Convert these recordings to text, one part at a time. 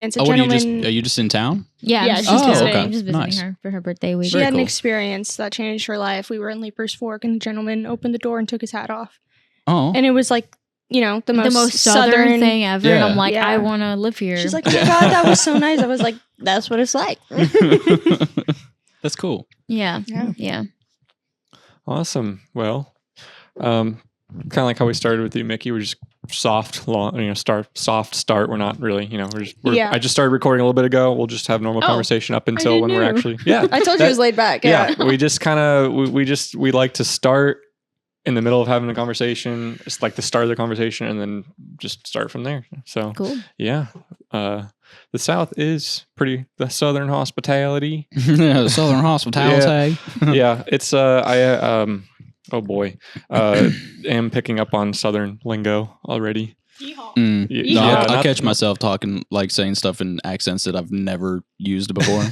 And so Are gentleman, you just in town? Yeah, Yeah, I'm she's just visiting. visiting. I'm just visiting Nice. her for her birthday week. she Very had an cool. experience that changed her life. We were in Leaper's Fork, and a gentleman opened the door and took his hat off. Oh. And it was like, you know, the most southern thing ever. And I'm Yeah. like, Yeah. I want to live here. She's like, oh my God, that was so nice. I was like, that's what it's like. That's cool. yeah. Yeah. Yeah. Awesome. Well, kind of like how we started with you, Miki. We're just soft start. We're not really, Yeah. I just started recording a little bit ago. We'll just have normal Oh, conversation up until when we're knew. actually, yeah. I told you it was laid back. Yeah. We just kind of, we like to start in the middle of having a conversation. It's like the start of the conversation and then just start from there. So Cool. yeah. The South is the Southern hospitality. Yeah, Southern hospitality. Yeah. It's, oh boy. Am picking up on Southern lingo already. No, Yeah, I'll not- catch myself talking, like saying stuff in accents that I've never used before.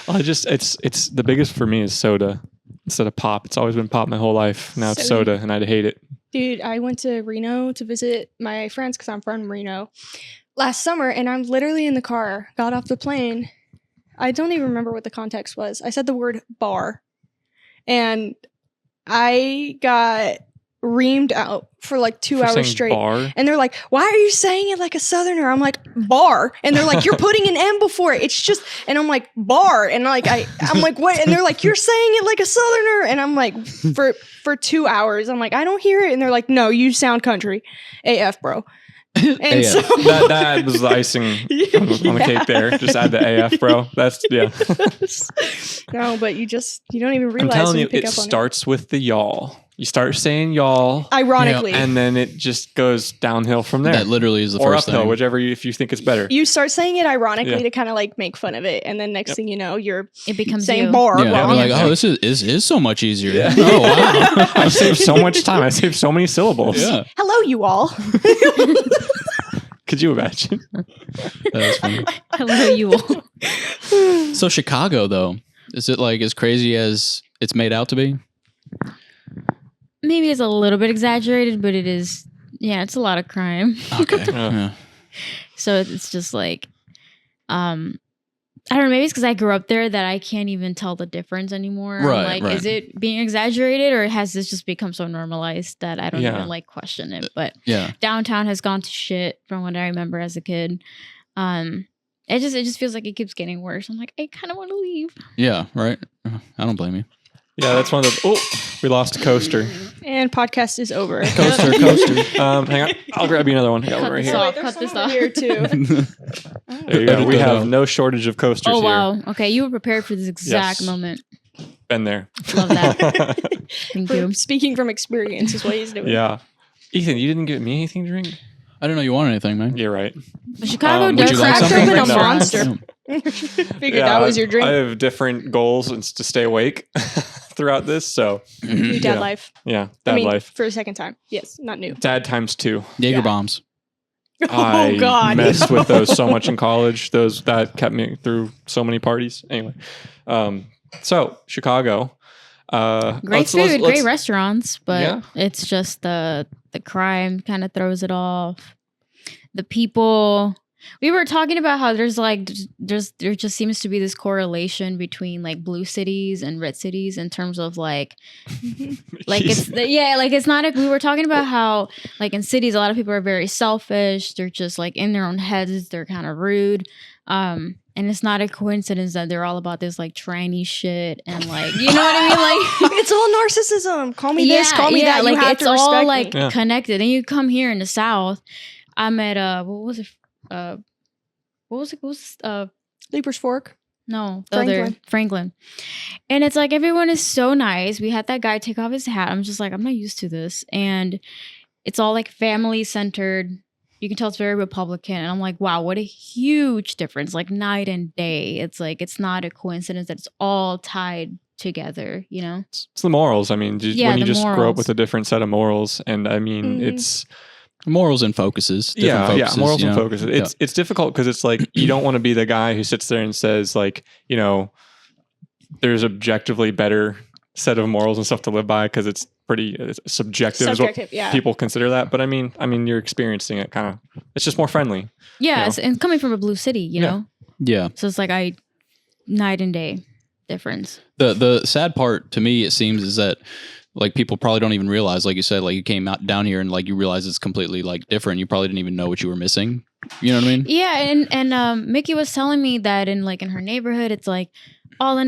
It's the biggest for me is soda instead of pop. It's always been pop my whole life. Now it's Soda. soda, and I hate it. Dude, I went to Reno to visit my friends because I'm from Reno last summer, and I'm literally in the car, got off the plane. I don't even remember what the context was. I said the word bar, and I got reamed out for like 2 For hours saying straight. bar. And they're like, why are you saying it like a Southerner? I'm like, bar. And they're like, you're putting an M before it. It's just, and I'm like, bar. And like, I'm like, what? And they're like, you're saying it like a Southerner. And I'm like, for 2 hours, I'm like, I don't hear it. And they're like, no, you sound country. AF, bro. And AF. so That was the icing on the cake there. Just add the AF, bro. That's, yeah. No, but you don't even I'm realize telling when you, you pick it up on starts with the y'all. You start saying y'all, it. Ironically. and then it just goes downhill from there. That literally is the or first uphill, thing. whichever if you think it's better. You start saying it ironically Yeah. to kind of like make fun of it. And then next thing you know, you're It becomes saying you. bar Yeah, wrong. I'm like, oh, this is so much easier. Yeah. Oh, wow. I saved so much time. I saved so many syllables. Yeah, Hello, you all. Could you imagine? that was funny. Hello, you all. So Chicago, though, is it like as crazy as it's made out to be? Maybe it's a little bit exaggerated, but it is. Yeah, it's a lot of crime. Okay. Yeah. So it's just like, I don't know. Maybe it's because I grew up there that I can't even tell the difference anymore. Right, I'm like, right. is it being exaggerated, or has this just become so normalized that I don't Yeah. even like question it? But Yeah. downtown has gone to shit from what I remember as a kid. It just feels like it keeps getting worse. I'm like, I kind of want to leave. Yeah. Right. I don't blame you. Yeah, that's one of those. Oh, we lost a coaster. And podcast is over. Coaster. Hang on. I'll grab you another one. I got one Cut right this here. off. There's Cut some this over off. here too. There you go. We Edit that have out. no shortage of coasters Oh here. wow. Okay, you were prepared for this exact Yes. moment. Been there. Love that. Thank you. Speaking from experience is what he's doing. Yeah. Ethan, you didn't give me anything to drink? I didn't know you wanted anything, man. You're right. But Chicago Would does you like have something? some Cracked open a restaurants. monster. Figured that was your drink. I have different goals and to stay awake throughout this. So, New dad yeah. life. yeah, dad I mean, life. for a second time. Yes, not new. Dad times 2. Jaeger Yeah. bombs. I Oh God. messed with those so much in college. Those that kept me through so many parties. Anyway, so Chicago, Great food, great restaurants, but Yeah. it's just the crime kind of throws it off. The people. We were talking about how there just seems to be this correlation between like blue cities and red cities in terms of like it's not we were talking about how like in cities a lot of people are very selfish, they're just like in their own heads, they're kind of rude, and it's not a coincidence that they're all about this like tranny shit and like, you know what I mean, like It's all narcissism. Call me this, call me that. like you have it's to respect all me. like Yeah. connected. And you come here in the South, I'm at Leaper's Fork. no, the other Franklin. And it's like everyone is so nice. We had that guy take off his hat. I'm just like, I'm not used to this. And it's all like family centered. You can tell it's very Republican. And I'm like, wow, what a huge difference. Like night and day. It's like, it's not a coincidence that it's all tied together, you know? It's the morals. I mean, Yeah, when you the just grow up morals. with a different set of morals, and I mean, Mhm. it's Morals and focuses. Different focuses, morals you and know? focuses. It's difficult because it's like you don't want to be the guy who sits there and says like, there's objectively better set of morals and stuff to live by because it's pretty subjective. Is what yeah. people consider that. But I mean, you're experiencing it kind of. It's just more friendly. Yeah, you know? and coming from a blue city, you know. Yeah. So it's like night and day difference. The sad part to me, it seems, is that like people probably don't even realize, like you said, like you came out down here and like you realize it's completely like different. You probably didn't even know what you were missing. You know what I mean? Yeah, and Miki was telling me that in her neighborhood, it's like all the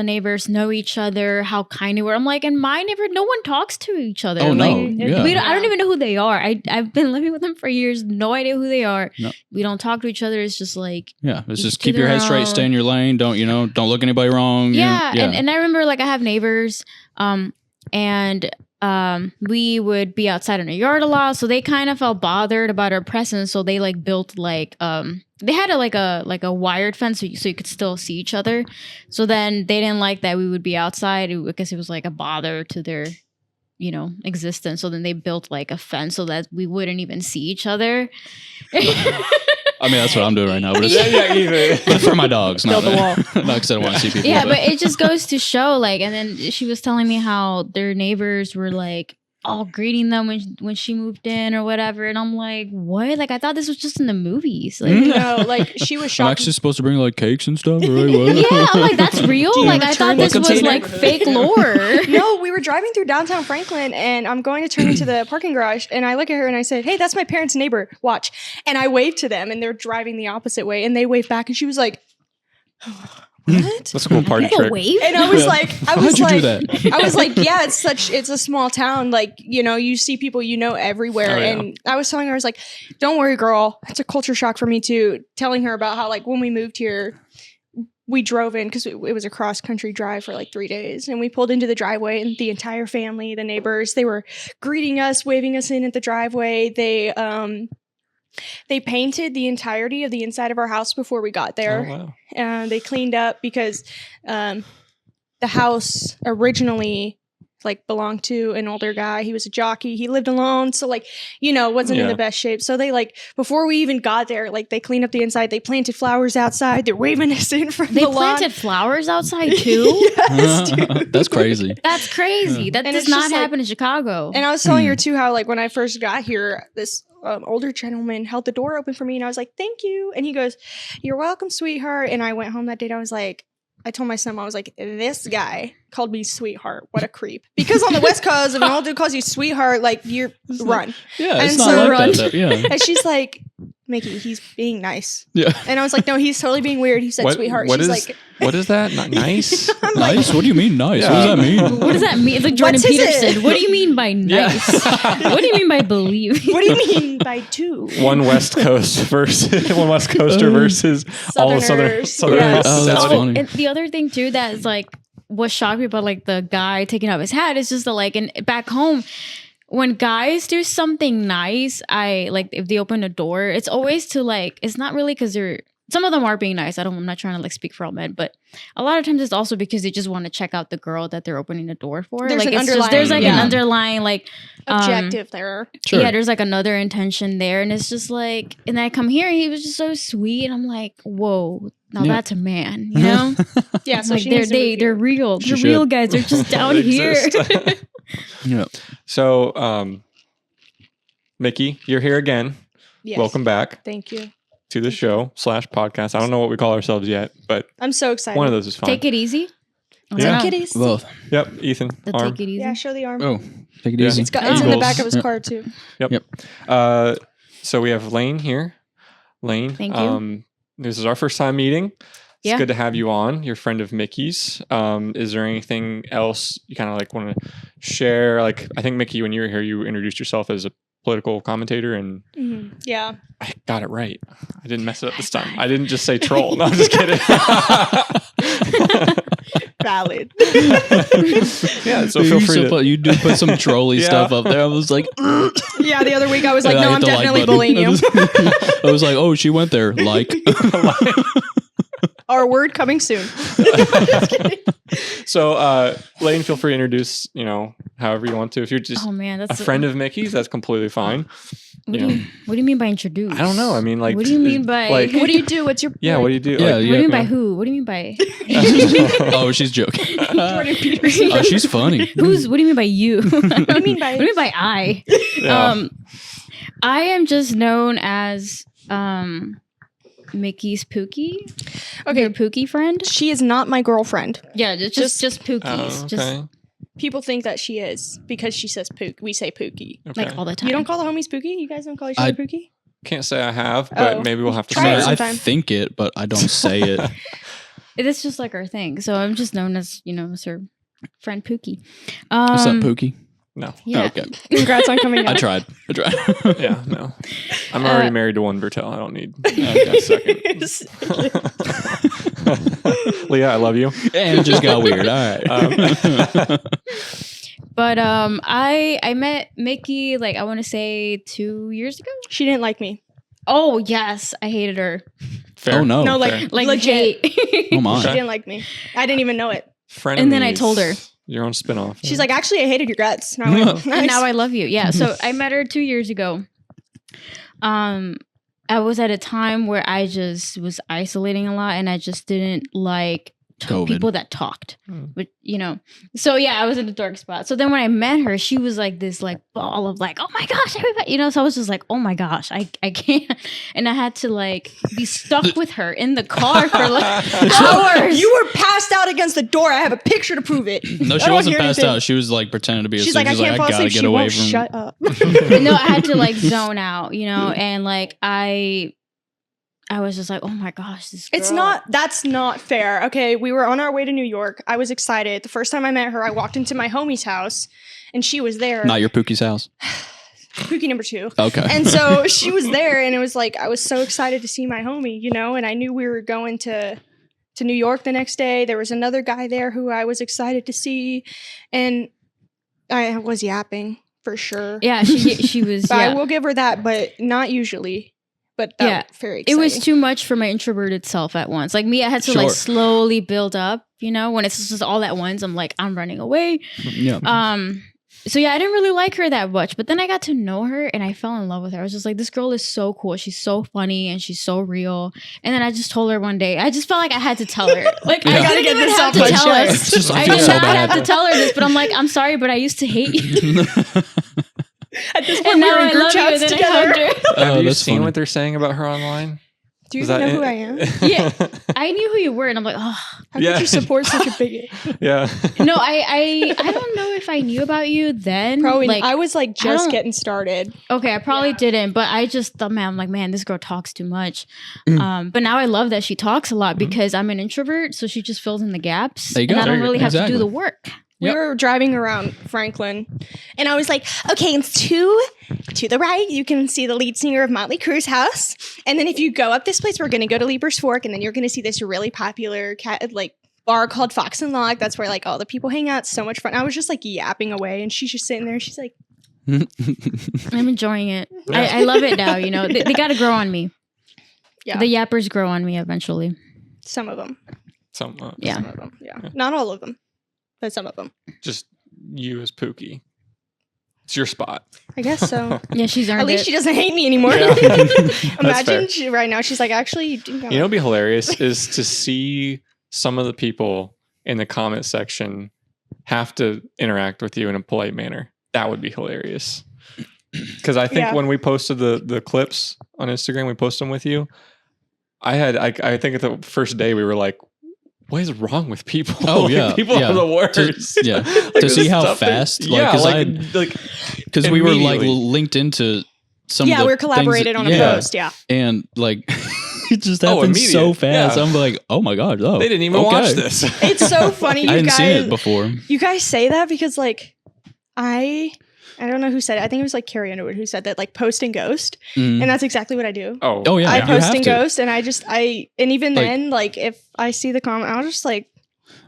neighbors know each other, how kind they were. I'm like, in my neighborhood, no one talks to each other. Oh, like, no. Yeah. I don't even know who they are. I've been living with them for years, no idea who they are. No. We don't talk to each other. It's just like, yeah, it's just to keep your their head straight, own. stay in your lane. Don't look anybody wrong. Yeah, and I remember like I have neighbors, and we would be outside in our yard a lot, so they kind of felt bothered about our presence. So they like built like they had a wired fence so you could still see each other. So then they didn't like that we would be outside because it was like a bother to their existence. So then they built like a fence so that we wouldn't even see each other. I mean, that's what I'm doing right now. But even. but for my dogs, not Build the wall. not because I don't want to see people. Yeah, but it just goes to show, like, and then she was telling me how their neighbors were like all greeting them when she moved in or whatever, and I'm like, what? Like, I thought this was just in the movies. Like, No, like she was I'm shocked. actually supposed to bring like cakes and stuff, right? What? yeah, I'm like, that's real. Like, I thought this was like fake lore. No, we were driving through downtown Franklin, and I'm going to turn into the parking garage, and I look at her and I said, "Hey, that's my parents' neighbor. Watch." And I waved to them, and they're driving the opposite way, and they waved back, and she was like, "What?" That's a cool party Like a trick. wave. And I was like, How'd you do that? I was like, yeah, it's a small town. Like, you see people everywhere. Oh, yeah. And I was telling her, I was like, don't worry, girl. It's a culture shock for me too. Telling her about how like when we moved here, we drove in because it was a cross country drive for like 3 days. And we pulled into the driveway and the entire family, the neighbors, they were greeting us, waving us in at the driveway. They painted the entirety of the inside of our house before we got there. Oh, wow. They cleaned up because the house originally like belonged to an older guy. He was a jockey. He lived alone. So like, wasn't in the best shape. So they like, before we even got there, like they cleaned up the inside. They planted flowers outside. They're waving us in from They the lawn. planted flowers outside too. Yes, dude. That's crazy. That's crazy. That And does it's not just like- happen in Chicago. And I was telling her too how like when I first got here, this older gentleman held the door open for me, and I was like, "Thank you." And he goes, "You're welcome, sweetheart." And I went home that day. I told my son, I was like, "This guy called me sweetheart. What a creep!" Because on the West Coast, if an old dude calls you sweetheart, like you're run. Yeah, it's And not so- like that. Yeah. And she's like, "Mickey, he's being nice." Yeah. And I was like, "No, he's totally being weird." He said, "Sweetheart." What She's is like, what is that? Not nice. I'm like, Nice? What do you mean nice? Yeah. What does that mean? What does that mean? It's like Jordan What's his Peterson. it? What do you mean by nice? What do you mean by believe? "What do you mean by two?" One West Coast versus one West Coaster versus all the Southerners. Southern Yes. Oh, that's hospitality. funny. And the other thing too that is like what shocked me about like the guy taking off his hat is just that like and back home when guys do something nice, I like if they open a door, it's always to like it's not really because they're some of them are being nice. I'm not trying to like speak for all men, but a lot of times it's also because they just want to check out the girl that they're opening the door for. There's like an it's just there's like an underlying- underlying like Objective there. Sure. yeah, there's like another intention there, and it's just like, and then I come here, and he was just so sweet, and I'm like, whoa, now Yeah. that's a man, you know? Yeah, so like she needs to move they're here. real, She they're should. real guys. They're just down They here. exist. Yeah. So, Miki, you're here again. Yes. Welcome back Thank you. to the show / podcast. I don't know what we call ourselves yet, but I'm so excited. one of those is fine. Take it easy. Yeah. Take it easy. Both. Yep, Ethan. The Arm. take it easy. Yeah, show the arm. Oh, take it Yeah. easy. It's in the Eagles. back of his Yeah. car too. So we have Layne here. Layne, Thank you. This is our first time meeting. It's Yeah. good to have you on. You're a friend of Mickey's. Is there anything else you kind of like want to share? Like, I think Miki, when you were here, you introduced yourself as a political commentator, and Yeah. I got it right. I didn't mess it up this time. I didn't just say troll. No, I'm just kidding. Valid. Yeah, so feel free to. You do put some trolly Yeah. stuff up there. I was like, Yeah, the other week I was like, and I no, hit I'm the like definitely button. bullying you. I was like, oh, she went there. Like, Our word coming soon. So, Layne, feel free to introduce, however you want to. If you're just Oh man, a that's friend of Mickey's, that's completely fine. What do you mean by introduce? I don't know. I mean, like, what do you mean by like, What do you do? What's your yeah, what do you do? Yeah, what do you mean by who? What do you mean by Oh, she's joking. Jordan Peterson? Oh, she's funny. who's? What do you mean by you? What do you mean by? What do you mean by I? Yeah. I am just known as Mickey's Pookie. Okay, Your Pookie friend. she is not my girlfriend. Yeah, just Pookies. Oh, okay. Just People think that she is because she says Pook. We say Pookie. Okay. like all the time. You don't call the homies Pookie? You guys don't call each other Pookie? Can't say I have, but Oh. maybe we'll have to Try it start. I sometime. think it, but I don't say it. It's just like our thing. So I'm just known as, as her friend Pookie. What's up, Pookie? No. Yeah. Oh, okay. Congrats on coming out. I tried. Yeah, no. I'm already married to one Bertel. I don't need a second. Leah, I love you. And it just got weird. All right. But I met Mickey like I want to say 2 years ago. She didn't like me. Oh yes, I hated her. Fair. Oh, no. No, Fair. Like legit. hate. Oh, my. She didn't like me. I didn't even know it. Frenemies. And then I told her. Your own spinoff. She's like, actually, I hated your guts. And I went, nice. And now I love you. Yeah. So I met her 2 years ago. I was at a time where I just was isolating a lot, and I just didn't like COVID. people that talked. But so yeah, I was in a dark spot. So then when I met her, she was like this like ball of like, oh my gosh, everybody, so I was just like, oh my gosh, I can't. And I had to like be stuck with her in the car for like hours. You were passed out against the door. I have a picture to prove it. No, I she don't wasn't hear passed anything. out. She was like pretending to be She's asleep. like, I can't fall asleep. Get She away won't from. shut up. No, I had to like zone out, and like I was just like, oh my gosh, this girl. That's not fair. Okay, we were on our way to New York. I was excited. The first time I met her, I walked into my homie's house and she was there. Not your Pookie's house. Pookie number 2. Okay. And so she was there and it was like, I was so excited to see my homie, and I knew we were going to New York the next day. There was another guy there who I was excited to see. And I was yapping for sure. Yeah, she was. But Yeah. I will give her that, but not usually. But that was very exciting. It was too much for my introverted self at once. Like me, I had to like Sure. slowly build up, when it's just all at once, I'm like, I'm running away. Yeah. So yeah, I didn't really like her that much, but then I got to know her and I fell in love with her. I was just like, this girl is so cool. She's so funny and she's so real. And then I just told her one day, I just felt like I had to tell her. Like Yeah. I I gotta get get this this off to my tell her. chest. Just- I I feel did so not bad. have to tell her this, but I'm like, I'm sorry, but I used to hate you. At this And point, we now were in I group love you. chats And then I together. hugged her. Have you that's seen funny. what they're saying about her online? Do you Is even that know who it? I am? Yeah. I knew who you were, and I'm like, oh. How Yeah. could you support such a bigot? Yeah. No, I don't know if I knew about you then. Probably. like, I was like just don't- getting started. okay, I probably didn't, but I just thought, I'm like, man, this girl talks too much. But now I love that she talks a lot because I'm an introvert, so she just fills in the gaps. There you and go. I don't really have to do Exactly. the work. We Yep. were driving around Franklin, and I was like, okay, it's to the right, you can see the lead singer of Motley Crue's house. And then if you go up this place, we're going to go to Lieber's Fork, and then you're going to see this really popular bar called Fox and Log. That's where like all the people hang out. It's so much fun. I was just like yapping away, and she's just sitting there. She's like, I'm enjoying it. I love it now, They got to grow on me. yeah, The yappers grow on me eventually. some of them. Yeah. Some of them. Yeah. Not all of them, but some of them. Just you as Pookie. It's your spot. I guess so. Yeah, she's earned At least it. she doesn't hate me anymore. Yeah. fair. Imagine right now she's like, actually, you do You know what'd be hilarious is to see some of the people in the comment section have to interact with you in a polite manner. That would be hilarious. Because I think Yeah. when we posted the clips on Instagram, we posted them with you. I think at the first day we were like, what is wrong with people? Oh, Like, yeah, people yeah. are the worst. Yeah. Like, To the see how stuff that- fast, like, yeah, 'cause like we were like immediately. linked into some. Yeah, of the we're collaborated things on a yeah. post. Yeah. And like it just Oh, happened so immediate. fast. Yeah. I'm like, oh my god, oh, they didn't even okay. watch this. It's so funny. You I hadn't guys, seen it before. you guys say that because like I don't know who said it. I think it was like Carrie Underwood who said that, like post and ghost. Mm. And that's exactly what I do. Oh yeah, I you post have and to. ghost, and and even Like- then, like if I see the comment, I'll just like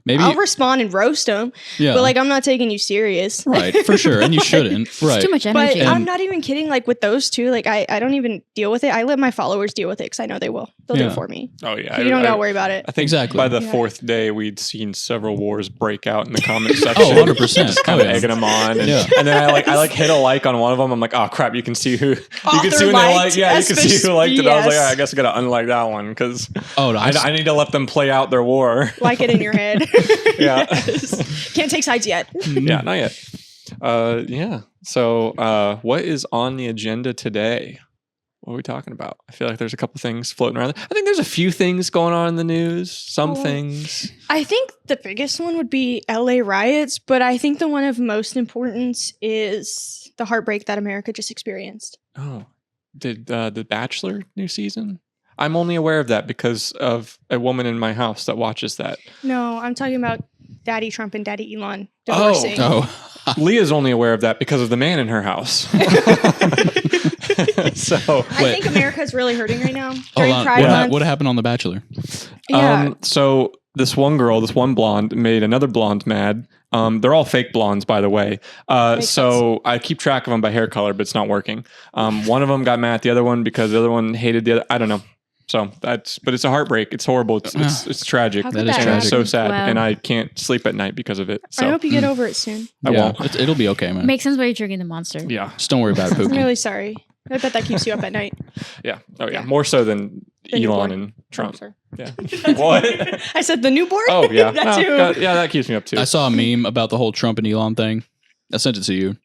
Maybe I'll respond and roast them, yeah, but like I'm not taking you serious. right, for sure, and you shouldn't. Right, It's too much But energy. I'm not even kidding. Like with those two, like I don't even deal with it. I let my followers deal with it because I know they will. They'll do Yeah. it for me. Oh yeah, You don't gotta worry about it. I think Exactly. by the Yeah. 4th day, we'd seen several wars break out in the comment section. Oh, 100%. Just kind of Oh, yeah. egging them on. And, Yeah. and then I hit a like on one of them. I'm like, oh crap, you can see who Author when they like. liked, Yeah, you can see who liked it. I was like, yes. all right, I guess I gotta unlike that one because Oh, no, I need to let them play out their war. Like it in your head. Yeah. Yes. Can't take sides yet. Yeah, not yet. Yeah. So, what is on the agenda today? What are we talking about? I feel like there's a couple things floating around. I think there's a few things going on in the news. Some Oh. things. I think the biggest one would be LA riots, but I think the one of most importance is the heartbreak that America just experienced. Oh, did the Bachelor new season? I'm only aware of that because of a woman in my house that watches that. No, I'm talking about Daddy Trump and Daddy Elon Oh. divorcing. Oh, Leah's only aware of that because of the man in her house. So, I think America's really hurting right now. hold During on. Pride Month. What happened on The Bachelor? Yeah. So this one girl, this one blonde, made another blonde mad. They're all fake blondes, by the way. Makes So I keep track of them by hair color, but it's not working. One of them got mad at the other one because the other one hated the other. I don't know. So but it's a heartbreak. It's horrible. It's tragic. How That could is that tragic. It's so sad, Wow. and I can't sleep at night because of it. So I hope you get over it soon. I Yeah, won't. It'll be okay, man. Makes sense why you're drinking the monster. Yeah, Just don't worry about it, I'm Pookie. really sorry. I bet that keeps you up at night. yeah. Oh yeah, Yeah. more so than The Elon newborn. and Trump. Oh, sorry. Yeah. What? I said the newborn? Oh yeah. That No, too. yeah, that keeps me up too. I saw a meme about the whole Trump and Elon thing. I sent it to you.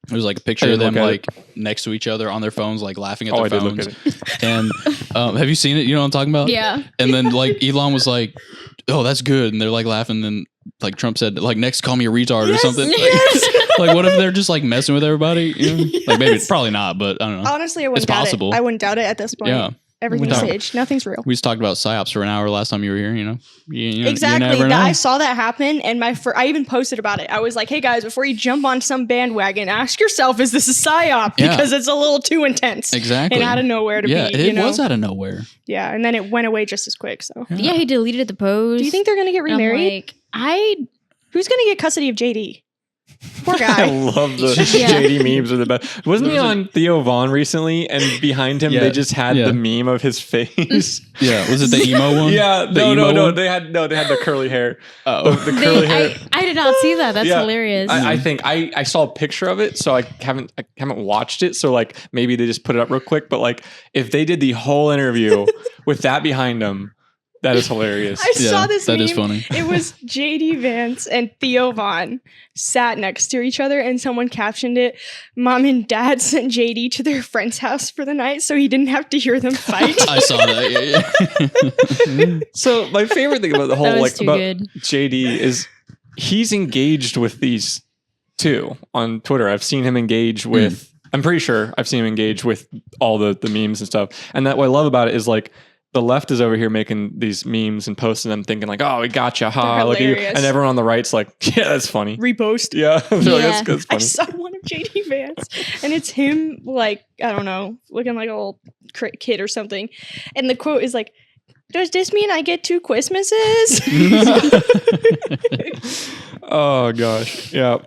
It was like a picture I of didn't them look like next to each other on their phones, like laughing at Oh, their I did phones. look at it. And have you seen it? You know what I'm talking about? Yeah. And then like Elon was like, "Oh, that's good," and they're like laughing. And then like Trump said, "Like next, call me a retard or Yes, something." yes. Like what if they're just like messing with everybody? You know? Like maybe Yes. probably not, but I don't know. Honestly, I wouldn't It's doubt possible. it. I wouldn't doubt it at this point. Yeah, Everything's Without- staged. Nothing's real. we just talked about psyops for an hour last time you were here. You know, you Exactly. never know. I saw that happen, and I even posted about it. I was like, "Hey guys, before you jump on some bandwagon, ask yourself: is this a psyop? Yeah. Because it's a little too intense Exactly. and out of nowhere to yeah, be. it you know? was out of nowhere. Yeah, and then it went away just as quick. So, Yeah, he deleted the post. do you think they're gonna get And I'm remarried? like, Who's gonna get custody of JD? Poor I guy. love the Yeah. JD memes are the best. Wasn't he on Theo Vaughn recently? And behind him, Yeah. they just had Yeah. the meme of his face. Yeah, was it the emo one? Yeah, The emo no. one? They had the curly hair. Oh, The curly hair. I did not see that. That's Yeah. hilarious. I think I saw a picture of it, so I haven't watched it. So like maybe they just put it up real quick. But like if they did the whole interview with that behind them, that is hilarious. I saw this that meme. is funny. It was JD Vance and Theo Vaughn sat next to each other, and someone captioned it, "Mom and Dad sent JD to their friend's house for the night so he didn't have to hear them fight." I saw that. Yeah. So my favorite thing about the whole That was like too about good. JD is he's engaged with these two on Twitter. I've seen him engage with. I'm pretty sure I've seen him engage with all the memes and stuff. And that what I love about it is like the left is over here making these memes and posting them, thinking like, "Oh, we gotcha, ha, They're look at you," hilarious. and everyone on the right's like, "Yeah, that's funny." Repost. Yeah, they're like, Yeah. that's I funny. saw one of JD Vance, and it's him, like, I don't know, looking like a little kid or something. And the quote is like, "Does this mean I get 2 Christmases?" Oh gosh, yeah.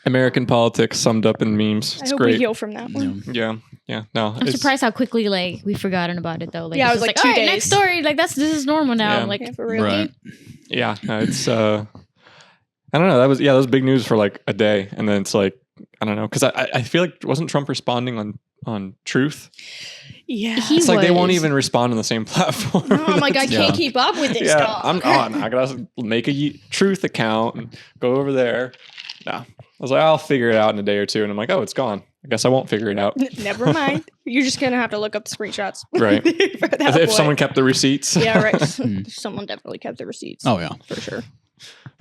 American politics summed up in memes. I It's hope we great. heal from that one. Yeah. Yeah. No, I'm surprised how quickly like we've forgotten about it though. Like, Yeah, it's it was just like 2 "All right, days." next story. Like this is normal now. Yeah. Like Yeah, for real. Right. Yeah, no, it's I don't know. That was big news for like a day, and then it's like I don't know because I feel like wasn't Trump responding on Truth? Yeah. He It's like they won't was. even respond on the same platform. No, I'm like, I Yeah. can't keep up with this yeah, stuff. I'm on. I gotta make a Truth account and go over there. No, I was like, I'll figure it out in a day or two, and I'm like, oh, it's gone. I guess I won't figure it out. Never mind. You're just gonna have to look up the screenshots. Right. For that If point. someone kept the receipts. Yeah, right. Someone definitely kept the receipts. Oh yeah. For sure.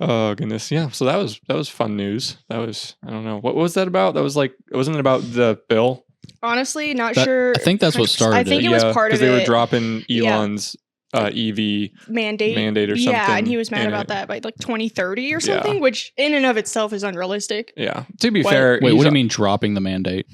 Oh goodness, yeah. So that was fun news. That was I don't know what was that about. That was like wasn't it about the bill? Honestly, not That- sure. I think that's what started I think it. it was part of because they were it. dropping Yeah. Elon's EV mandate or something. Yeah, and he was mad in about it. that by like 2030 or Yeah. something, which in and of itself is unrealistic. Yeah. To be What? fair, Wait, what he's- do you mean dropping the mandate?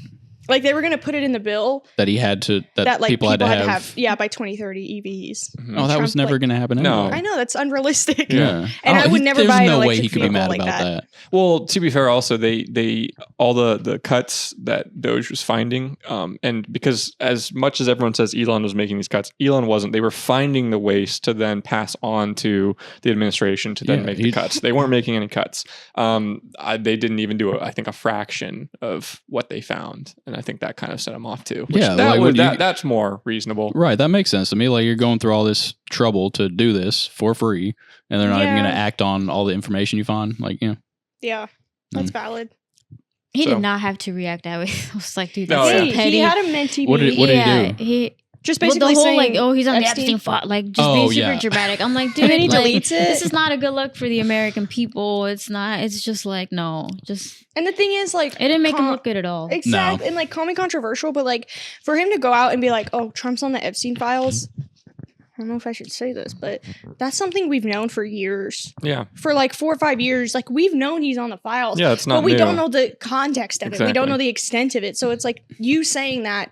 Like they were going to put it in the bill that he had to, that like people had to have. by 2030 EVs. Mhm. Oh, that was Trump, never like- going to happen No. anyway. I know that's unrealistic. Yeah. And I would never there's buy an no way electric he could be vehicle mad like about that. Well, to be fair, also they all the cuts that Doge was finding, and because as much as everyone says Elon was making these cuts, Elon wasn't. They were finding the waste to then pass on to the administration to then make the cuts. They weren't making any cuts. They didn't even do I think a fraction of what they found, and I think that kind of set them off too. Which that's more reasonable, right? That makes sense to me. Like you're going through all this trouble to do this for free, and they're not even going to act on all the information you find. Like, yeah, that's valid. He did not have to react that way. I was like, dude, No, that's yeah. so petty. He had a mentee. What did he do? He just well, basically the whole saying, like, oh, he's on the Epstein Epstein file, like just being super yeah. dramatic. I'm like, dude, And then he like, deletes it. This is not a good look for the American people. It's not. It's just like no, just. And the thing is, like, It didn't make him look good at all. Exactly, No. and like, call me controversial, but like, for him to go out and be like, "Oh, Trump's on the Epstein files," I don't know if I should say this, but that's something we've known for years. Yeah, For like 4 or 5 years, like we've known he's on the files. yeah, it's not. But we new. don't know the context of it. We don't Exactly. know the extent of it. So it's like you saying that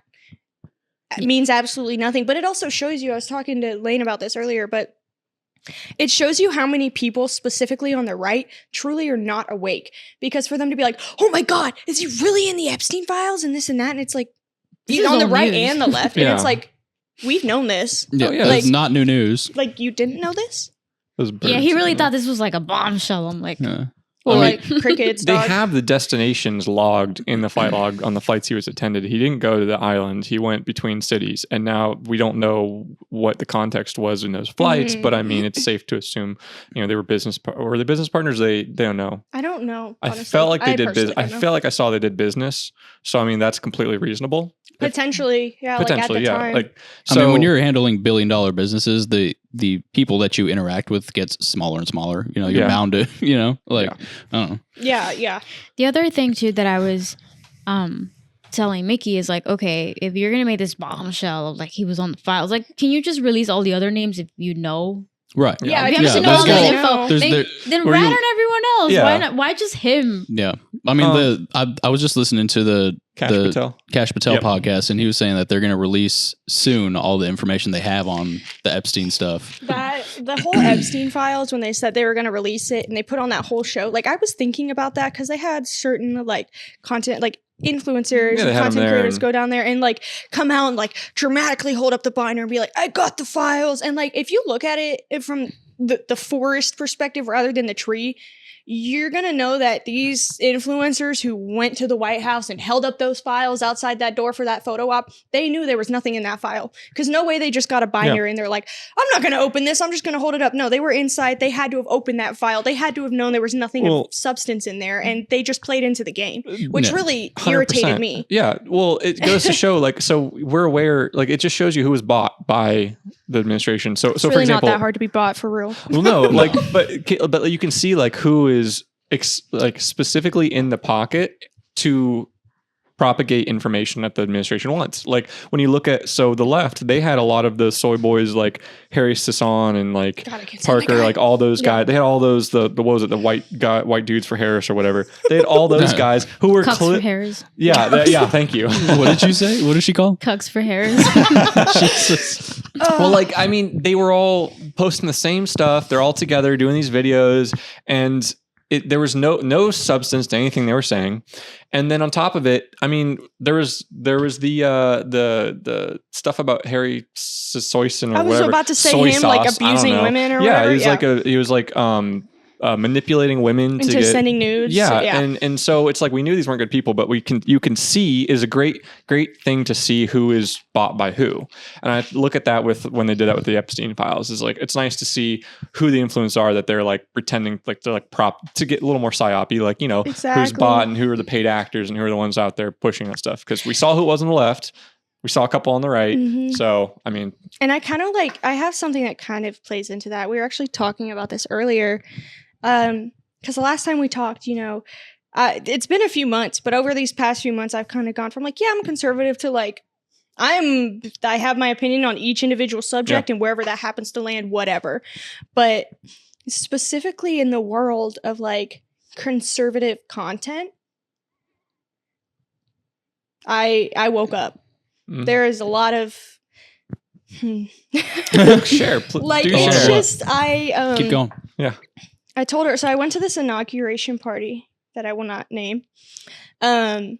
means absolutely nothing. But it also shows you, I was talking to Layne about this earlier, but it shows you how many people specifically on the right truly are not awake. Because for them to be like, oh my God, is he really in the Epstein files and this and that? And it's like, This is on the old right news. and the left. And Yeah. it's like, we've known this. Yeah, yeah. that's Like- not new news. Like, you didn't know this? Those Yeah, birds, he really you know. thought this was like a bombshell. I'm like, Yeah. Or I mean, like crickets, They dog. have the destinations logged in the flight log on the flights he was attended. He didn't go to the island. He went between cities. And now we don't know what the context was in those flights, but I mean, it's safe to assume, they were were they business partners? They don't know. I don't know. I honestly. felt like they did personally business. I don't know. felt like I saw they did business. So, I mean, that's completely reasonable. Potentially, yeah, like at the time. Like, I mean, when you're handling billion-dollar businesses, the people that you interact with gets smaller and smaller. You're Yeah. bound to, I don't know. yeah. the other thing too that I was telling Miki is like, okay, if you're gonna make this bombshell of like he was on the files, like, can you just release all the other names if you know? Right. Yeah. If if you you have to know know there's all no- this no. info, There's then Were rat you- on everyone else. Yeah. Why not? Why just him? Yeah. I mean, I was just listening to the Cash the Patel. Cash Patel Yep. podcast, and he was saying that they're going to release soon all the information they have on the Epstein stuff. That the whole Epstein files, when they said they were going to release it and they put on that whole show, like I was thinking about that because they had certain like content, like influencers Yeah, they and had 'em content there creators and- go down there and like come out and like dramatically hold up the binder and be like, I got the files. And like if you look at it from the forest perspective rather than the tree, you're going to know that these influencers who went to the White House and held up those files outside that door for that photo op, they knew there was nothing in that file. Because no way they just got a binder and they're like, I'm not going to open this. I'm just going to hold it up. No, they were inside. They had to have opened that file. They had to have known there was nothing Well- of substance in there. And they just played into the game, which Yeah. really 100%. irritated me. Yeah. Well, it goes to show, like, so we're aware, like, it just shows you who was bought by the administration. So, It's so really for example, not that hard to be bought for real. well, no, like, but you can see like who is like specifically in the pocket to propagate information that the administration wants. Like when you look at, so the left, they had a lot of the soy boys like Harry Sisson and like God, I can't say Parker, that guy. like all those Yeah. guys. They had all those the what was it, the white dudes for Harris or whatever. They had all those guys who were Cucks for Harris. yeah. Thank you. What did you say? What did she call? Cucks for Harris. Jesus. Well, like, I mean, they were all posting the same stuff. They're all together doing these videos, and there was no substance to anything they were saying. And then on top of it, I mean, there was the stuff about Harry Soyson or I was whatever. about to say Soy him like sauce, I don't abusing know. women or yeah, whatever. he was like manipulating women to Into get sending nudes. yeah, and so it's like we knew these weren't good people, but you can see is a great thing to see who is bought by who. And I look at that when they did that with the Epstein files, is like it's nice to see who the influencers are that they're like pretending like they're like to get a little more psyopy, like who's Exactly. bought and who are the paid actors and who are the ones out there pushing that stuff. Because we saw who it was on the left, we saw a couple on the right. Mhm. So I mean, And I kind of like, I have something that kind of plays into that. We were actually talking about this earlier. Because the last time we talked, it's been a few months, but over these past few months, I've kind of gone from like, yeah, I'm conservative to like, I have my opinion on each individual subject and wherever that happens to land, whatever. But specifically in the world of like conservative content, I woke up. There is a lot of Share, like do it's share. just Keep going. Yeah. I told her, so I went to this inauguration party that I will not name. And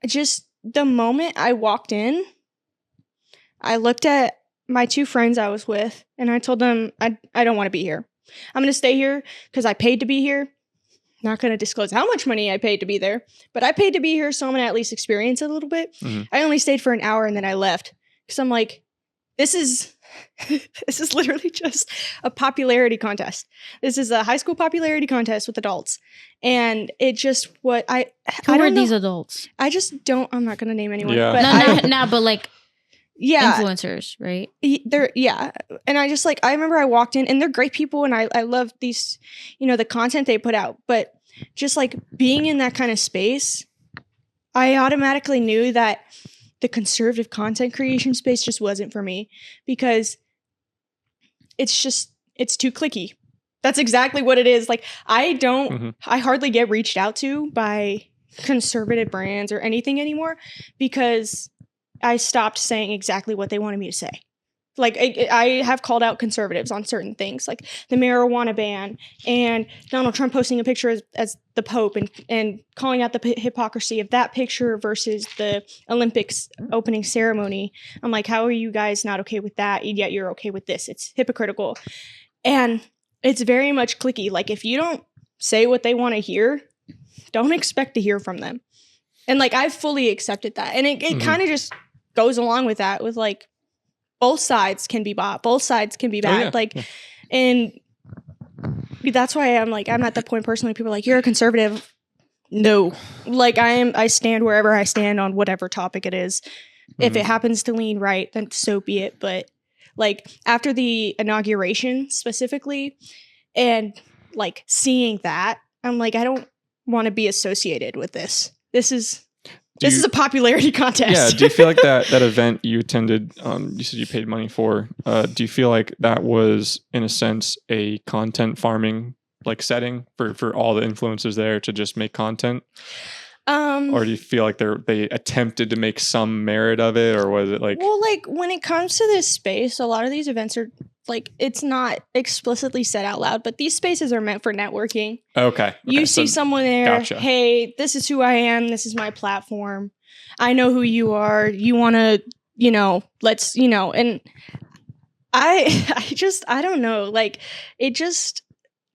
just the moment I walked in, I looked at my 2 friends I was with and I told them, I don't want to be here. I'm going to stay here because I paid to be here. Not going to disclose how much money I paid to be there, but I paid to be here, so I'm going to at least experience it a little bit. I only stayed for an hour and then I left because I'm like, this is literally just a popularity contest. This is a high school popularity contest with adults. And it just what I Who don't are know. these adults? I just don't, I'm not going to name anyone. Yeah. But But like yeah. influencers, right? They're and I just like I remember I walked in and they're great people and I love these, the content they put out, but just like being in that kind of space, I automatically knew that the conservative content creation space just wasn't for me because it's too cliquey. That's exactly what it is. Like I hardly get reached out to by conservative brands or anything anymore because I stopped saying exactly what they wanted me to say. Like I have called out conservatives on certain things, like the marijuana ban and Donald Trump posting a picture as the Pope and calling out the hypocrisy of that picture versus the Olympics opening ceremony. I'm like, how are you guys not okay with that? Yet you're okay with this. It's hypocritical. And it's very much cliquey. Like if you don't say what they want to hear, don't expect to hear from them. And like I've fully accepted that. And it kind of just goes along with that with like both sides can be bought, both sides can be bad. And that's why I'm at the point personally, people are like, you're a conservative. No. Like I stand wherever I stand on whatever topic it is. If it happens to lean right, then so be it. But like after the inauguration specifically and like seeing that, I'm like, I don't want to be associated with this. This is a popularity contest. Yeah. Do you feel like that event you attended, you said you paid money for, do you feel like that was in a sense a content farming like setting for all the influencers there to just make content? Or do you feel like they attempted to make some merit of it, or was it like? Well, like when it comes to this space, a lot of these events are like it's not explicitly said out loud, but these spaces are meant for networking. Okay. You see someone there. Gotcha. Hey, this is who I am. This is my platform. I know who you are. You want to, let's, and I don't know. Like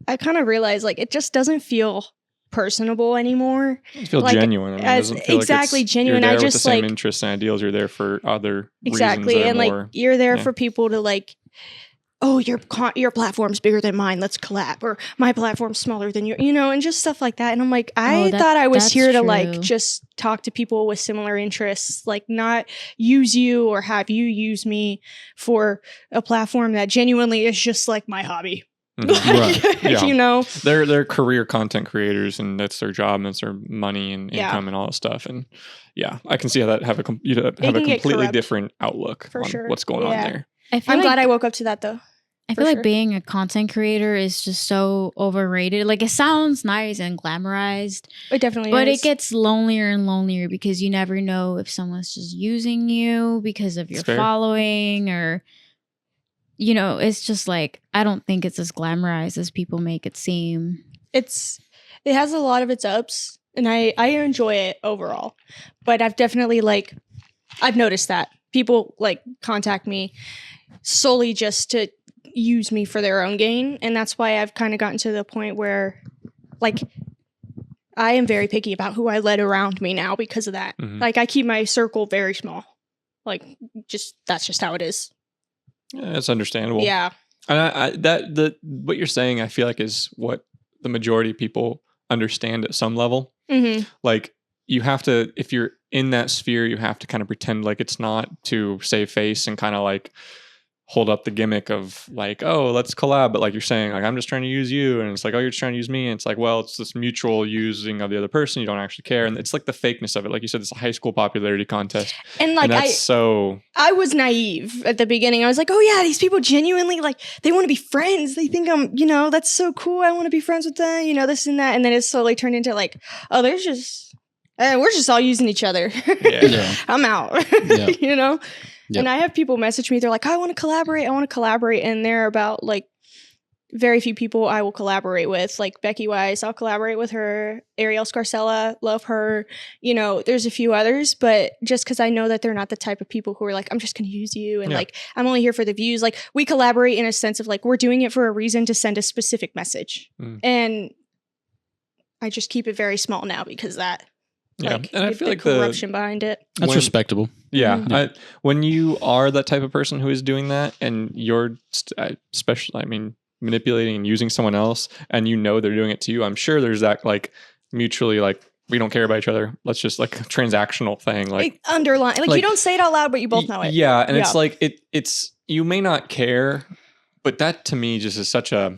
I kind of realized like it just doesn't feel personable anymore. It feel like, genuine. I mean, it doesn't feel exactly like it's, genuine. You're there I just with the same like interests and ideals. You're there for other exactly, reasons that and are like more, you're there for people to like, oh, your platform's bigger than mine. Let's collab. Or my platform's smaller than your, and just stuff like that. And I'm like, I thought I was here to like just talk to people with similar interests, like not use you or have you use me for a platform that genuinely is just like my hobby. Right. Yeah. They're career content creators and that's their job and that's their money and income and all that stuff. And yeah, I can see how that have a completely different outlook on what's going on there. I'm glad I woke up to that though. I feel like being a content creator is just so overrated. Like it sounds nice and glamorized. It definitely but is. It gets lonelier and lonelier because you never know if someone's just using you because of your following or it's just like I don't think it's as glamorized as people make it seem. It has a lot of its ups and I enjoy it overall. But I've definitely I've noticed that people contact me solely just to use me for their own gain, and that's why I've kind of gotten to the point where I am very picky about who I let around me now because of that. I keep my circle very small. That's just how it is. Yeah, that's understandable. Yeah. And what you're saying I feel like is what the majority of people understand at some level. Like you have to, if you're in that sphere, you have to kind of pretend like it's not to save face and kind of hold up the gimmick of oh, let's collab. But you're saying I'm just trying to use you. And it's oh, you're just trying to use me. And it's well, it's this mutual using of the other person. You don't actually care. And it's the fakeness of it. Like you said, it's a high school popularity contest. And I was naive at the beginning. I was like, oh yeah, these people genuinely they want to be friends. They think I'm, that's so cool. I want to be friends with them, this and that. And then it slowly turned into oh, there's just and we're just all using each other. Yeah. I'm out. Yeah. You know? Yep. And I have people message me. They're like, I want to collaborate. And they're about like very few people I will collaborate with. Like Becky Weiss, I'll collaborate with her. Ariel Scarcella, love her. You know, there's a few others, but just because I know that they're not the type of people who are like, I'm just going to use you. And like, I'm only here for the views. Like, we collaborate in a sense of like, we're doing it for a reason to send a specific message. And I just keep it very small now because that. Yeah, Like, and I feel the like corruption behind it. That's respectable. Yeah, when you are that type of person who is doing that, and you're especially, I mean, manipulating and using someone else, and you know they're doing it to you, I'm sure there's that like mutually like we don't care about each other. Let's just like a transactional thing, like underline. Like you don't say it out loud, but you both know it. Yeah, and it's like it's you may not care, but that to me just is such a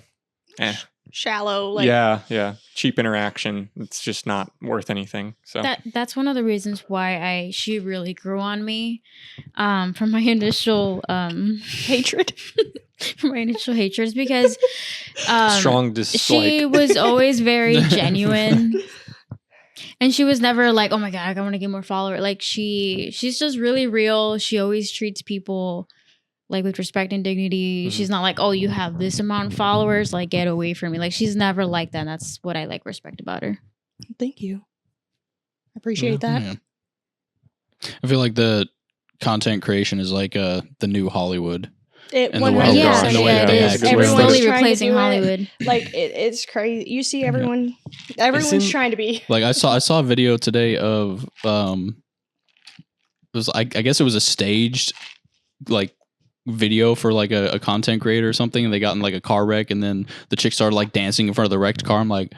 shallow, like cheap interaction. It's just not worth anything. So that's one of the reasons why she really grew on me from my initial hatred. From my initial hatreds, because strong dislike. She was always very genuine. And she was never like, oh my God, I want to get more followers. Like she's just really real. She always treats people like with respect and dignity. She's not like, oh, you have this amount of followers, like get away from me. Like she's never like that. And that's what I like respect about her. Thank you. I appreciate that. Yeah. I feel like the content creation is like the new Hollywood. It and the way they act. Everyone's slowly replacing Hollywood. Like it's crazy. You see everyone's trying to be. Like I saw a video today of it was I guess it was a staged like video for like a content creator or something, and they got in like a car wreck, and then the chick started like dancing in front of the wrecked car. I'm like,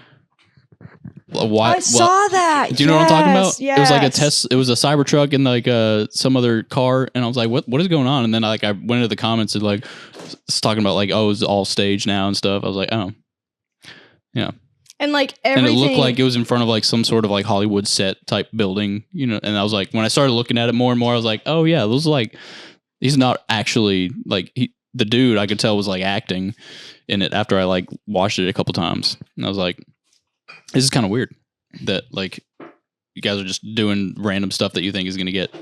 why? I saw that. Do you know what I'm talking about? Yes. It was like it was a Cybertruck and like some other car, and I was like, what is going on? And then like I went into the comments and like it's talking about like, oh, it's all staged now and stuff. I was like, oh, yeah. And like everything, and it looked like it was in front of like some sort of like Hollywood set type building, you know. And I was like, when I started looking at it more and more, I was like, oh yeah, those like. He's not actually like the dude I could tell was like acting in it after I like watched it a couple times. And I was like, this is kind of weird that like you guys are just doing random stuff that you think is going to get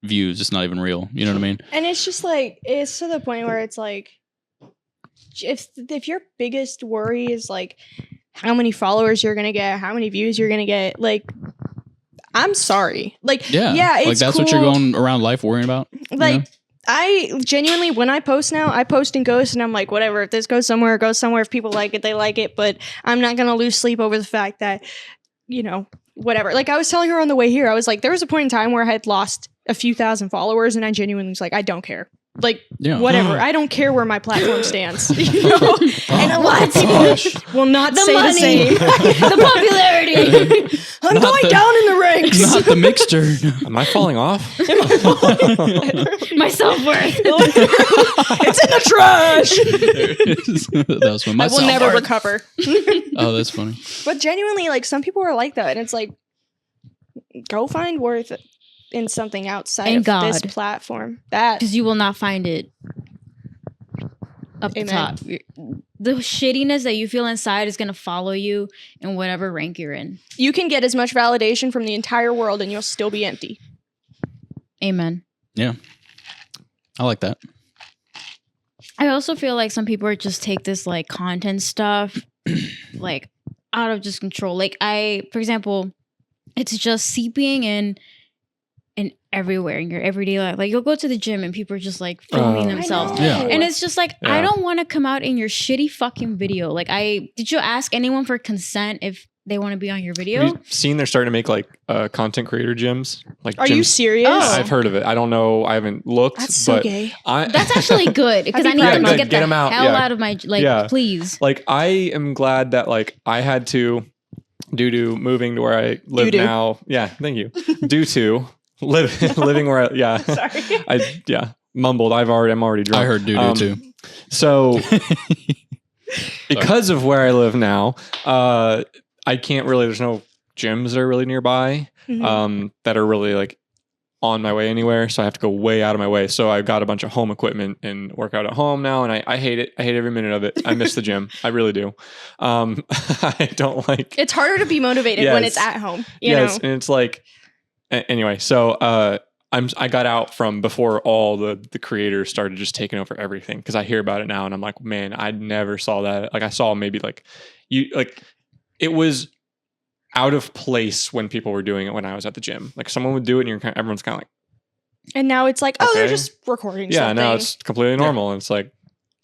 views. It's not even real. You know what I mean? And it's just like, it's to the point where it's like, if your biggest worry is like how many followers you're going to get, how many views you're going to get, like, I'm sorry. Like, yeah, it's like that's cool. what you're going around life worrying about. Like, you know? I genuinely, when I post now, I post in Ghost and I'm like, whatever, if this goes somewhere, it goes somewhere. If people like it, they like it. But I'm not going to lose sleep over the fact that, you know, whatever. Like I was telling her on the way here, I was like, there was a point in time where I had lost a few thousand followers and I genuinely was like, I don't care. Like, whatever. I don't care where my platform stands. You know? And a lot of people will not say the same. The popularity. I'm not going down in the ranks. Not the mixture. Am I falling off? My self-worth. It's in the trash. That was when I will never recover. Oh, that's funny. But genuinely, like, some people are like that. And it's like, go find worth in something outside of this platform. That because you will not find it up the top. The shittiness that you feel inside is going to follow you in whatever rank you're in. You can get as much validation from the entire world and you'll still be empty. Amen. Yeah. I like that. I also feel like some people just take this like content stuff like out of just control. Like for example, it's just seeping in everywhere in your everyday life. Like you'll go to the gym and people are just like filming themselves. And it's just like, I don't want to come out in your shitty fucking video. Like did you ask anyone for consent if they want to be on your video? Have you seen they're starting to make like content creator gyms? Like are you serious? I've heard of it. I don't know. I haven't looked. That's so gay. That's actually good because I need them to get the hell out of my please. Like I am glad that like I had to due to moving to where I live now. Yeah, thank you. Due to living where I mumbled. I'm already drunk. I heard doo-doo too. So because of where I live now, I can't really, there's no gyms that are really nearby that are really like on my way anywhere, so I have to go way out of my way. So I got a bunch of home equipment and work out at home now, and I hate it. I hate every minute of it. I miss the gym. I really do. I don't like. It's harder to be motivated when it's at home. You know? And it's like anyway. So I got out from before all the creators started just taking over everything, because I hear about it now and I'm like, man, I never saw that. Like I saw maybe like it was out of place when people were doing it when I was at the gym. Like someone would do it and everyone's kind of like, and now it's like, they're just recording something. Now it's completely normal. And it's like,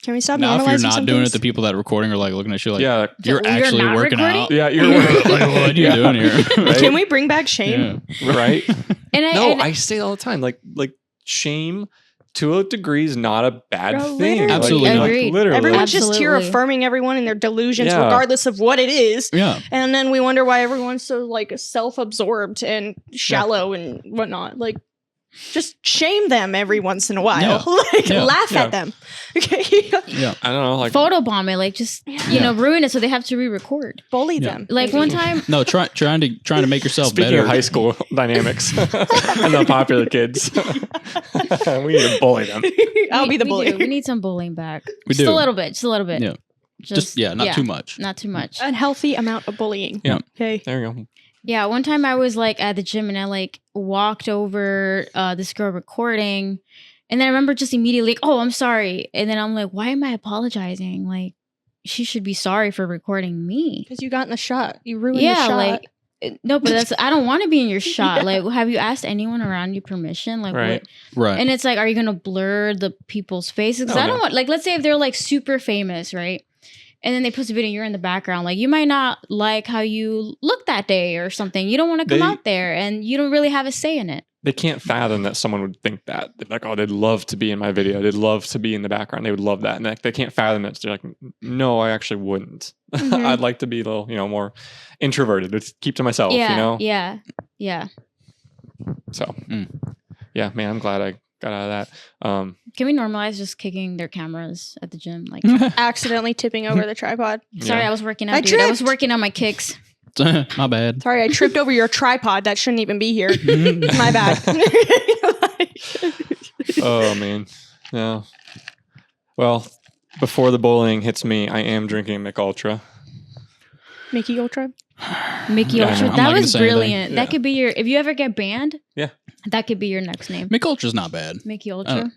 can we stop now normalizing if you're not doing things? it, the people that are recording are like looking at you like, you're actually not working recording? out. Yeah, you're like, what are you doing here? Right? Can we bring back shame? Yeah. Right? And I say it all the time. Like shame to a degree is not a bad thing. Literally. Absolutely not. Agreed. Literally. Everyone's just here Absolutely. affirming everyone in their delusions, Yeah. regardless of what it is. Yeah. And then we wonder why everyone's so like self-absorbed and shallow and whatnot. Like, just shame them every once in a while. Yeah. Laugh Yeah. at them. Okay. Yeah. I don't know. Like photobomb it, like just you know, ruin it so they have to re-record. Bully Yeah. them. Like maybe. one time, No, trying to make yourself speaking better. of high school dynamics and the popular kids, we need to bully them. I'll be the we bully. do. We need some bullying back. We Just do. a little bit. Just a little bit. Yeah. Just not too much. Not too much. A healthy amount of bullying. Yeah. Okay. There we go. Yeah, one time I was like at the gym and I like walked over this girl recording, and then I remember just immediately like, oh, I'm sorry. And then I'm like, why am I apologizing? Like, she should be sorry for recording me. Because you got in the shot. You ruined the shot. like no, but that's I don't want to be in your shot. Like, have you asked anyone around you permission? Like, Right. Right. And it's like, are you gonna blur the people's faces? Because Oh, I don't no. want, like, let's say if they're like super famous, right? And then they post a video, you're in the background. Like, you might not like how you look that day or something. You don't want to come out there, and you don't really have a say in it. They can't fathom that someone would think that. They're like, oh, they'd love to be in my video. They'd love to be in the background. They would love that. And they can't fathom it. So they're like, no, I actually wouldn't. Mhm. I'd like to be a little, more introverted. Let's keep to myself, Yeah. So, Mm. yeah, man, I'm glad I got out of that. Can we normalize just kicking their cameras at the gym? Like, Accidentally tipping over the tripod. sorry, Yeah. I was working I out, dude. I was tripped. working on my kicks. My bad. Sorry, I tripped over your tripod. That shouldn't even be here. Mhm. My bad. Oh, man. Yeah. Well, before the bullying hits me, I am drinking Mick Ultra. Mickey Ultra. Mickey Yeah, I Ultra. know. I'm That not gonna was say anything. brilliant. Yeah. That could be your, if you ever get banned, Yeah. that could be your next name. Mick Ultra's not bad. Mickey Ultra.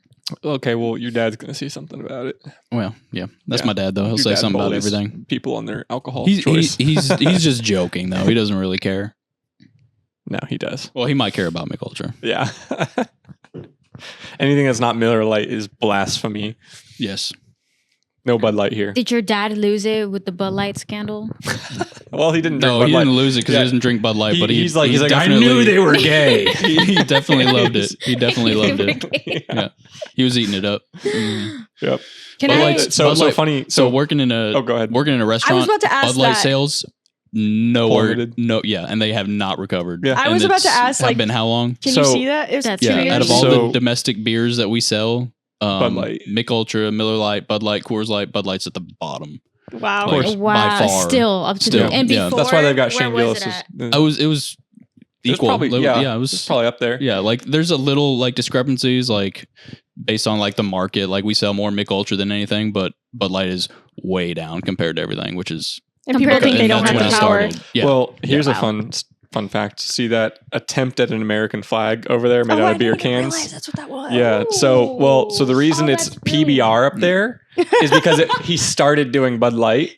Okay, well, your dad's going to say something about it. Well, yeah. That's Yeah. my dad though. He'll Your say dad something about bullies everything. People on their alcohol He's choice. he's just joking though. He doesn't really care. No, he does. Well, he might care about Mick Ultra. Yeah. Anything that's not Miller Lite is blasphemy. Yes. No Bud Light here. Did your dad lose it with the Bud Light scandal? Well, he didn't drink No, Bud he Light. didn't lose it because Yeah. he doesn't drink Bud Light. But he's like, I definitely- knew they were gay. he definitely loved it. He definitely loved it. Yeah. Yeah. He was eating it up. Mhm. Yep. Can Bud I? Light's- So Bud Light- funny. So So working in a go ahead. working in a restaurant. about to ask Bud Light that. sales nowhere. Plummeted. No, yeah, and they have not recovered. Yeah. I And was about to it's- ask, have like, been how long? Can So- you see that? It was That's 2 weird. years. Out of all So- the domestic beers that we sell, Bud Light. Mick Ultra, Miller Lite, Bud Light, Coors Light, Bud Light's at the bottom. Wow. Of course. Like, wow. by far. Still up to Still, the and yeah. before. that's why they've got where Shane was Gillis. it at? It was It was equal. probably, Yeah, it was it's probably up there. Yeah, like there's a little like discrepancies like based on like the market. Like we sell more Mick Ultra than anything, but Bud Light is way down compared to everything, which is And people Compared to think they and don't that's have when the it power. Yeah. Well, here's Yeah. a fun fact. See that attempt at an American flag over there made out of beer cans? That's what that was. Yeah. So the reason Oh, it's that's brilliant. PBR up there is because he started doing Bud Light.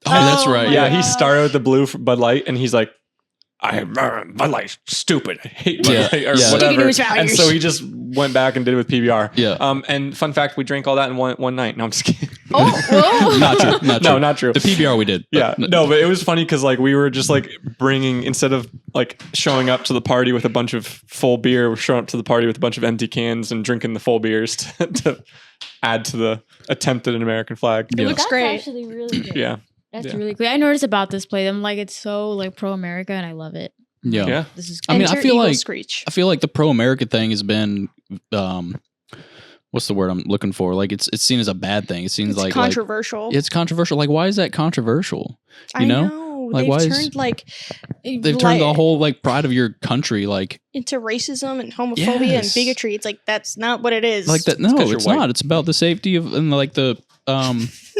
oh, that's Oh right. my Yeah, God. he started with the blue for Bud Light, and he's like, Bud Light's stupid. I hate Bud Yeah, Light or yeah. Give whatever. news values. And so he just went back and did it with PBR. Yeah. And fun fact, we drank all that in one night. No, I'm just kidding. Oh, whoa. Not true. Not true. No, not true. The PBR we did. Yeah, no, but it was funny because like we were just like bringing, instead of like showing up to the party with a bunch of full beer, we're showing up to the party with a bunch of empty cans and drinking the full beers to add to the attempt at an American flag. It looks That's great. actually really good. Yeah, That's Yeah. really cool. I noticed about this play. I'm like, it's so like pro America, and I love it. Yeah. yeah. This is I mean, I Enter feel Eagle like Screech. the pro America thing has been what's the word I'm looking for? Like it's seen as a bad thing. It seems It's like controversial. it's controversial. Like why is that controversial? You I know? Like, why they've is- turned like They've turned the whole like pride of your country like into racism and homophobia and Yes. bigotry. It's like that's not what it is. like that. No, 'cause you're it's white. not. It's about the safety of and like the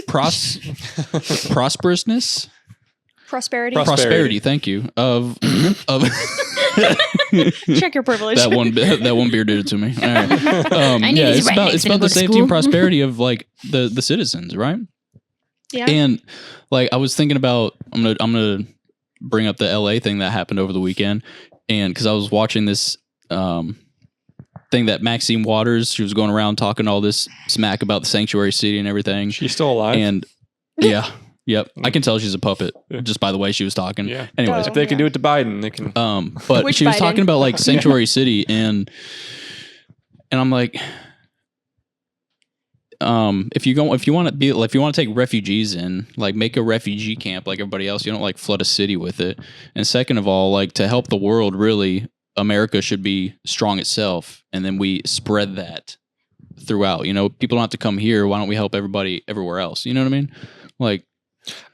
prosperousness, Prosperity. prosperity. Thank you of Check your privilege. that one beer did it to me. All right. I need Yeah, these it's rednecks about to go the to safety school. and prosperity of like the citizens, right? Yeah. And like I was thinking about, I'm gonna bring up the LA thing that happened over the weekend, and because I was watching this thing that Maxine Waters, she was going around talking all this smack about the sanctuary city and everything, She's still alive. and yeah, yep, I can tell she's a puppet Yeah. just by the way she was talking. Yeah. Anyways, Oh. If they can do it to Biden, they can. but Which she was Biden? talking about like sanctuary city and I'm like, if you want to take refugees in, like make a refugee camp like everybody else. You don't like flood a city with it. And second of all, like to help the world, really, America should be strong itself, and then we spread that throughout. You know, people don't have to come here. Why don't we help everybody everywhere else? You know what I mean? Like,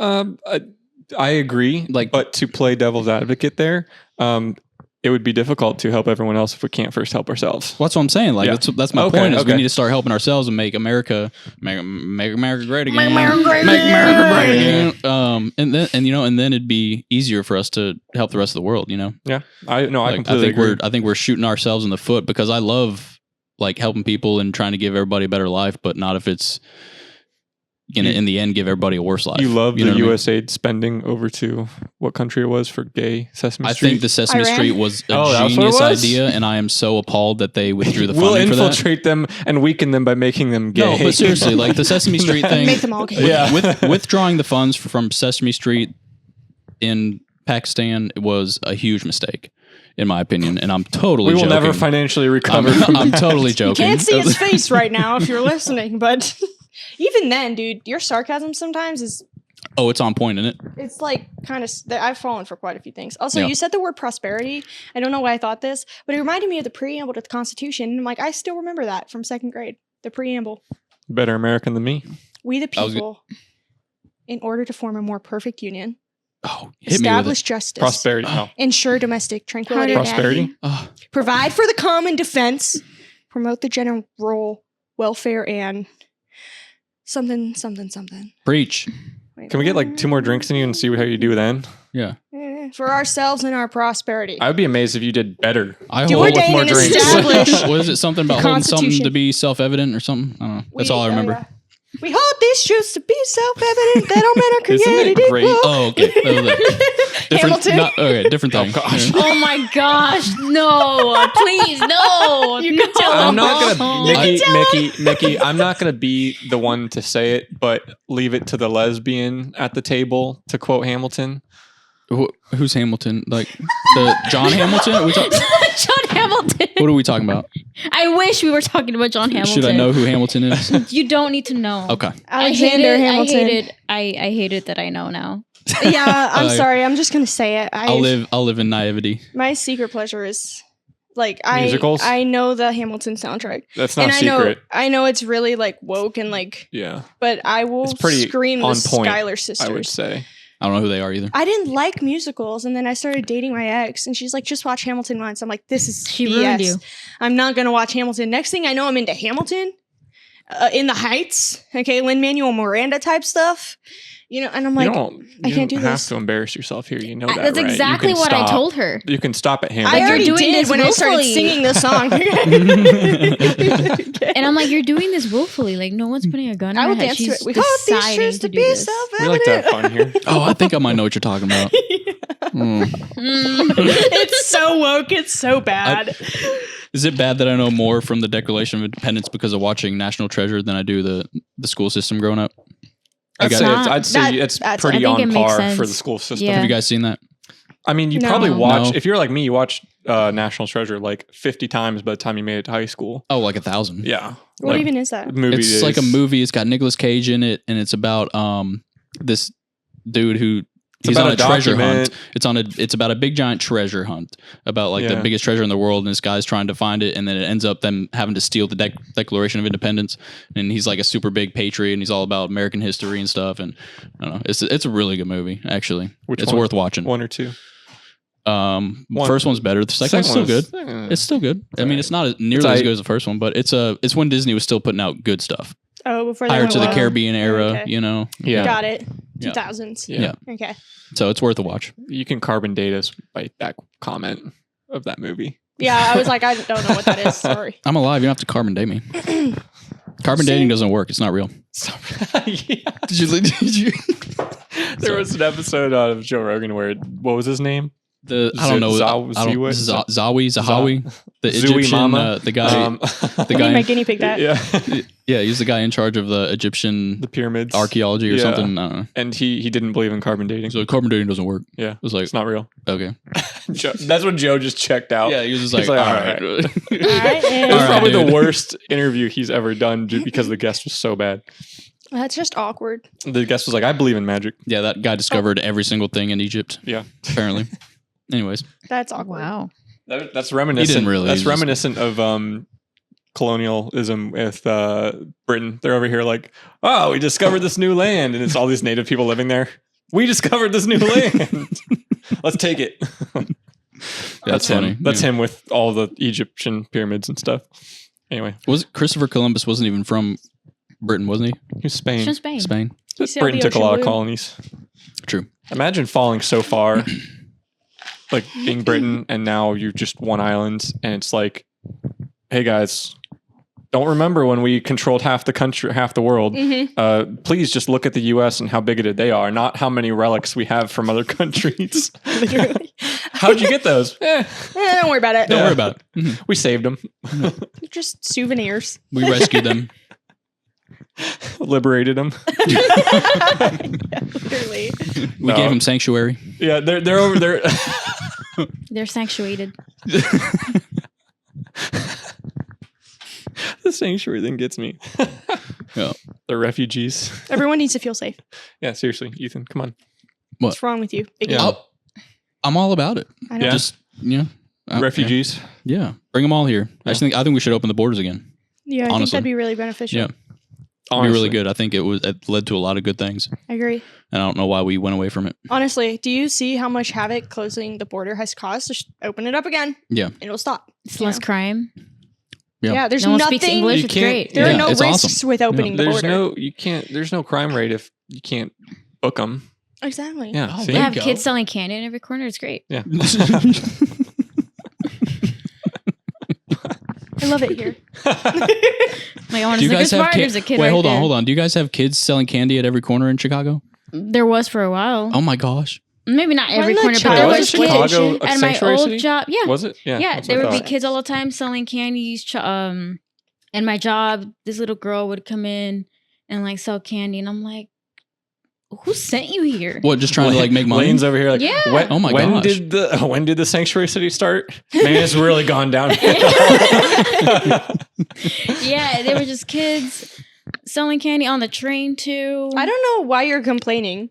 I agree. Like- but to play devil's advocate there, it would be difficult to help everyone else if we can't first help ourselves. well, that's what I'm saying. Like, Yeah. that's my Okay, point. Is we okay. need to start helping ourselves and make America great again. Make America great Make America great again. And then it'd be easier for us to help the rest of the world. You know, Yeah, I Like, completely agree. I think we're shooting ourselves in the foot because I love like helping people and trying to give everybody a better life, but not if it's gonna in the end give everybody a worse life. You love know the what I mean? USAID spending over to what country it was for gay Sesame I Street. think the Sesame Iran? Street was a Oh, that's what it genius was? idea, and I am so appalled that they withdrew the we'll funding for that. infiltrate them and weaken them by making them gay. No, but seriously, like the Sesame Street thing, Make them all gay. Yeah. with withdrawing the funds from Sesame Street in Pakistan was a huge mistake, in my opinion, and I'm totally we will joking. never financially recover from I'm that. totally You joking. can't see his face right now if you're listening, but even then, dude, your sarcasm sometimes is Oh, it's on point, isn't it? it's like kind of I've fallen for quite a few things. Also, Yeah. you said the word prosperity. I don't know why I thought this, but it reminded me of the preamble to the Constitution. And I'm like, I still remember that from second grade. The preamble. Better American than me. We the I was people, in order to form a more perfect union, Oh, hit me with establish it. justice, Prosperity. No. ensure domestic tranquility, How did Prosperity. Oh, provide for the common defense, promote the general welfare, and something. preach. Wait, Can we get like 2 more drinks in you and see how you do then? Yeah. for ourselves and our prosperity? I would be amazed if you did better. I Do hope ordain more and drinks. establish was it something about the holding something Constitution. to be self-evident or something? I don't know. That's all I remember. We hold these truths to be self-evident that all men are Isn't it created great? equal. Oh, okay. That was it. Different, Hamilton. okay, different thing. Oh, gosh. Oh my gosh, no, please, no. You can tell I'm not No. gonna Mickey. I'm not gonna be the one to say it, but leave it to the lesbian at the table to quote Hamilton. Who's Hamilton? Like the John Hamilton? Are we talk- John Hamilton. what are we talking about? I wish we were talking about John Hamilton. Should I know who Hamilton is? You don't need to know. Okay. Alexander Hamilton. I hate it that I know now. Yeah, I'm Uh, sorry. I'm just gonna say it. I'll live in naivety. My secret pleasure is like Musicals? I know the Hamilton soundtrack, That's not and secret. I know it's really like woke and like, Yeah, but I will It's pretty scream the on point, Schuyler sisters. I would say. I don't know who they are either. I didn't like musicals, and then I started dating my ex, and she's like, "Just watch Hamilton once." I'm like, "This is She BS. ruined you. I'm not gonna watch Hamilton." Next thing I know, I'm into Hamilton, In the Heights, okay, Lin-Manuel Miranda type stuff, you know, and I'm like, I can't do have this. to embarrass yourself here. You know that, That's right? You exactly can what I stop. told her. You can stop at I Hamilton. you're already doing did this when I started willfully. singing the song. And I'm like, you're doing this willfully. Like, no one's putting a gun in I her will head. dance to She's it. We hold these deciding truths to to do be this. We like to have self-evident. fun here. Oh, I think I might know what you're talking about. Mm. It's so woke. It's so bad. Is it bad that I know more from the Declaration of Independence because of watching National Treasure than I do the school system growing up? I'd It's say not- I'd say it's that's- pretty I think it on makes par sense. for the school system. Yeah. Have you guys seen that? I mean, you No. probably watch, No. if you're like me, you watch National Treasure like 50 times by the time you made it to high school. Oh, like 1,000. Yeah. What Like, even is that? movie It's is- like a movie. It's got Nicolas Cage in it, and it's about this dude who he's about on a treasure document. hunt. It's about a big giant treasure hunt about like the biggest treasure in the world, and this guy's trying to find it, and then it ends up them having to steal the Declaration of Independence, and he's like a super big patriot, and he's all about American history and stuff, and I don't know, it's a really good movie actually. It's worth watching. 1 or 2? First one's better. The second one's still good. It's still good. I mean, it's not nearly as good as the first one, but it's when Disney was still putting out good stuff. Oh, before they Prior went to the wild. Caribbean era, Okay. you know. Yeah. Got it. Yeah. 2000s. Yeah. Okay. So it's worth a watch. You can carbon date us by that comment of that movie. Yeah, I was like, I don't know what that is. Sorry. I'm alive. You don't have to carbon date me. Carbon dating doesn't work. It's not real. Yeah. Did you? There was an episode of Joe Rogan where what was his name? I don't know. Zahawi, the Zooey Egyptian, Mama. the guy, the I need my guy. guinea pig that. Yeah, He's the guy in charge of the Egyptian the pyramids, archaeology or something. I don't know. And he didn't believe in carbon dating. So carbon dating doesn't work. Yeah, It was like, it's not real. okay. That's when Joe just checked out. Yeah, he was just like, He's like, all all right. All right. It was And All right, probably dude. the worst interview he's ever done because the guest was so bad. that's just awkward. The guest was like, I believe in magic. Yeah, that guy discovered every single thing in Egypt. Yeah. Apparently. Anyways, That's awkward. Wow. That's reminiscent. really. That's He just- reminiscent of colonialism with Britain. They're over here like, oh, we discovered this new land, and it's all these native people living there. We discovered this new land. Let's take it. that's him. funny. That's Yeah. him with all the Egyptian pyramids and stuff. Anyway, Christopher Columbus wasn't even from Britain, wasn't he? he was Spain. It's from Spain. Spain. You sailed Britain the took a ocean lot of blue. colonies. True. Imagine falling so far, like being Britain, and now you're just one island, and it's like, hey guys, don't remember when we controlled half the country, half the world. Mm-hmm. Please just look at the U.S. and how bigoted they are, not how many relics we have from other countries. Literally. How'd you get those? Don't worry about it. Don't worry about it. Mhm. We saved them, Just souvenirs. We rescued them. liberated them. Yeah, literally. We gave them sanctuary. Yeah, they're over there. They're sanctuated. The sanctuary thing gets me. Yeah. They're refugees. Everyone needs to feel safe. Yeah, seriously, Ethan, come on. What's wrong with you? Big Yeah. deal. I'm all about it. I know. Yeah. Just, Refugees. Yeah. Bring them all here. Yeah. I think we should open the borders again. Yeah, I think honestly. that'd be really beneficial. Yeah. It'd be really good. I think it led to a lot of good things. I agree. And I don't know why we went away from it. Honestly, do you see how much havoc closing the border has caused? Just open it up again. Yeah. And it'll stop. It's less crime. Yeah. Yeah, there's No one nothing. speaks English. You It's can't- great. There Yeah, are no it's risks awesome. with opening the border. There's no crime rate if you can't book them. Exactly. Yeah. Oh, see? They have go. kids selling candy in every corner. It's great. Yeah. I love it here. Like, I want Do to you guys say, have there's a kid Wait, right hold there. on. Do you guys have kids selling candy at every corner in Chicago? There was for a while. Oh my gosh. Maybe not We're every in the corner, but there child was exploitation. kids Chicago a at my sanctuary old city? job. Yeah, Was it? Yeah. yeah. that's There what I would be thought. kids all the time selling candies. And my job, this little girl would come in and like sell candy, and I'm like, "Who sent you here?" What, just trying to like make money? Layne's over here like, Yeah. when, Oh my when gosh. when did the sanctuary city start? Man, it's really gone down. Yeah, they were just kids selling candy on the train too. I don't know why you're complaining.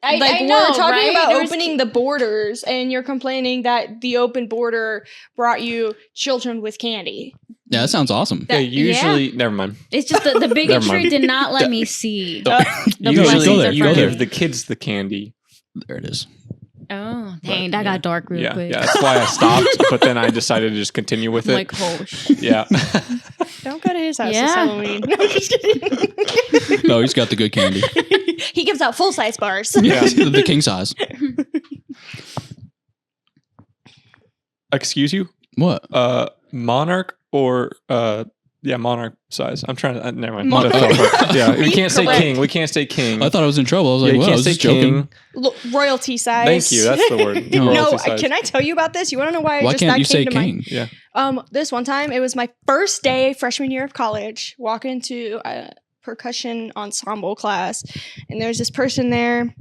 I We're know, talking right? about There was opening the borders, and you're complaining that the open border brought you children with candy. Yeah, that sounds awesome. Yeah, usually, never mind. It's just the bigotry mind. did not let me see. The blessings Usually, are you from give it. the kids the candy. There it is. Oh, dang, that got dark real Yeah, quick. yeah, that's why I stopped. But then I decided to just continue with it. Like, oh shit. Yeah, Don't go to his house this Yeah. Halloween. No, I'm just kidding. No, he's got the good candy. He gives out full size bars. Yeah, the king size. excuse you. What? Monarch or monarch size. I'm trying to. Never mind. Monarch. Yeah, we can't say Correct. king. We can't say king. I thought I was in trouble. I was Yeah, like, you well, I can't was say just joking. king. Royalty size. Thank you. That's the word. No. No, Royalty size. can I tell you about this? You want to know why? Why just can't that you say came to king? mind? Yeah. This one time, it was my first day freshman year of college. Walk into a percussion ensemble class, and there's this person there.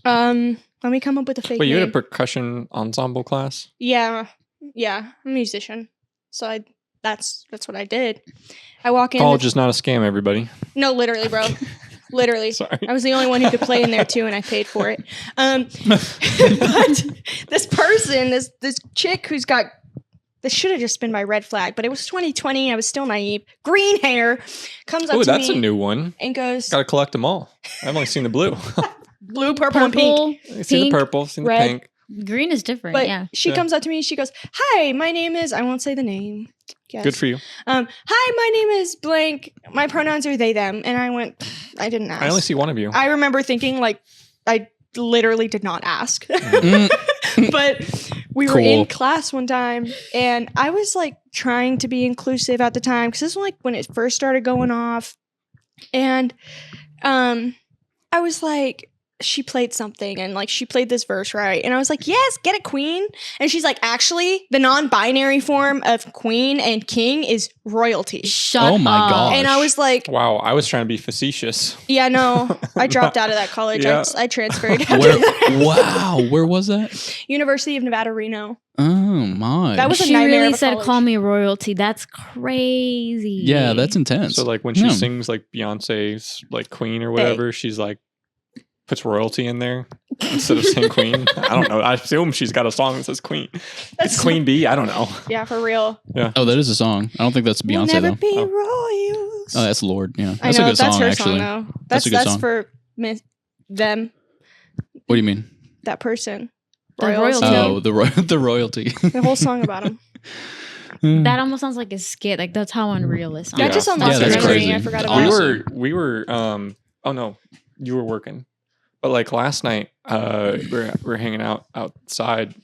Let me come up with a fake Wait, you name. had a percussion ensemble class? Yeah, I'm a musician, so that's what I did. I walk in. College is not a scam, everybody. No, literally, bro. Literally. Sorry. I was the only one who could play in there too, and I paid for it. But this person, this chick who's got, this should have just been my red flag, but it was 2020. I was still naive. Green hair comes up to me. Oh, that's a new one. And goes, Got to collect them all. I've only seen the blue. blue, purple, and pink. I've seen the purple, seen red. the pink. Green is different. But yeah. she comes up to me. She goes, "Hi, my name is," I won't say the name. Yes. Good for you. Hi, my name is blank. My pronouns are they, them. And I went, I didn't ask. I only see one of you. I remember thinking like, I literally did not ask. But we were in class one time and I was like trying to be inclusive at the time because this was like when it first started going off. And I was like, she played something and like she played this verse right. And I was like, yes, get it, queen. And she's like, actually, the non-binary form of queen and king is royalty. Shut Oh my up. gosh. And I was like, Wow, I was trying to be facetious. yeah, no, I dropped out of that college. Yeah. I transferred. Wow, where was that? University of Nevada, Reno. Oh my. That was a She nightmare really of a said, college. call me royalty. That's crazy. Yeah, that's intense. So like when she No. sings like Beyonce's like Queen or whatever, she's like puts royalty in there instead of saying Queen. I don't know. I assume she's got a song that says Queen. It's Queen Bee. I don't know. Yeah, for real. Oh, that is a song. I don't think that's We'll Beyonce never though. be Oh. royals. Oh, that's Lord. Yeah, I that's know, a good that's song her actually. song though. That's a good That's song. for them, What do you mean? that person. The Royals. royalty. Oh, the royalty. The whole song about him. That almost sounds like a skit. Like that's how unreal it sounds. That just sounds Yeah, awesome. that's Memory. crazy. I forgot about Honestly. it. We were oh no, you were working. But like last night, we're hanging out outside.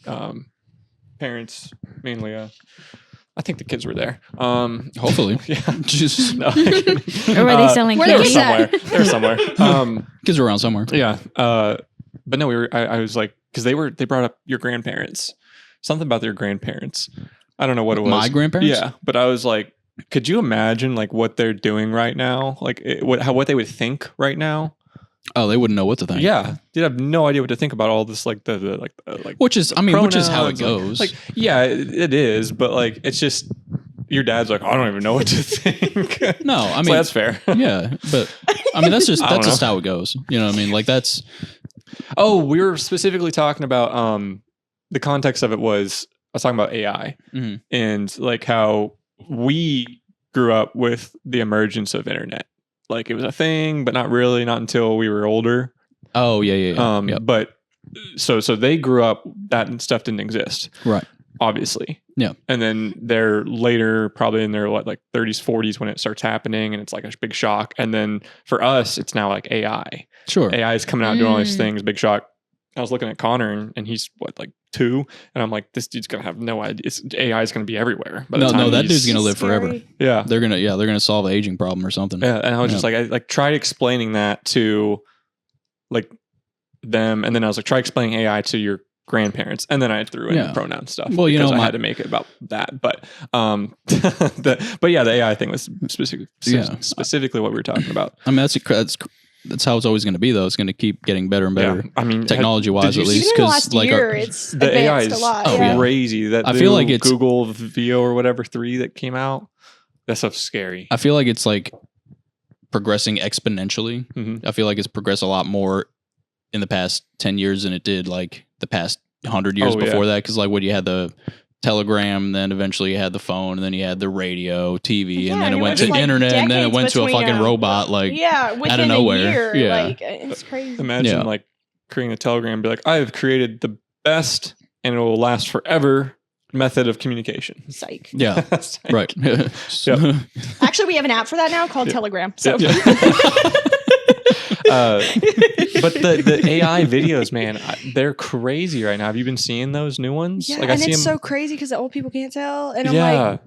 Parents mainly. I think the kids were there. Hopefully. Yeah. Just No, Or were they selling where they were kids candy? at? somewhere. They were somewhere. kids are around somewhere. Yeah. But no, we were. I was like, because they brought up your grandparents. Something about their grandparents. I don't know what it was. My grandparents? Yeah, but I was like, could you imagine like what they're doing right now? Like what they would think right now? Oh, they wouldn't know what to think. Yeah, they'd have no idea what to think about all this. Like Which is, I mean, which is how it pronouns, goes. Like yeah, it is. But like, it's just your dad's like, I don't even know what to think. No, I mean, So that's fair. yeah, but I mean, that's I don't just know. how it goes. You know what I mean? Like that's, Oh, we were specifically talking about the context of it was I was talking about AI Mhm. and like how we grew up with the emergence of internet. Like it was a thing, but not really, not until we were older. oh yeah. Yep. But so they grew up, that stuff didn't exist, Right. obviously. Yeah. And then they're later, probably in their like 30s, 40s when it starts happening and it's like a big shock. And then for us, it's now like AI. Sure. AI is coming out doing all these Mm. things, big shock. I was looking at Connor and he's what, like 2? And I'm like, this dude's gonna have no idea. AI is gonna be everywhere. By the No, time that he's- dude's gonna live forever. Scary. Yeah. They're gonna solve the aging problem or something. Yeah. And I was Yeah. just like, I like tried explaining that to like them. And then I was like, try explaining AI to your grandparents. And then I threw in Yeah. the pronoun stuff. Well, you because know, I my- had to make it about that. But but yeah, the AI thing was specifically what we were talking about. I mean, that's how it's always going to be, though. It's going to keep getting better and better, Yeah. I mean, technology wise, did you at see- least. Even in the Because last like, year, it's the AI advanced is a lot. oh, yeah. crazy. That I feel like it's- Google VO or whatever 3 that came out. That stuff's scary. I feel like it's like progressing exponentially. Mhm. I feel like it's progressed a lot more in the past 10 years than it did like the past 100 years Oh, yeah. before that. Because like when you had the telegram, then eventually you had the phone, and then you had the radio, TV, Yeah, and then it and went was, to like, internet, and then it decades went to a between fucking them. robot. Like Yeah, within nowhere. a year. Yeah. Like, it's crazy. Imagine Yeah. like creating a telegram and be like, I have created the best and it will last forever method of communication. Psych. yeah, right. Actually, we have an app for that now called Telegram. So But the AI videos, man, they're crazy right now. Have you been seeing those new ones? yeah, Like I and see it's them. so crazy because the old people can't tell, and I'm Yeah. like,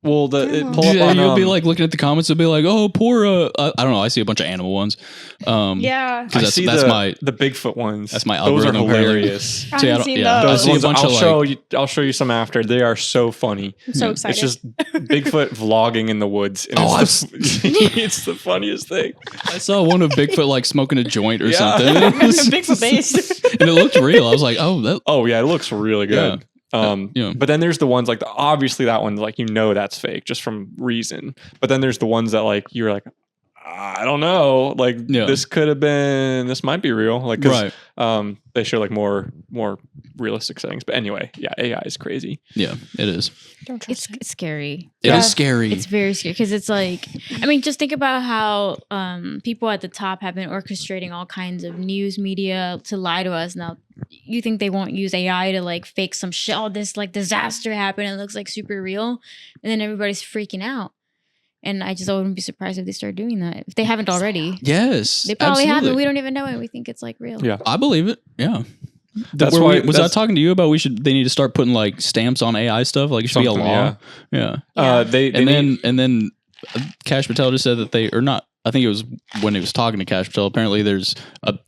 Well, Grandma. pull up Yeah, on. you'll be like looking at the comments and be like, "Oh, poor." I don't know. I see a bunch of animal ones. yeah. 'cause I see that's my the Bigfoot ones. that's my Those are algorithm, apparently. hilarious. I See, I haven't don't- seen yeah. those. I Those see a ones, bunch of, I'll show you some after. They are so funny. I'm so Yeah. excited. It's just Bigfoot vlogging in the woods. And Oh, it's the funniest thing. I saw one of Bigfoot like smoking a joint or Yeah. something. Bigfoot based. And it looked real. I was like, "Oh, that." Oh yeah, it looks really good. Yeah. But then there's the ones like obviously that one like that's fake just from reason. But then there's the ones that like you're like I don't know. Like this might be real. Like, 'cause, they show like more realistic settings. But anyway, yeah, AI is crazy. Yeah, it is. Don't trust It's scary. It is scary. It's very scary because it's like, I mean, just think about how people at the top have been orchestrating all kinds of news media to lie to us. Now, you think they won't use AI to like fake some shit? Oh, this like disaster happened. It looks like super real, and then everybody's freaking out. And I wouldn't be surprised if they start doing that. If they haven't already. Yes. They probably haven't. We don't even know it. We think it's like real. Yeah. I believe it. Yeah. That's why was I talking to you about they need to start putting like stamps on AI stuff? Like it should be a law. Yeah. And then Kash Patel just said that I think it was when he was talking to Kash Patel. Apparently there's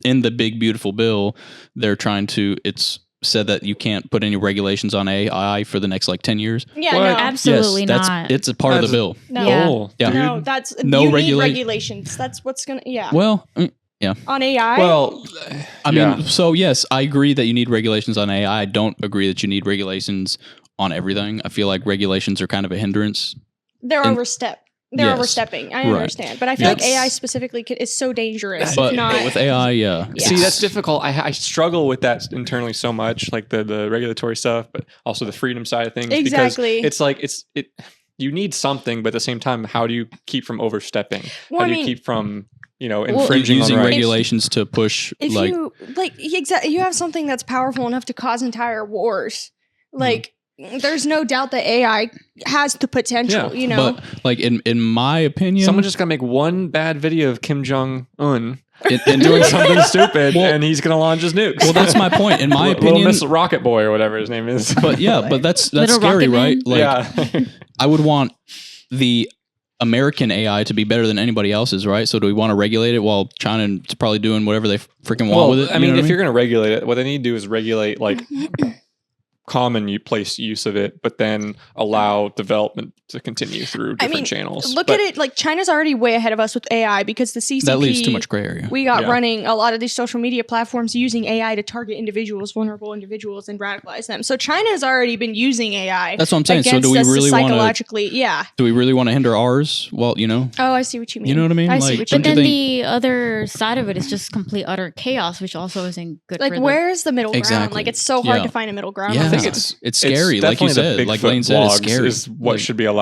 in the big beautiful bill, it's said that you can't put any regulations on AI for the next like 10 years. Yeah, what? no. Absolutely not. It's a part of the bill. No. Yeah. No, that's no you need regulations. That's what's gonna Well, yeah. On AI? Well, I mean, so yes, I agree that you need regulations on AI. I don't agree that you need regulations on everything. I feel like regulations are kind of a hindrance. They're overstepping. I understand. But I feel like AI specifically is so dangerous. But with AI, See, that's difficult. I struggle with that internally so much, like the regulatory stuff, but also the freedom side of things. Exactly. Because it's like, you need something, but at the same time, how do you keep from overstepping? How do you keep from, infringing using on rights? regulations to push you have something that's powerful enough to cause entire wars. Like, there's no doubt that AI has the potential, But like in my opinion, someone just gotta make one bad video of Kim Jong-un and doing something stupid, and he's gonna launch his nukes. Well, that's my point. In my opinion, Little Miss Rocket Boy or whatever his name is. But but that's Little scary, right? Like, I would want the American AI to be better than anybody else's, right? So do we want to regulate it while China's probably doing whatever they freaking want with it? I mean, if you're gonna regulate it, what they need to do is regulate like common place use of it, but then allow development to continue through different channels. Look at it, like China's already way ahead of us with AI because the CCP that leaves too much gray area. We got running a lot of these social media platforms using AI to target individuals, vulnerable individuals, and radicalize them. So China's already been using AI. That's what I'm saying. So do we really want psychologically? Yeah. Do we really want to hinder ours? Well, Oh, I see what you mean. You know what I mean? I see what you But mean. then the other side of it is just complete utter chaos, which also isn't good. Like, where's the middle ground? Exactly. Like, it's so hard to find a middle ground. Yeah, on I think this it's scary. Like you said, like Layne said, it's scary. Is what should be allowed.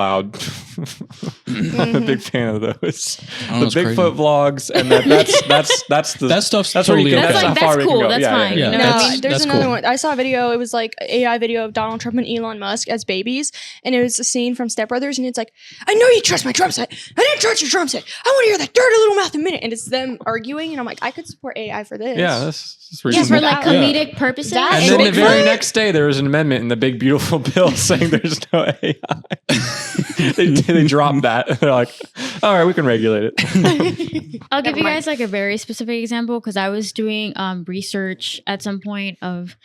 I'm a big fan of those. Oh, The Bigfoot vlogs, and that stuff's that's totally where you can, That's how like, far that's we can cool. go. That's fine. yeah. You know No, what I mean? there's That's another cool. one. I saw a video. It was like AI video of Donald Trump and Elon Musk as babies, and it was a scene from Step Brothers, and it's like, I know you trust my drum set. I didn't trust your drum set. I want to hear that dirty little mouth in a minute. And it's them arguing, and I'm like, I could support AI for this. Yeah, that's Yeah, reasonable. for like comedic purposes. That And and then the Bigfoot? very next day, there was an amendment in the big beautiful bill saying there's no AI. they dropped that. They're like, all right, we can regulate it. I'll give you guys like a very specific example because I was doing research at some point of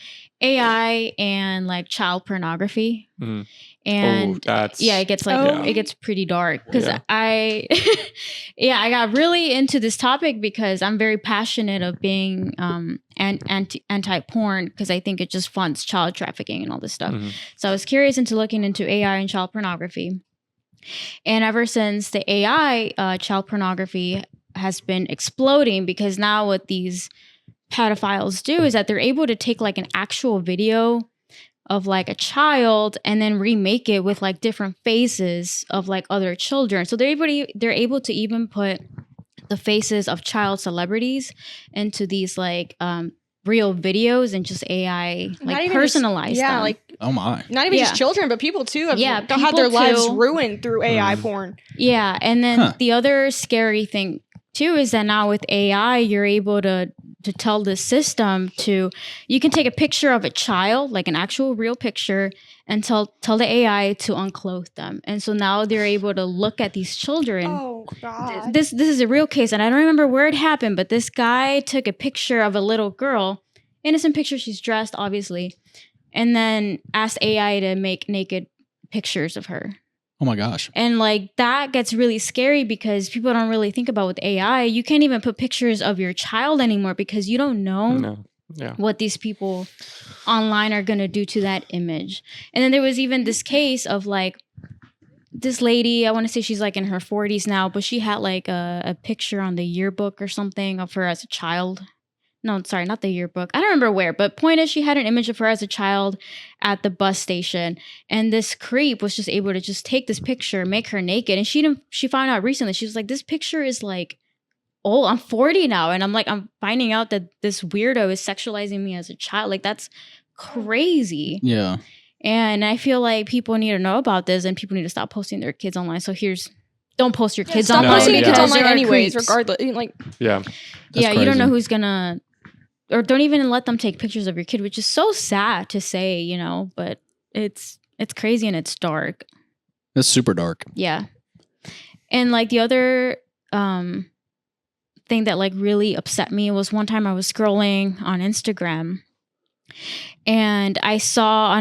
AI and like child pornography. Mhm. And that's it gets like it gets pretty dark because I got really into this topic because I'm very passionate of being anti-porn because I think it just funds child trafficking and all this stuff. So I was curious into looking into AI and child pornography. And ever since the AI child pornography has been exploding because now what these pedophiles do is that they're able to take like an actual video of like a child and then remake it with like different faces of like other children. So they're able to even put the faces of child celebrities into these like real videos and just AI like personalize them. like oh my, not even just children, but people too. Have had people their lives too. ruined through AI porn. Yeah, and then the other scary thing too is that now with AI, you're able to tell the system you can take a picture of a child, like an actual real picture, and tell the AI to unclothe them. And so now they're able to look at these children. Oh God. This is a real case, and I don't remember where it happened, but this guy took a picture of a little girl, innocent picture, she's dressed, obviously, and then asked AI to make naked pictures of her. Oh my gosh. And like that gets really scary because people don't really think about with AI. You can't even put pictures of your child anymore because you don't know what these people online are going to do to that image. And then there was even this case of like this lady, I want to say she's like in her 40s now, but she had like a picture on the yearbook or something of her as a child. No, sorry, not the yearbook. I don't remember where, but point is she had an image of her as a child at the bus station. And this creep was just able to just take this picture, make her naked. And she found out recently, she was like, this picture is like, oh, I'm 40 now. And I'm finding out that this weirdo is sexualizing me as a child. Like, that's crazy. Yeah. And I feel like people need to know about this and people need to stop posting their kids online. So don't post your kids Stop online. posting your kids because online there are anyways, creeps. regardless. Like, Yeah. That's yeah, you don't know crazy. who's gonna, or don't even let them take pictures of your kid, which is so sad to say, you know, but it's crazy and it's dark. It's super dark. Yeah. And like the other thing that like really upset me was one time I was scrolling on Instagram and I saw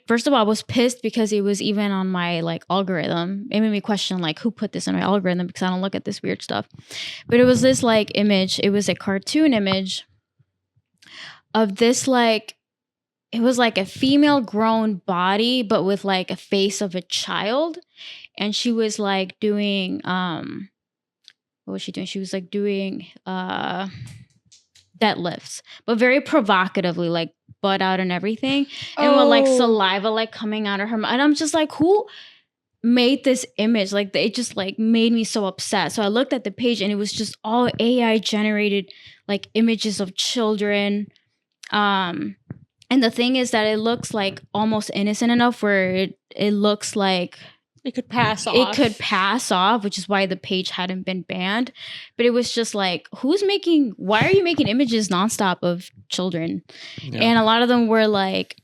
first of all, I was pissed because it was even on my like algorithm. It made me question like who put this in my algorithm because I don't look at this weird stuff. But it was this like image, it was a cartoon image of this like, it was like a female grown body, but with like a face of a child. And she was like doing, what was she doing? She was like doing deadlifts, but very provocatively, like butt out and everything. And with like saliva like coming out of her mouth. And I'm just like, who made this image? Like it just like made me so upset. So I looked at the page and it was just all AI generated like images of children. And the thing is that it looks like almost innocent enough where it looks like it could pass off. It could pass off, which is why the page hadn't been banned. But it was just like, why are you making images nonstop of children? Yeah. And a lot of them were like,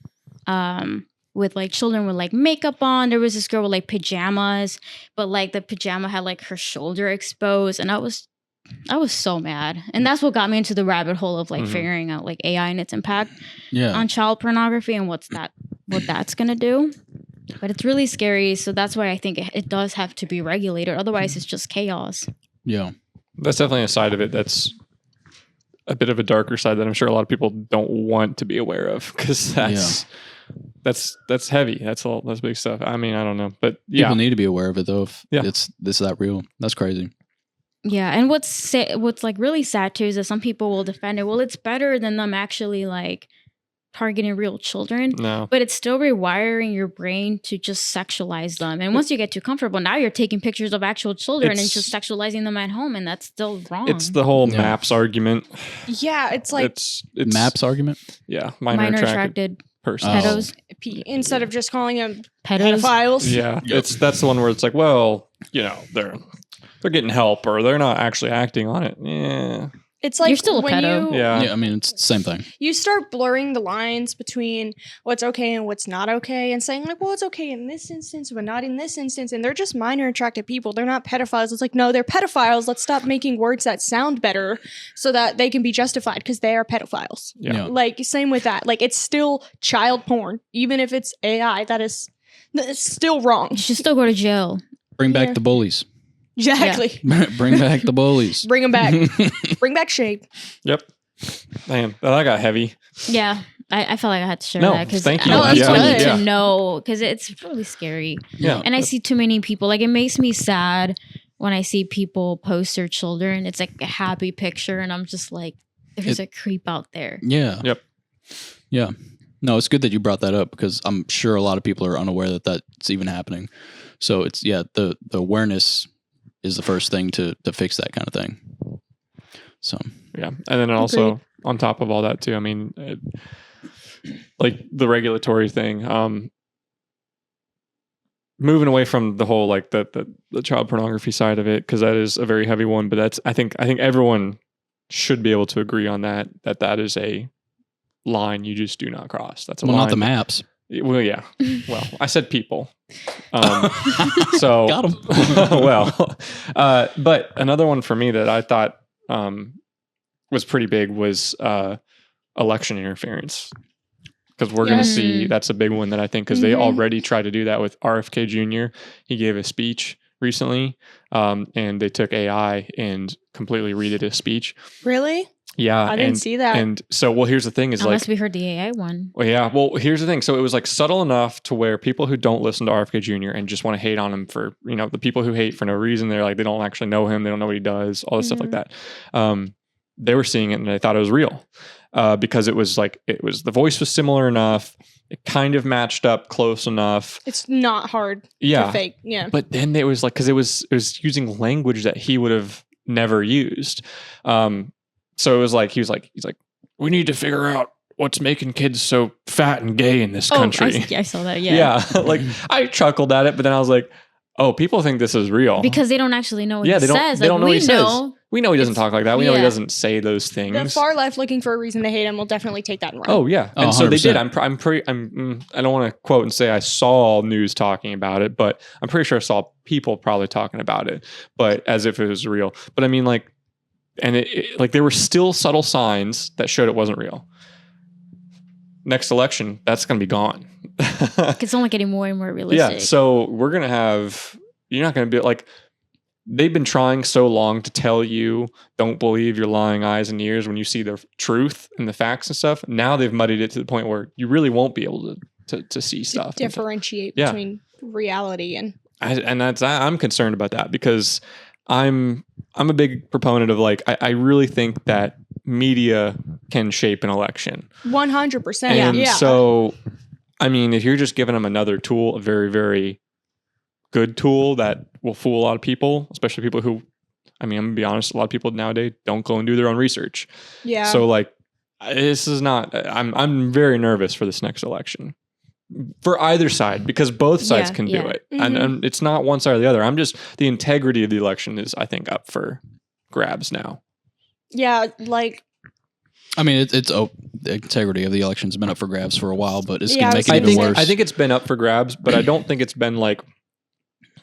with like children with like makeup on. There was this girl with like pajamas, but like the pajama had like her shoulder exposed. And I was so mad. And that's what got me into the rabbit hole of like figuring out like AI and its impact on child pornography and what that's going to do. But it's really scary. So that's why I think it does have to be regulated. Otherwise, it's just chaos. Yeah. That's definitely a side of it that's a bit of a darker side that I'm sure a lot of people don't want to be aware of because that's heavy. That's big stuff. I mean, I don't know. But yeah. People need to be aware of it though. If it's that real. That's crazy. Yeah, and what's like really sad too is that some people will defend it. Well, it's better than them actually like targeting real children. No, but it's still rewiring your brain to just sexualize them. And once you get too comfortable, now you're taking pictures of actual children and just sexualizing them at home, and that's still wrong. It's the whole MAPS argument. Yeah, it's like it's MAPS argument. Yeah, minor attracted persons. Pedos. Instead of just calling them pedophiles. Yeah, that's the one where it's like, well, you know, they're getting help or they're not actually acting on it. Yeah. It's like you're still a pedo. Yeah, I mean, it's the same thing. You start blurring the lines between what's okay and what's not okay and saying like, well, it's okay in this instance, but not in this instance. And they're just minor attracted people. They're not pedophiles. It's like, no, they're pedophiles. Let's stop making words that sound better so that they can be justified because they are pedophiles. Yeah. Like, same with that. Like, it's still child porn. Even if it's AI, it's still wrong. You should still go to jail. Bring back the bullies. Exactly. Yeah. Bring back the bullies. Bring them back. Bring back shape. Yep. Damn, that got heavy. Yeah. I felt like I had to share No, that because thank you. I Yeah. need Yeah. to know because it's really scary. Yeah. And I see too many people. Like, it makes me sad when I see people post their children. It's like a happy picture. And I'm just like, there's a creep out there. Yeah. Yep. Yeah. No, it's good that you brought that up because I'm sure a lot of people are unaware that that's even happening. So it's, the awareness is the first thing to fix that kind of thing. So yeah, and then also on top of all that too, I mean, like the regulatory thing, moving away from the whole like the child pornography side of it because that is a very heavy one. But that's I think everyone should be able to agree on that is a line you just do not cross. That's a line. Not the maps. Well, yeah. Well, I said people. So got him. Well, but another one for me that I thought was pretty big was election interference, because we're going to see that's a big one that I think because they already tried to do that with RFK Jr. He gave a speech recently, and they took AI and completely redid his speech. Really? Yeah. I didn't see that. And so, well, here's the thing is Unless we heard the AI one. well, yeah. Well, here's the thing. So it was like subtle enough to where people who don't listen to RFK Jr. and just want to hate on him for, the people who hate for no reason, they're like, they don't actually know him. They don't know what he does, all this stuff like that. They were seeing it and they thought it was real because it was the voice was similar enough. It kind of matched up close enough. It's not hard to fake. Yeah. But then it was like, because it was using language that he would have never used. So it was like, he's like, we need to figure out what's making kids so fat and gay in this country. I saw that. Yeah. Yeah. Like I chuckled at it, but then I was like, oh, people think this is real. Because they don't actually know what he says. They don't know what he says. Know. We know he doesn't talk like that. We know he doesn't say those things. The far left looking for a reason to hate him will definitely take that and run. Oh yeah. And 100%. so they did. I don't want to quote and say I saw news talking about it, but I'm pretty sure I saw people probably talking about it, but as if it was real. But I mean, like, and it like there were still subtle signs that showed it wasn't real. Next election, that's going to be gone. It's only getting more and more realistic. Yeah. So we're going to have, you're not going to be like, they've been trying so long to tell you, don't believe your lying eyes and ears when you see the truth and the facts and stuff. Now they've muddied it to the point where you really won't be able to see stuff. Differentiate between reality and I'm concerned about that because I'm a big proponent of like, I really think that media can shape an election. 100%. And yeah. so, I mean, if you're just giving them another tool, a very, very good tool that will fool a lot of people, especially people who, I mean, I'm gonna be honest, a lot of people nowadays don't go and do their own research. Yeah. So like, this is not, I'm very nervous for this next election for either side because both sides can do it. Mm-hmm. And it's not one side or the other. The integrity of the election is, I think, up for grabs now. Yeah. Like, I mean, the integrity of the election's been up for grabs for a while, but it's going to make it even worse. I think it's been up for grabs, but I don't think it's been like,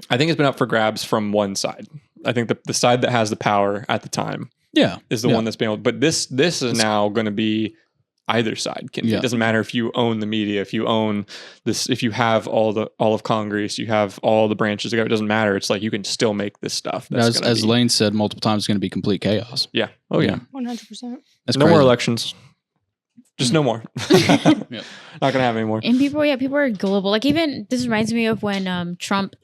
I think it's been up for grabs from one side. I think the side that has the power at the time is the one that's been able, but this is now going to be either side. It doesn't matter if you own the media, if you own this, if you have all of Congress, you have all the branches. It doesn't matter. It's like you can still make this stuff. As Layne said multiple times, it's going to be complete chaos. Yeah. Oh yeah. 100%. That's no crazy. more elections. Just no more. Not going to have any more. And people are global. Like even this reminds me of when Trump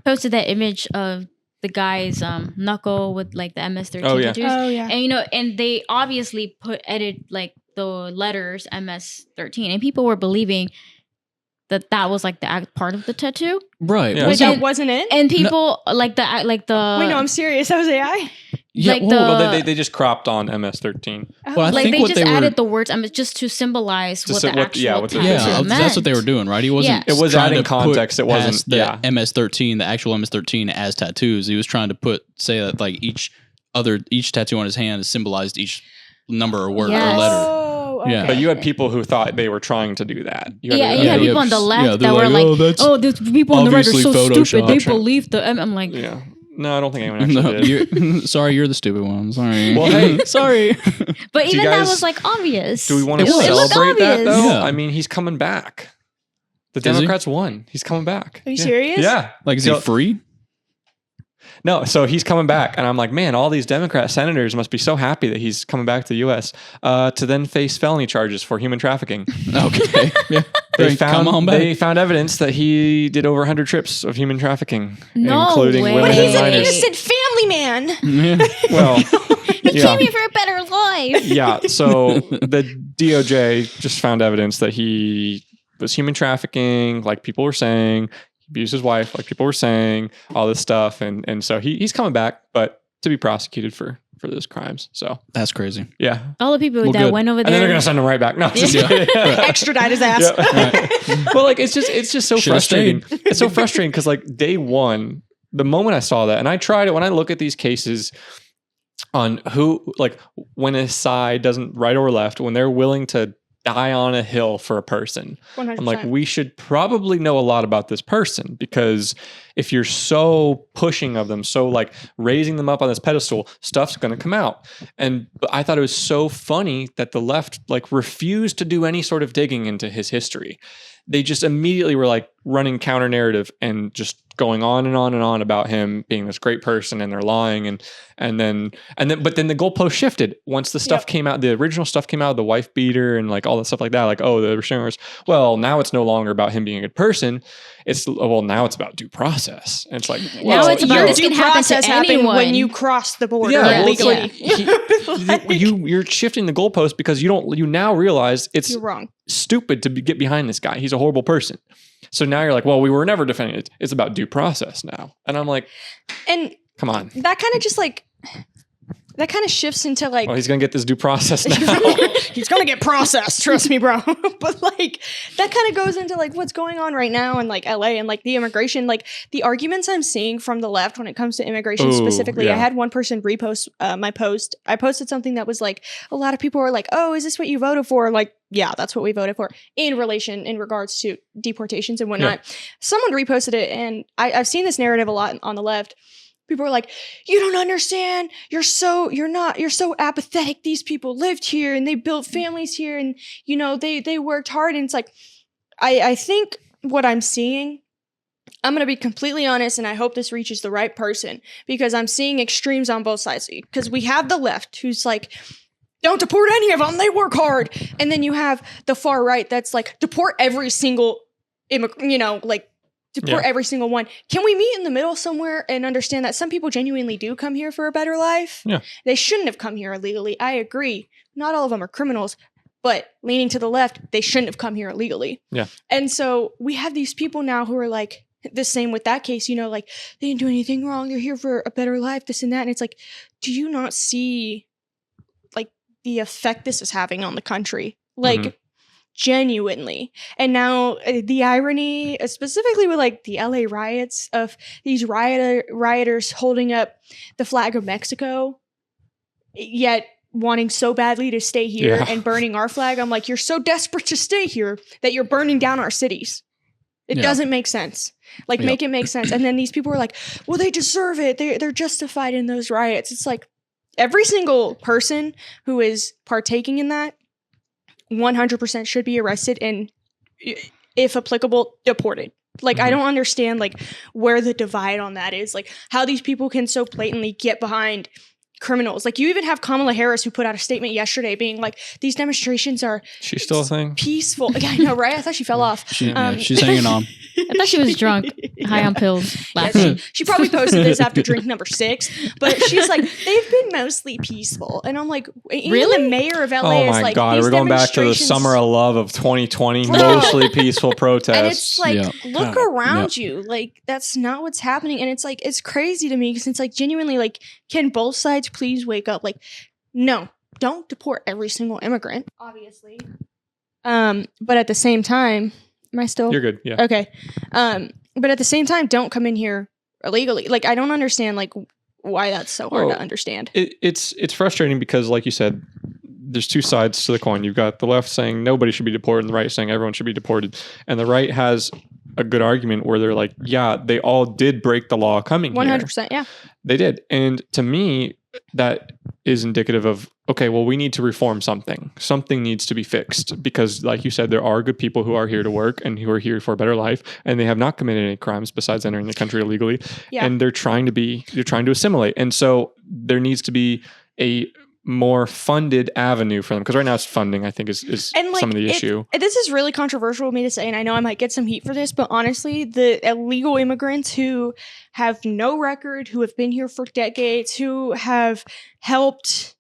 posted that image of the guy's knuckle with like the MS-13 tattoos. Oh yeah. And and they obviously edit like the letters MS-13, and people were believing that was like the part of the tattoo, right? Yeah. Wait, that wasn't it. And people like the Wait, no, I'm serious. That was AI. Yeah, like they just cropped on MS-13. Well, I like think they what just added the words just to symbolize what the actual tattoo meant. That's what they were doing, right? He wasn't. It was trying adding to context. It wasn't the MS-13, the actual MS-13 as tattoos. He was trying to say that like each tattoo on his hand symbolized each number or word or letter. Okay. Yeah. But you had people who thought they were trying to do that. You had people on the left that were like, oh, these people on the right are so stupid. They believe I'm like, yeah. No, I don't think anyone actually did. Sorry, you're the stupid one. Sorry. Well, hey, sorry. But even that was like obvious. Do we want to celebrate that though? Yeah. I mean, he's coming back. The Democrats won. He's coming back. Are you serious? Yeah. Like, is he free? No, so he's coming back, and I'm like, man, all these Democrat senators must be so happy that he's coming back to the U.S. To then face felony charges for human trafficking. Okay, yeah. They found evidence that he did over 100 trips of human trafficking, including women But and he's an minors. innocent family man. Yeah. Well, he came here for a better life. Yeah, so the DOJ just found evidence that he was human trafficking, like people were saying. Abused his wife, like people were saying, all this stuff, and so he's coming back, but to be prosecuted for those crimes. So that's crazy. Yeah, all the people that went over there, and then they're gonna send him right back. No, extradite his ass. Right. Well, like it's just so frustrating. It's so frustrating because like day one, the moment I saw that, and I tried it when I look at these cases on who, like when a side doesn't right or left, when they're willing to die on a hill for a person. 100%. I'm like, we should probably know a lot about this person, because if you're so pushing of them, so like raising them up on this pedestal, stuff's going to come out. And I thought it was so funny that the left like refused to do any sort of digging into his history. They just immediately were like running counter narrative and just going on and on and on about him being this great person, and they're lying, but then the goalpost shifted once the stuff came out. The original stuff came out, the wife beater and like all that stuff like that. Like, oh, the restrainers. Well, now it's no longer about him being a good person. Now it's about due process. And it's like, well, now it's about your this due can happen process to happened anyone when you cross the border Yeah, well, legally. you're shifting the goalpost because you now realize it's You're wrong. stupid to get behind this guy. He's a horrible person. So now you're like, well, we were never defending it. It's about due process now. And I'm like, And come on. that kind of just like, that kind of shifts into like, Well, he's going to get this due process now. he's gonna get processed, trust me, bro. But like that kind of goes into like what's going on right now in like LA and like the immigration, like the arguments I'm seeing from the left when it comes to immigration specifically. yeah. I had one person repost my post. I posted something that was like, a lot of people are like, oh, is this what you voted for? Like, yeah, that's what we voted for in regards to deportations and whatnot. Someone reposted it, and I've seen this narrative a lot on the left. People are like, you don't understand. You're so apathetic. These people lived here and they built families here, and you know, they worked hard. And it's like, I think what I'm seeing, I'm going to be completely honest, and I hope this reaches the right person, because I'm seeing extremes on both sides. Because we have the left who's like, don't deport any of them. They work hard. And then you have the far right that's like, deport every single deport every single one. Can we meet in the middle somewhere and understand that some people genuinely do come here for a better life? Yeah. They shouldn't have come here illegally. I agree. Not all of them are criminals, but leaning to the left, they shouldn't have come here illegally. Yeah. And so we have these people now who are like, the same with that case, you know, like they didn't do anything wrong. They're here for a better life, this and that. And it's like, do you not see like the effect this is having on the country? Like, genuinely. And now the irony, specifically with like the LA riots, of these rioters holding up the flag of Mexico, yet wanting so badly to stay here and burning our flag. I'm like, you're so desperate to stay here that you're burning down our cities. It doesn't make sense. Like, make it make sense. And then these people are like, well, they deserve it. They're justified in those riots. It's like every single person who is partaking in that 100% should be arrested and, if applicable, deported. Like, I don't understand like where the divide on that is. Like, how these people can so blatantly get behind criminals. Like, you even have Kamala Harris, who put out a statement yesterday being like, these demonstrations are She's still a thing? Peaceful. Yeah, I know, right? I thought she fell off. She's hanging on. I thought she was drunk, high on pills. She probably posted this after drink number 6, but she's like, they've been mostly peaceful. And I'm like, really? The mayor of LA is like, God, we're going back to the summer of love of 2020, mostly peaceful protests. And it's like, look around you. Like, that's not what's happening. And it's like, it's crazy to me, because it's like, genuinely, like, can both sides please wake up? Like, no, don't deport every single immigrant, obviously. But at the same time, am I still? You're good. Yeah. Okay. But at the same time, don't come in here illegally. Like, I don't understand like why that's so hard to understand. It's frustrating because, like you said, there's two sides to the coin. You've got the left saying nobody should be deported, and the right saying everyone should be deported. And the right has a good argument where they're like, yeah, they all did break the law coming 100%, here. yeah. They did. And to me, that is indicative of, okay, well, we need to reform something. Something needs to be fixed because, like you said, there are good people who are here to work and who are here for a better life, and they have not committed any crimes besides entering the country illegally. Yeah. And they're trying to assimilate. And so there needs to be a more funded avenue for them, because right now it's funding, I think, is like, some of the issue. This is really controversial for me to say, and I know I might get some heat for this, but honestly, the illegal immigrants who have no record, who have been here for decades, who have helped,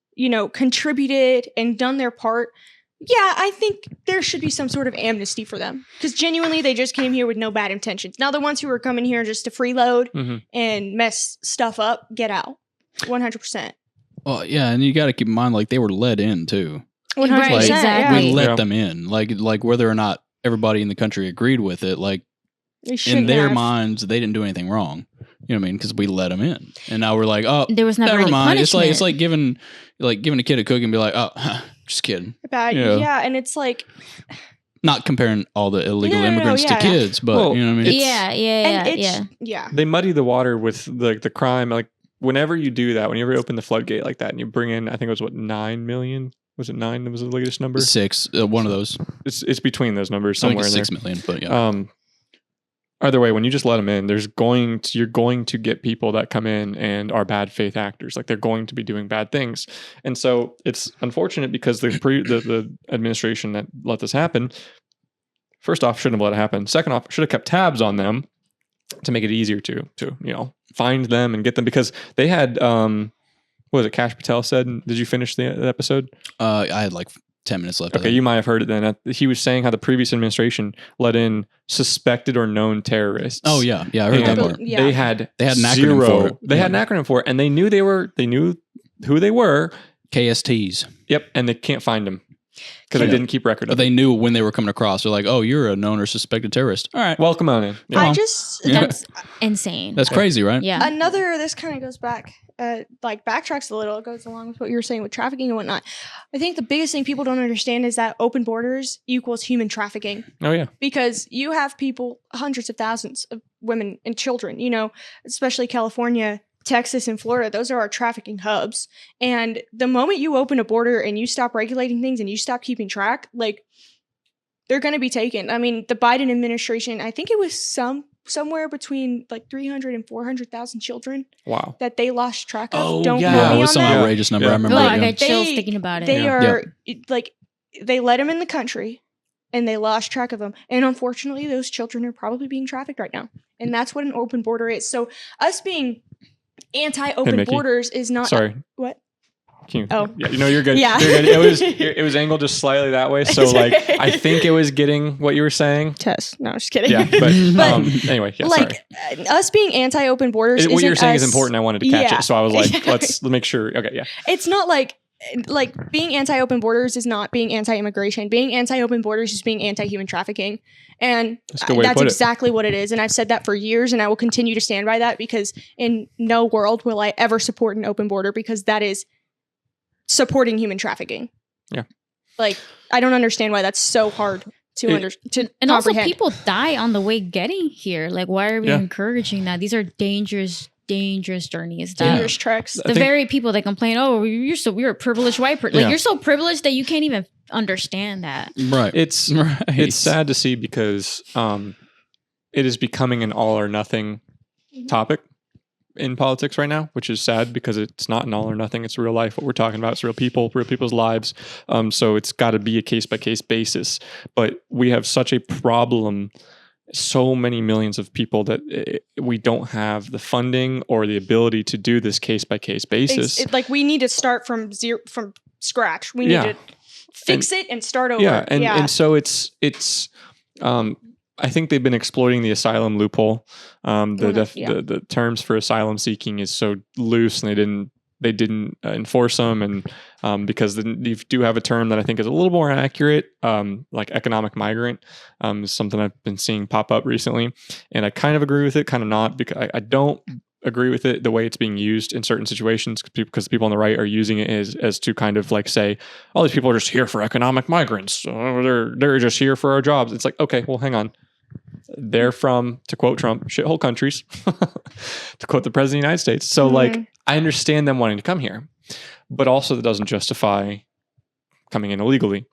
contributed and done their part, yeah, I think there should be some sort of amnesty for them, because genuinely they just came here with no bad intentions. Now the ones who are coming here just to freeload and mess stuff up, get out. 100%. Well, yeah, and you got to keep in mind, like, they were let in too. 100%. Right, exactly. We let them in, like whether or not everybody in the country agreed with it, like in their minds, they didn't do anything wrong. You know what I mean? Because we let them in, and now we're like, oh, there was never never mind. Punishment. It's like giving a kid a cookie and be like, oh, just kidding. Yeah, and it's like, not comparing all the illegal immigrants to kids, but you know what I mean? Yeah. They muddy the water with the crime, like. Whenever you do that, whenever you open the floodgate like that and you bring in, I think it was 9 million? Was it 9 that was the latest number? 6, one of those. It's between those numbers somewhere in there. 6 million, but yeah. either way, when you just let them in, you're going to get people that come in and are bad faith actors. Like they're going to be doing bad things. And so it's unfortunate because the administration that let this happen, first off, shouldn't have let it happen. Second off, should have kept tabs on them to make it easier to find them and get them, because they had what was it Kash Patel said? Did you finish the episode? I had like 10 minutes left. Okay, you might have heard it then. He was saying how the previous administration let in suspected or known terrorists. Oh yeah, I heard that part. Yeah. They had an acronym for it. They had an acronym for it, and they knew who they were. KSTs. Yep, and they can't find them because they didn't keep record But of it. they knew when they were coming across. They're like, "Oh, you're a known or suspected terrorist." All right, Welcome on in. I Yeah. just That's insane. that's crazy, right? Yeah. this kind of goes back, backtracks a little. It goes along with what you were saying with trafficking and whatnot. I think the biggest thing people don't understand is that open borders equals human trafficking, Oh yeah. because you have people, hundreds of thousands of women and children, especially California, Texas, and Florida. Those are our trafficking hubs. And the moment you open a border and you stop regulating things and you stop keeping track, like, they're going to be taken. I mean, the Biden administration, I think it was somewhere between like 300 and 400,000 children Wow. that they lost track of. Oh Don't yeah, quote it me was on some that. outrageous number. Yeah. I remember. Oh, that, I yeah. got chills thinking about it. They Yeah. are like, they let them in the country and they lost track of them. And unfortunately, those children are probably being trafficked right now. And that's what an open border is. So us being anti-open Mickey. borders is not. Sorry. What? Can you, Oh. yeah, you're good. Yeah. You're good. It was angled just slightly that way, so like I think it was getting what you were saying. Tess. No, just kidding. Yeah, but But, anyway, yeah. like, Sorry. us being anti-open borders What you were isn't saying is us- important. I wanted to catch Yeah. it, so I was like, let's make sure. Okay, yeah. It's not like being anti-open borders is not being anti-immigration. Being anti-open borders is being anti-human trafficking. And That's a good way to that's put it. exactly what it is. And I've said that for years, and I will continue to stand by that, because in no world will I ever support an open border, because that is supporting human trafficking. Yeah. Like, I don't understand why that's so hard to And also, comprehend. people die on the way getting here. Like, why are we Yeah. encouraging that? These are dangerous journeys. That dangerous treks. the think- very people that complain, "Oh, you're a privileged white person." Like, Yeah. you're so privileged that you can't even understand that. Right. It's right. it's sad to see, because it is becoming an all or nothing topic in politics right now, which is sad, because it's not an all or nothing. It's real life. What we're talking about, it's real people, real people's lives. So it's got to be a case by case basis. But we have such a problem, so many millions of people, that we don't have the funding or the ability to do this case by case basis. Like, we need to start from scratch. We need Yeah. to fix it and start over. Yeah, and so it's I think they've been exploiting the asylum loophole. The terms for asylum seeking is so loose, and they didn't enforce them, and because you do have a term that I think is a little more accurate, like economic migrant, is something I've been seeing pop up recently, and I kind of agree with it, kind of not, because I don't agree with it the way it's being used in certain situations, because people on the right are using it as to kind of like say, all these people are just here for economic migrants, they're just here for our jobs. It's like, okay, well, hang on. They're from, to quote Trump, shithole countries, to quote the president of the United States. So like, I understand them wanting to come here, but also that doesn't justify coming in illegally.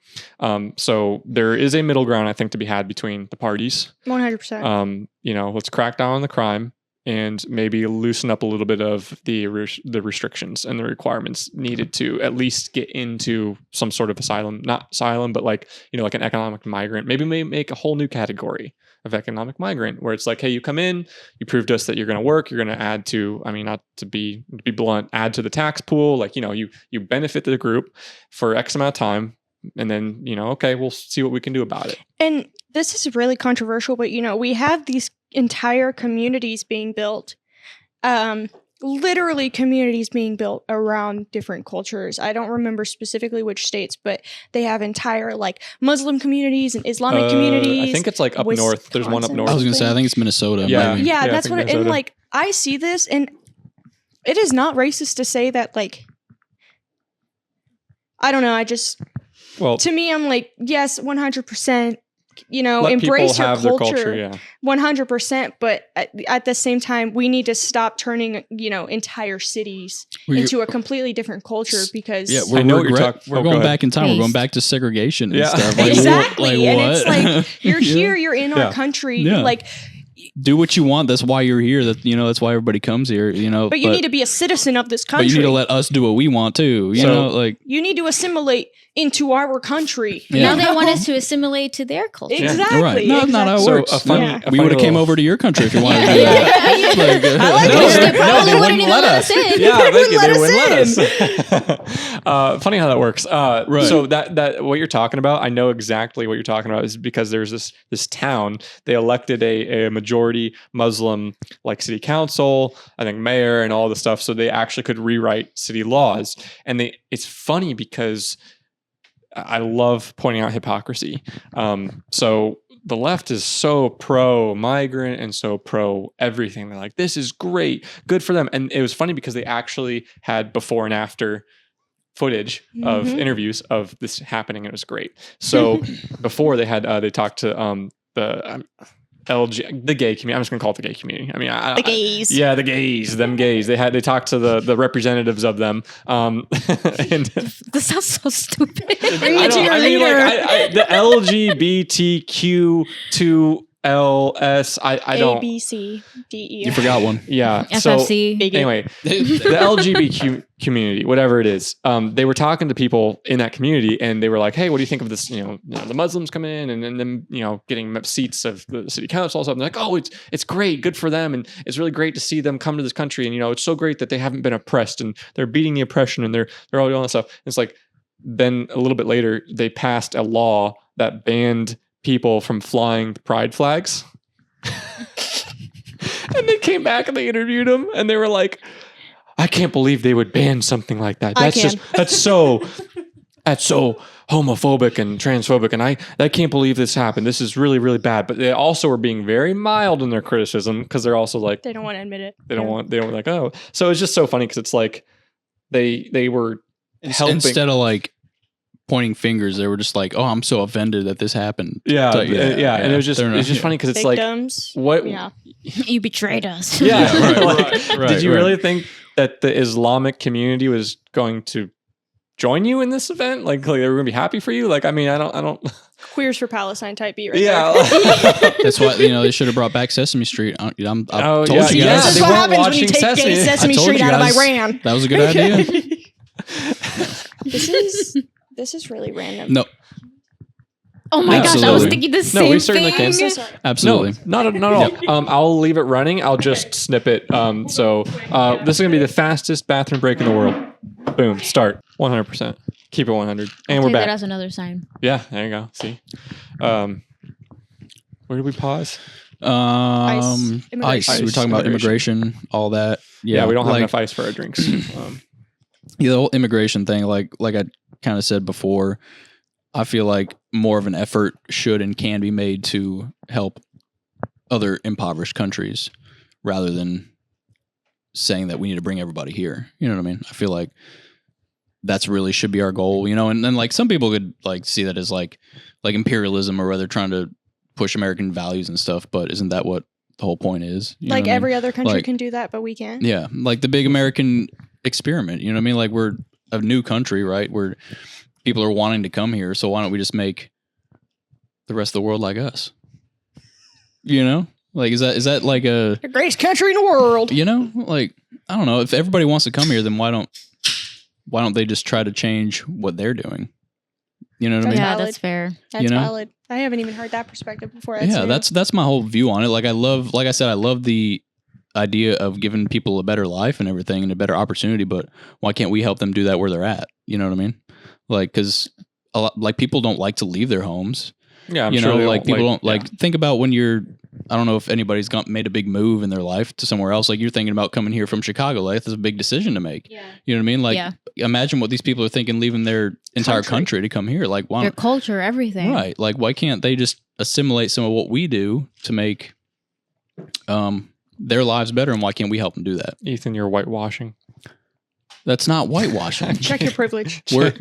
So there is a middle ground, I think, to be had between the parties. 100%. Let's crack down on the crime and maybe loosen up a little bit of the restrictions and the requirements needed to at least get into some sort of asylum, not asylum, but like an economic migrant. Maybe make a whole new category of economic migrant, where it's like, hey, you come in, you prove to us that you're going to work, you're going to add to, not to be blunt, add to the tax pool. Like, you benefit the group for X amount of time. And then, okay, we'll see what we can do about it. And this is really controversial, but, we have these entire communities being built, literally communities being built around different cultures. I don't remember specifically which states, but they have entire like Muslim communities and Islamic communities. I think it's like up north. There's one up Wisconsin. north. I was gonna say, I think it's Minnesota. Yeah. maybe. Yeah, I that's think what. And Minnesota. like, I see this, and it is not racist to say that. Like, I don't know. To me, I'm like, yes, 100%. let Embrace people your have their culture, yeah. 100%. But at the same time, we need to stop turning, entire cities into a completely different culture, because Yeah, I know what you're talking- we're oh, going go back in time. We're going Based. back to segregation and Yeah. stuff. Like, exactly. Like, and what? it's like, you're Yeah. here, you're in Yeah. our country. Yeah. Like, do what you want. That's why you're here. That's why everybody comes here. But you need to be a citizen of this country. But you need to let us do what we want too. You need to assimilate into our country. Now they want us to assimilate to their culture. Exactly. Right. No, that's not how it works. We would have came over to your country if you wanted to do that. I like No, they wouldn't let us in. Yeah, they wouldn't let us. Funny how that works. Right. So that what you're talking about, I know exactly what you're talking about, is because there's this town. They elected a majority Muslim like city council, I think mayor, and all the stuff. So they actually could rewrite city laws. And it's funny because I love pointing out hypocrisy. So the left is so pro-migrant and so pro-everything. They're like, this is great, good for them. And it was funny because they actually had before and after footage of interviews of this happening. And it was great. So before they had, they talked to the gay community. I'm just gonna call it the gay community. I mean, the gays. The gays. Them gays. They talked to the representatives of them. And This sounds so stupid. Bring me to your leader. The LGBTQ2LS. I don't. A, B, C, D, E. You forgot one. Yeah. FFC. So anyway, the LGBT community, whatever it is, they were talking to people in that community, and they were like, "Hey, what do you think of this? The Muslims come in, and then them, getting seats of the city council and stuff." And they're like, "Oh, it's great, good for them, and it's really great to see them come to this country, and it's so great that they haven't been oppressed, and they're beating the oppression, and they're all doing that stuff." And it's like, then a little bit later, they passed a law that banned people from flying the pride flags. And they came back and they interviewed them, and they were like, I can't believe they would ban something like that. That's so homophobic and transphobic, and I can't believe this happened. This is really, really bad. But they also were being very mild in their criticism, because they're also like, they don't want to admit it. They don't like, oh. So it's just so funny, because it's like they were helping. Instead of like pointing fingers, they were just like, "Oh, I'm so offended that this happened." Yeah. And it was just funny, because it's victims. Like, what? Yeah. You betrayed us. Yeah. Right, did you really think that the Islamic community was going to join you in this event? Like they were going to be happy for you? Like, I mean, I don't. Queers for Palestine type beat right there. That's why they should have brought back Sesame Street. I told you guys. This is what happens when you take gay Sesame Street out of Iran. That was a good idea. This is really random. No. Oh my gosh, I was thinking the same thing. No, we certainly can. So sorry. Absolutely. No, not at all. I'll leave it running. I'll just snip it. So this is going to be the fastest bathroom break in the world. Boom. Start. 100%. Keep it 100. And we're back. That as another sign. Yeah, there you go. See. Where did we pause? ICE. We're talking about immigration, all that. Yeah, we don't have enough ice for our drinks. The whole immigration thing, like I kind of said before, I feel like more of an effort should and can be made to help other impoverished countries rather than saying that we need to bring everybody here. You know what I mean? I feel like that's really should be our goal, and then like some people could like see that as like imperialism or whether trying to push American values and stuff, but isn't that what the whole point is? Like every other country can do that, but we can't. Yeah. Like the big American experiment, you know what I mean? Like we're a new country, right? Where people are wanting to come here. So why don't we just make the rest of the world like us? Like, is that like the greatest country in the world? Like, I don't know. If everybody wants to come here, then why don't they just try to change what they're doing? You know what I mean? Yeah, that's fair. That's valid. I haven't even heard that perspective before. That's my whole view on it. Like I love the idea of giving people a better life and everything and a better opportunity, but why can't we help them do that where they're at? You know what I mean? Like, because a lot, like people don't like to leave their homes. Yeah, I'm sure like people don't like think about when you're. I don't know if anybody's made a big move in their life to somewhere else. Like you're thinking about coming here from Chicago. Like that's a big decision to make. Yeah. You know what I mean? Like imagine what these people are thinking leaving their entire country to come here. Like why their culture, everything. Right. Like why can't they just assimilate some of what we do to make their lives better, and why can't we help them do that? Ethan, you're whitewashing. That's not whitewashing. Check your privilege. Is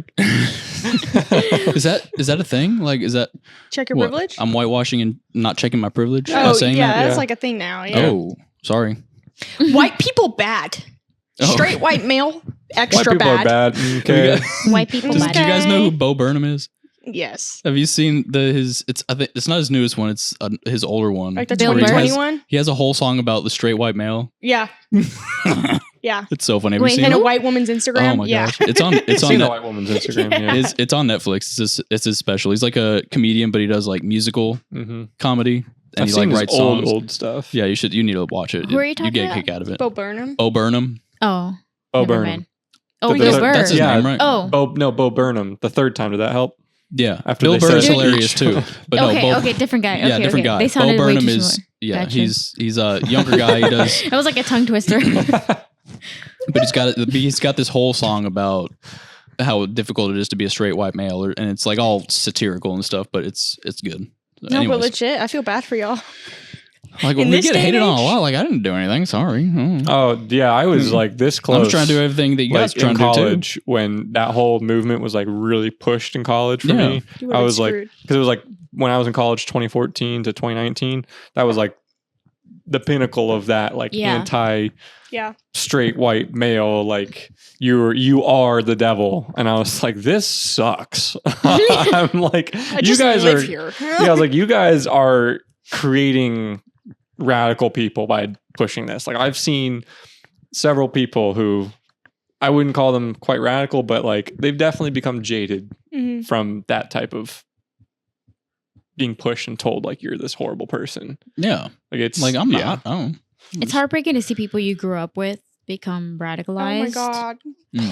that a thing? Like, is that check your privilege? I'm whitewashing and not checking my privilege. Oh, saying that's like a thing now. Yeah. Oh, sorry. White people bad. Straight white male extra white people bad. are bad. Okay. White people bad. Do you guys know who Bo Burnham is? Yes. Have you seen his? I think it's not his newest one. It's his older one. Like the Bill Burr. 2021? He has a whole song about the straight white male. Yeah. Yeah. It's so funny. Have Wait, you seen And it? a white woman's Instagram? Oh my yeah. gosh! It's on. It's I've on. seen the white woman's Instagram. Yeah. It's on Netflix. It's his special. He's like a comedian, but he does like musical Mm-hmm. comedy, and I've he seen like his writes songs. old stuff. Yeah, you need to watch it. Who are you You talking get a about? kick out of it. Bo Burnham. Bo Burnham. Oh. Bo never Burnham. mind. Oh, The- Bill the- Burr. That's his Yeah. name, right? Oh. Bo Burnham. The third time, did that help? Yeah. After Bill they Burr's said hilarious each too. other. But Okay, no, Bo, okay, different guy. yeah, Okay, different okay. guy. They sounded Bo way Burnham too is similar. yeah. Gotcha. He's a younger guy. He does, That was like a tongue twister. but he's got this whole song about how difficult it is to be a straight white male, and it's like all satirical and stuff. But it's good. No, Anyways, but legit, I feel bad for y'all. like in we this get day and hated on a age- lot. Like I didn't do anything. Sorry. Oh. Oh yeah, I was like this close. I was trying to do everything that you guys like trying in to do too. college when that whole movement was like really pushed in college for Yeah. me. You would've I been was like, screwed. because it was like when I was in college, 2014 to 2019. That was like the pinnacle of that, like Yeah. anti-straight Yeah. white male. Like you are the devil, and I was like, this sucks. I'm like, I you just guys live are. here. Yeah, I was like, you guys are creating radical people by pushing this. Like I've seen several people who I wouldn't call them quite radical, but like they've definitely become jaded Mhm. from that type of being pushed and told like you're this horrible person. Yeah. Like it's Like I'm yeah. not. Oh. It's heartbreaking to see people you grew up with become radicalized. Oh my god.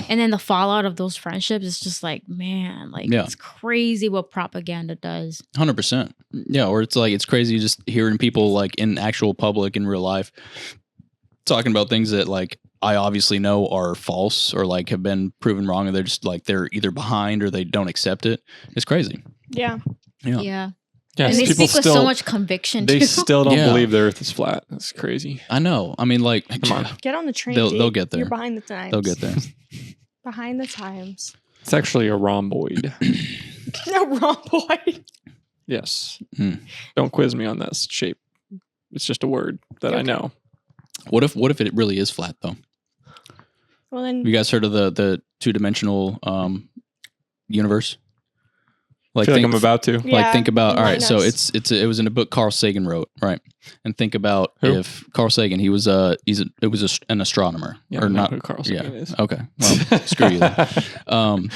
And then the fallout of those friendships is just like, man, like Yeah. it's crazy what propaganda does. 100%. Yeah, or it's like it's crazy just hearing people like in actual public in real life talking about things that like I obviously know are false or like have been proven wrong, and they're just like they're either behind or they don't accept it. It's crazy. Yeah. Yeah. Yeah. Yeah, And they people speak with so much conviction they too. still don't Yeah. believe the earth is flat. That's crazy. I know. I mean, like, Come on. Get on the train. They'll- dude. they'll get there. You're behind the times. they'll get there. Behind the times. It's actually a rhomboid. No, wrong boy. Yes. Hmm. Don't quiz me on that shape. It's just a word that I Okay. know. What if it really is flat though? Well then, Have you guys heard of the 2-dimensional universe? I feel like I'm about to. Like Yeah, think about all right, so enlighten us. it was in a book Carl Sagan wrote, right? And think about Who? if Carl Sagan, an astronomer Yeah, or I know not who Carl Sagan is. Okay. Well, screw you then.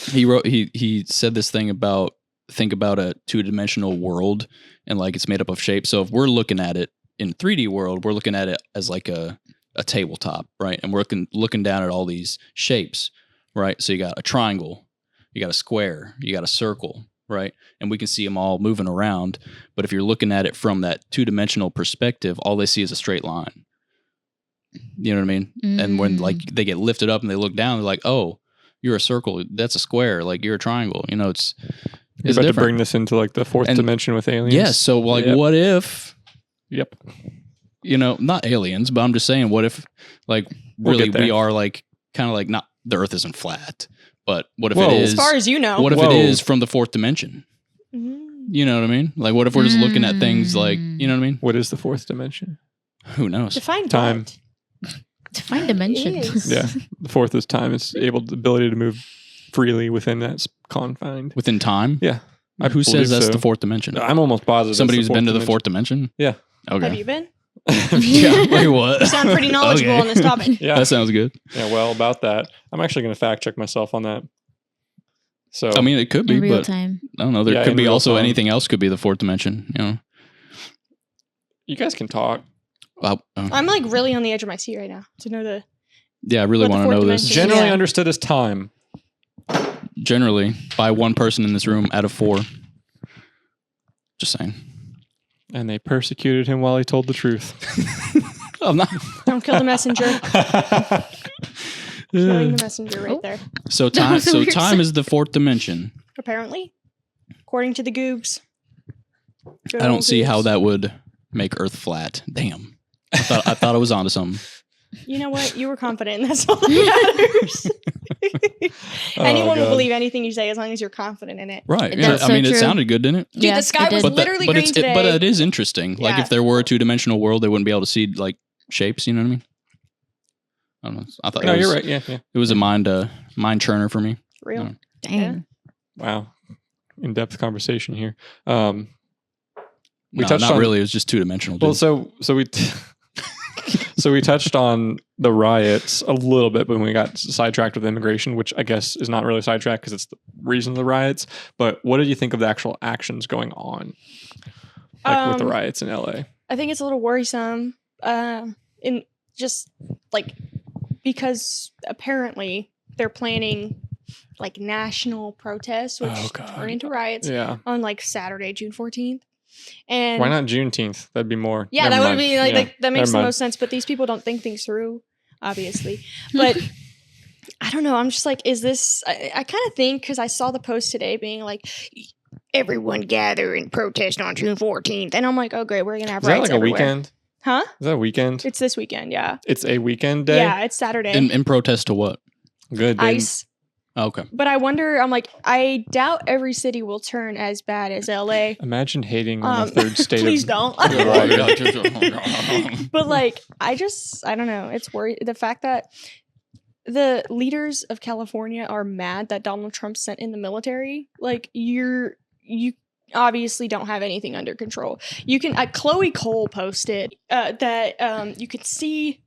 He said this thing about think about a 2-dimensional world and like it's made up of shapes. So if we're looking at it in 3D world, we're looking at it as like a tabletop, right? And we're looking down at all these shapes, right? So you got a triangle, you got a square, you got a circle, right? And we can see them all moving around. But if you're looking at it from that 2-dimensional perspective, all they see is a straight line. You know what I mean? And when like they get lifted up and they look down, they're like, oh, you're a circle. That's a square. Like you're a triangle. You know, it's You're about to different. bring this into like the fourth And- dimension with aliens. Yes. So like, Yep. what if, Yep. you know, not aliens, but I'm just saying, what if like We'll really get there. we are like kind of like not the earth isn't flat, but what if Whoa. it As is? as far as you know. What if Whoa. it is from the 4th dimension? Mhm. You know what I mean? Like, what if we're just looking at things like, you know what I mean? What is the fourth dimension? Who knows? Define Time. what? Define dimension. Yes. Yeah. The fourth is time. It's the ability to move freely within that confined. Within time? Yeah. I Who believe says that's so. the 4th dimension? I'm almost positive. Somebody that's who's been to the dimension. 4th dimension? Yeah. Okay. Have you been? Yeah. Wait, what? You sound pretty knowledgeable Okay. on this topic. Yeah. That sounds good. Yeah. Well, about that, I'm actually going to fact check myself on that. So I mean, it could be, In real but time. I don't know. There Yeah, could in be real also time. anything else could be the 4th dimension, you know? you guys can talk. I'm like really on the edge of my seat right now to know the. Yeah, I really What the want to know fourth this. dimension- Generally Yeah. understood as time. Generally, by one person in this room out of 4. Just saying. And they persecuted him while he told the truth. I'm not. Don't kill the messenger. Killing the messenger right there. So That time. was a So weird time is the 4th dimension. Apparently, according to the goobs. Good I don't old see how goobs. that would make Earth flat. Damn. I thought I was onto something. You know what? You were confident, and that's all that matters. Anyone will God. believe anything you say as long as you're confident in it. Right. That's I so mean, it true. sounded good, didn't it? Dude, Yeah, the sky it was did. But literally green today. but it is interesting. Like Yeah. if there were a 2-dimensional world, they wouldn't be able to see like shapes. You know what I mean? I don't know. I thought No, it was, you're right. Yeah, yeah. It was a mind churner for me. Real. Yeah. Dang. Wow. in-depth conversation here. Not really. It was just two-dimensional. Well, so we so we touched on the riots a little bit, but when we got sidetracked with immigration, which I guess is not really sidetracked because it's the reason of the riots. But what did you think of the actual actions going on, like with the riots in LA? I think it's a little worrisome, in just like because apparently they're planning like national protests, which turn into riots on like Saturday, June 14th. And why not Juneteenth? That'd be more. Yeah, that would be like that makes the most sense. But these people don't think things through, obviously. But I don't know. I'm just like, is this? I kind of think because I saw the post today being like, everyone gather and protest on June 14th, and I'm like, oh great, we're gonna have riots everywhere. Is that like a weekend? Huh? Is that a weekend? It's this weekend. Yeah. It's a weekend day. Yeah, it's Saturday. In protest to what? Good. ICE. Okay. But I wonder, I'm like, I doubt every city will turn as bad as LA. Imagine hating on the third state. Please don't. But like, I don't know. It's worried. The fact that the leaders of California are mad that Donald Trump sent in the military. Like, you obviously don't have anything under control. You can, Chloe Cole posted that you could see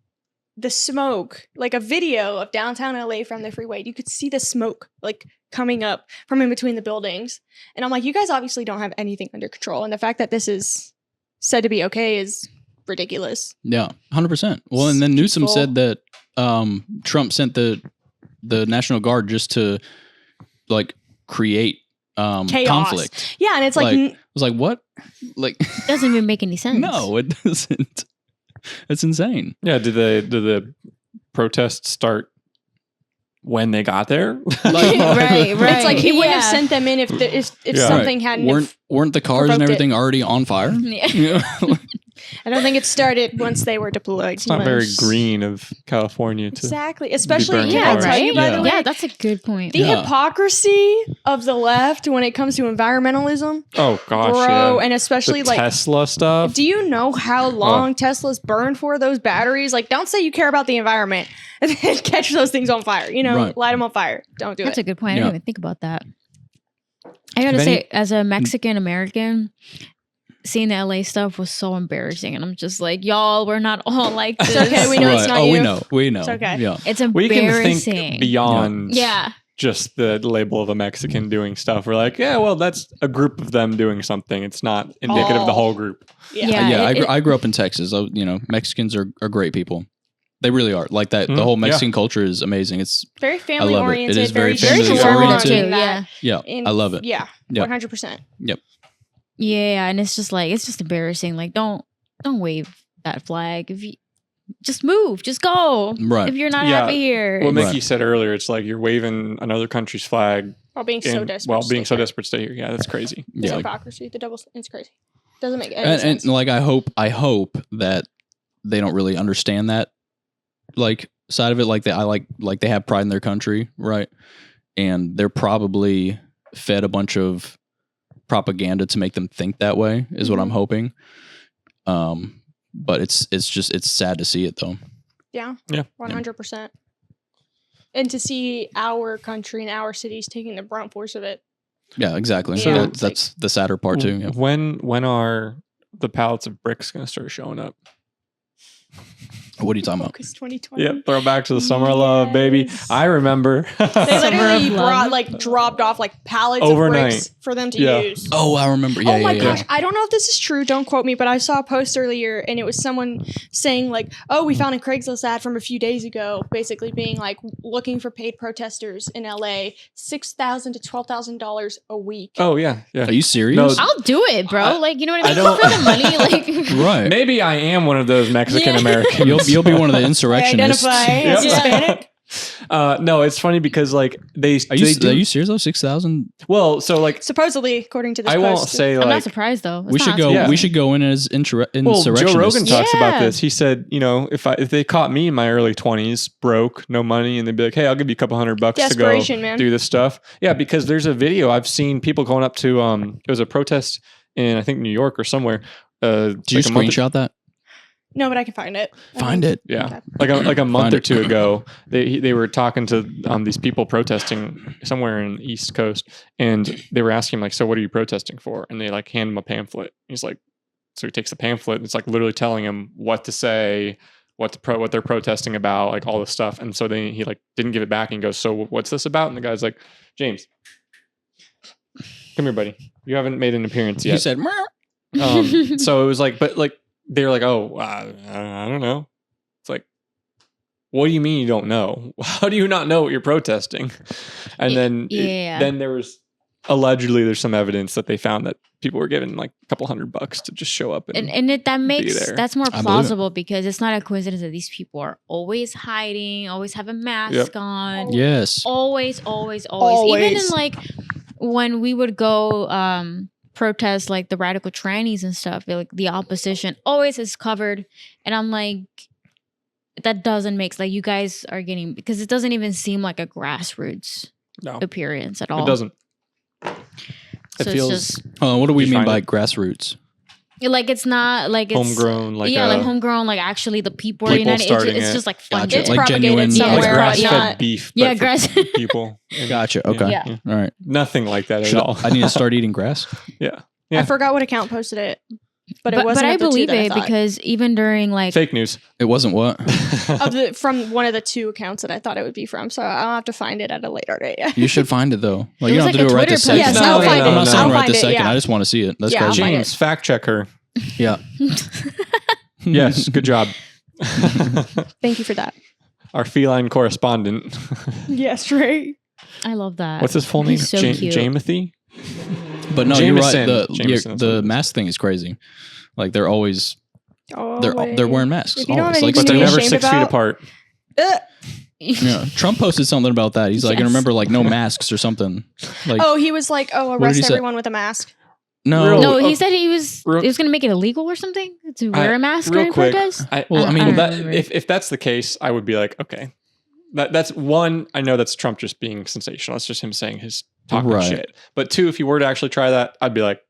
the smoke, like a video of downtown LA from the freeway. You could see the smoke like coming up from in between the buildings. And I'm like, you guys obviously don't have anything under control. And the fact that this is said to be okay is ridiculous. Yeah, 100%. Well, and then Newsom said that Trump sent the National Guard just to like create chaos. Conflict. Yeah, and it's like I was like, what? Like, doesn't even make any sense. No, it doesn't. It's insane. Yeah, did the protests start when they got there? right. It's like he wouldn't have sent them in if something hadn't. Weren't the cars and everything already on fire? Yeah. I don't think it started once they were deployed. It's not very green of California to exactly, especially be I'll tell you by the way. Yeah, that's a good point. The hypocrisy of the left when it comes to environmentalism. Oh gosh, bro, yeah. and especially the like Tesla stuff. Do you know how long Tesla's burned for those batteries? Like, don't say you care about the environment and then catch those things on fire. You know, light them on fire. Don't do That's it. a good point. I didn't even think about that. I gotta say, as a Mexican American, seeing the LA stuff was so embarrassing, and I'm just like, y'all, we're not all like this. It's okay, we know it's not you. We know. It's okay. Yeah. It's embarrassing. We can think beyond yeah. just the label of a Mexican doing stuff. We're like, yeah, well, that's a group of them doing something. It's not indicative of the whole group. I grew up in Texas. Mexicans are great people. They really are. Like that, the whole Mexican culture is amazing. It's very family oriented. It is very family oriented. Yeah, I love it. Yeah, 100%. Yep. Yeah, and it's just embarrassing. Like, don't wave that flag. If you just move, just go. Right. If you're not happy here. Well, Miki said earlier, it's like you're waving another country's flag while being so desperate. While being so desperate to stay here. Yeah, that's crazy. The hypocrisy, the double. It's crazy. Doesn't make any sense. And like, I hope that they don't really understand that like side of it. Like they have pride in their country, right? And they're probably fed a bunch of propaganda to make them think that way is what I'm hoping. But it's sad to see it though. Yeah. 100%. And to see our country and our cities taking the brunt force of it. Yeah, exactly. So that's the sadder part too. Yeah. When are the pallets of bricks going to start showing up? What are you talking about? Focus 2020. Yep, throw back to the summer of love, baby. I remember. They literally dropped off like pallets overnight of bricks for them to use. Oh, I remember. Yeah, oh my gosh. I don't know if this is true. Don't quote me, but I saw a post earlier and it was someone saying like, oh, we found a Craigslist ad from a few days ago, basically being like looking for paid protesters in LA, $6,000 to $12,000 a week. Oh yeah. Are you serious? No, I'll do it, bro. Like, you know what I mean? For the money, like. Right. Maybe I am one of those Mexican Americans. You'll be one of the insurrectionists. Identify as Hispanic. No, it's funny because like are you serious though? 6,000? Well, so like supposedly, according to this I post, won't say like I'm not surprised though. We should go in as insurrectionists. Well, Joe Rogan talks about this. He said, you know, if they caught me in my early 20s, broke, no money, and they'd be like, hey, I'll give you a couple $100 to go do this stuff. Yeah, because there's a video I've seen people going up to. It was a protest in I think New York or somewhere. Did you screenshot that? No, but I can find it. Find it. Yeah, Okay. like a month Find or it. two ago, they were talking to these people protesting somewhere in the East Coast, and they were asking him like, "So what are you protesting for?" And they like hand him a pamphlet. He's like, so he takes the pamphlet. And it's like literally telling him what to say, what they're protesting about, like all this stuff. And so then he like didn't give it back and goes, "So what's this about?" And the guy's like, "James, come here, buddy. You haven't made an appearance yet." He said, So it was like, but like they're like, "Oh, I don't know." It's like, what do you mean you don't know? How do you not know what you're protesting? And then then there was allegedly there's some evidence that they found that people were given like a couple $100 to just show up that's more I believe it. plausible because it's not a coincidence that these people are always hiding, always have a mask on. yes. Always. Even in like when we would go protest like the radical trannies and stuff, like the opposition always is covered. And I'm like, that doesn't make like you guys are getting, because it doesn't even seem like a grassroots appearance at all. It doesn't. So It feels it's just What do we You mean find by it- grassroots? like it's not like it's homegrown, like like homegrown, like actually the people are People united. starting It's it. just like Gotcha. funded. It's Like propagated genuine- like somewhere, but grass-fed not. beef. Yeah, but for grass- people. And- Gotcha. Okay. Yeah. All right. Nothing like that at Should all. I need to start eating grass? Yeah. I forgot what account posted it, but it wasn't. I of the two believe that I it thought. because even during like Fake news. It wasn't what? From one of the two accounts that I thought it would be from. So I'll have to find it at a later date. You should find it though. Like It you was don't have to like do a it right Twitter this second. post. Yes, I'll find it. I'm not saying I'll right find this it, second. yeah. I just want to see it. That's Yeah, I'll crazy. find it. James, fact checker. Yeah. Yes, good job. Thank you for that. Our feline correspondent. Yes, right. I love that. What's his full name? He's so cute. Jamothy? But no, you're right. Jameson. The Jameson, that's what the it is. mask thing is crazy. Like they're always they're Always. wearing masks. If you don't have always. Like, anything But to they're be never ashamed 6 feet about- apart. yeah. Trump posted something about that. He's like, I Yes. remember like no masks or something. Like Oh, he was like, "Oh, did arrest he say? everyone with a mask." no. Real- No, Oh, he said he was real- going to make it illegal or something to wear a mask real during quick, protest. Well, I mean, that, remember. if that's the case, I would be like, okay. That's one, I know that's Trump just being sensational. It's just him saying his talking Right. shit. But two, if you were to actually try that, I'd be like,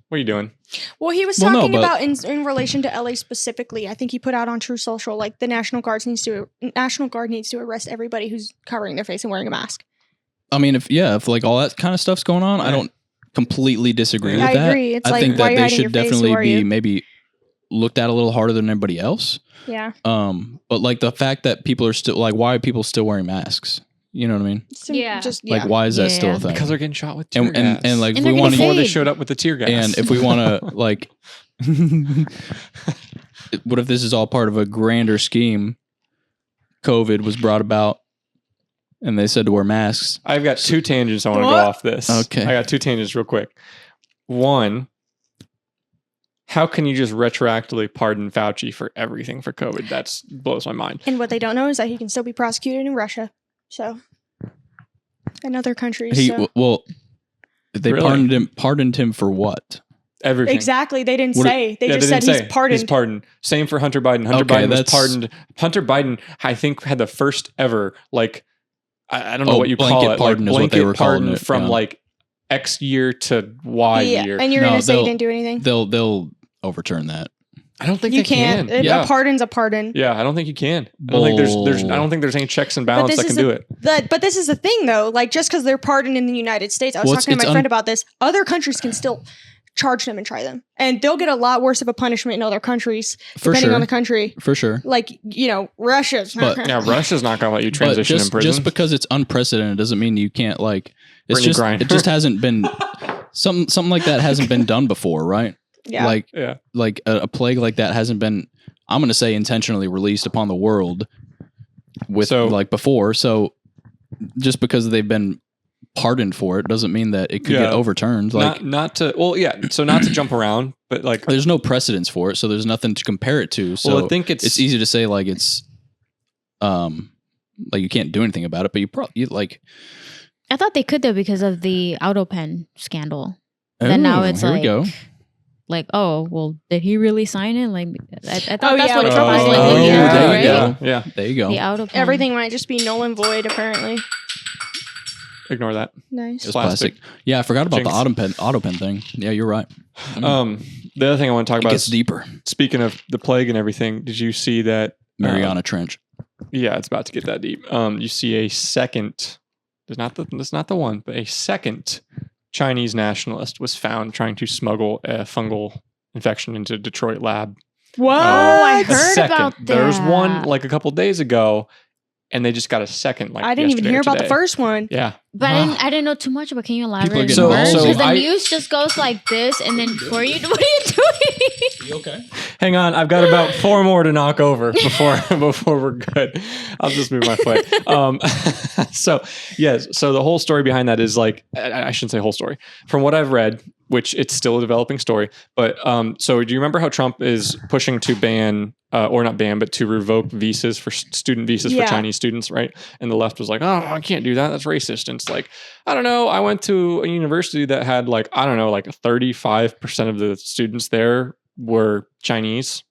what are you doing? Well, he was Well, no, talking but- about in relation to LA specifically. I think he put out on True Social like the National Guard needs to arrest everybody who's covering their face and wearing a mask. I mean, if like all that kind of stuff's going on, I don't completely disagree with I that. agree. It's I like, think why are that you they hiding your should face? definitely Who are be you? maybe looked at a little harder than everybody else. Yeah. But like the fact that people are still like, why are people still wearing masks? You know what I mean? Yeah. Just Like, why is that Yeah, still yeah. a thing? Because they're getting shot with tear and, gas. and like And if we they're want to, getting before they paid. showed up with the tear gas. and if we want to like, what if this is all part of a grander scheme? COVID was brought about, and they said to wear masks. I've got two tangents I want to go What? off this. Okay. I got two tangents real quick. One, how can you just retroactively pardon Fauci for everything for COVID? That blows my mind. And what they don't know is that he can still be prosecuted in Russia. So, in other countries. He so. well, they Really? pardoned him for what? Everything. Exactly. They didn't What- say. They Yeah, just they said didn't he's say. pardoned. He's pardoned. Same for Hunter Biden. Hunter Okay, Biden was that's- pardoned. Hunter Biden, I think, had the first ever, like, I don't know Oh, what you call blanket it. pardon like, is what they blanket were calling pardon it, from yeah. like X year to Y Yeah. year. And you're No, going to say he they'll- didn't do anything? They'll overturn that. I don't think You they can. can't. Yeah. A pardon's a pardon. Yeah, I don't think you can. I don't think there's I don't think there's any checks and balance this that is can do the- it. But this is the thing, though. Like, just because they're pardoned in the United States, I was Well, talking to it's my friend about this. Other countries can still charge them and try them, and they'll get a lot worse of a punishment in other countries, For depending sure. on the country. For sure. Like, Russia's. But- Yeah, Russia's not going to let you But transition in prison. just because it's unprecedented doesn't mean you can't like. It's Brittany just Griner. it just hasn't been something like that hasn't been done before, right? yeah. Like yeah. like a plague like that hasn't been. I'm going to say intentionally released upon the world with So- like before. So just because they've been pardoned for it doesn't mean that it could Yeah. get overturned. Like not to well, yeah. So not to jump around, but like there's no precedence for it, so there's nothing to compare it to. So well, I think it's easy to say like it's like you can't do anything about it, but you probably like I thought they could though because of the auto pen scandal. Then now it's here like, we go. like, oh, well, did he really sign it? Like, I thought Oh, that's yeah, what with Trump was the- like. Oh, looking yeah, at, there right? you go. Yeah. There you go. The auto pen. Everything might just be null and void, apparently. Ignore that. Nice. It was plastic. Yeah, I forgot about Jinx. the auto pen thing. Yeah, you're right. The other thing I want to talk It about gets is, deeper. speaking of the plague and everything, did you see that? Mariana Trench. Yeah, it's about to get that deep. You see a second, that's not the one, but a second Chinese nationalist was found trying to smuggle a fungal infection into a Detroit lab. What? I A heard second. about that. There's one like a couple days ago, and they just got a second. Like I didn't even yesterday or hear about the today. first one. Yeah, But I didn't know too much about. Can you People are elaborate getting more? So Because the I- news just goes like this, and then what are you doing? You okay? hang on. I've got about 4 more to knock over before we're good. I'll just move my foot. So yes. So the whole story behind that is like, I shouldn't say whole story. From what I've read, which it's still a developing story, but so do you remember how Trump is pushing to ban or not ban, but to revoke visas for student visas for Chinese students, right? And the left was like, oh, I can't do that. That's racist. And it's like, I don't know. I went to a university that had like, I don't know, like 35% of the students there were Chinese.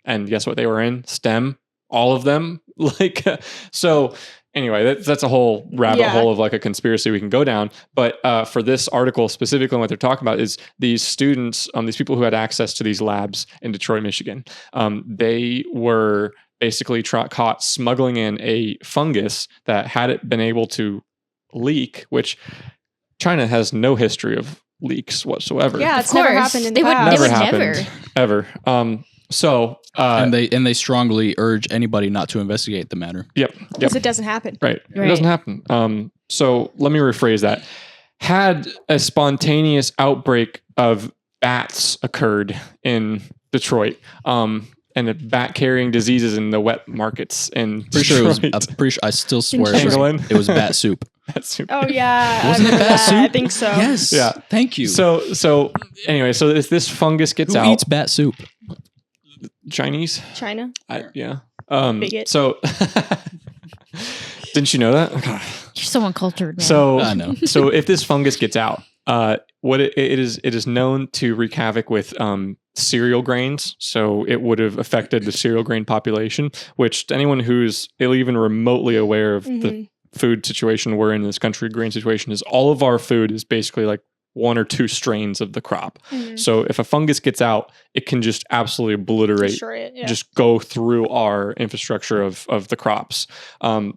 And guess what they were in? STEM, all of them. Like, so anyway, that's a whole rabbit hole of like a conspiracy we can go down. But for this article specifically, what they're talking about is these students, these people who had access to these labs in Detroit, Michigan. They were basically caught smuggling in a fungus that had it been able to leak, which China has no history of leaks whatsoever. Yeah, Of it's never course. happened in the They would past. Never would happened ever. So and they strongly urge anybody not to investigate the matter. yep. Because it doesn't happen. Right. It Right. doesn't happen. So let me rephrase that. Had a spontaneous outbreak of bats occurred in Detroit, and the bat carrying diseases in the wet markets in Pretty sure it was. Detroit. I'm pretty sure. I still swear England? it was bat soup. That's super. Oh yeah, Wasn't I it remember bat that. soup? I think so. Yes. Yeah. Thank you. So anyway, so if this fungus gets who out, eats bat soup? Chinese. China. Yeah. Bigot. So didn't you know that? Okay. You're so uncultured, man. So I know. So if this fungus gets out, what it is known to wreak havoc with cereal grains. So it would have affected the cereal grain population, which to anyone who's even remotely aware of the food situation we're in this country, grain situation, is all of our food is basically like 1 or 2 strains of the crop. So if a fungus gets out, it can just absolutely obliterate, Destroy it. Yeah. just go through our infrastructure of the crops.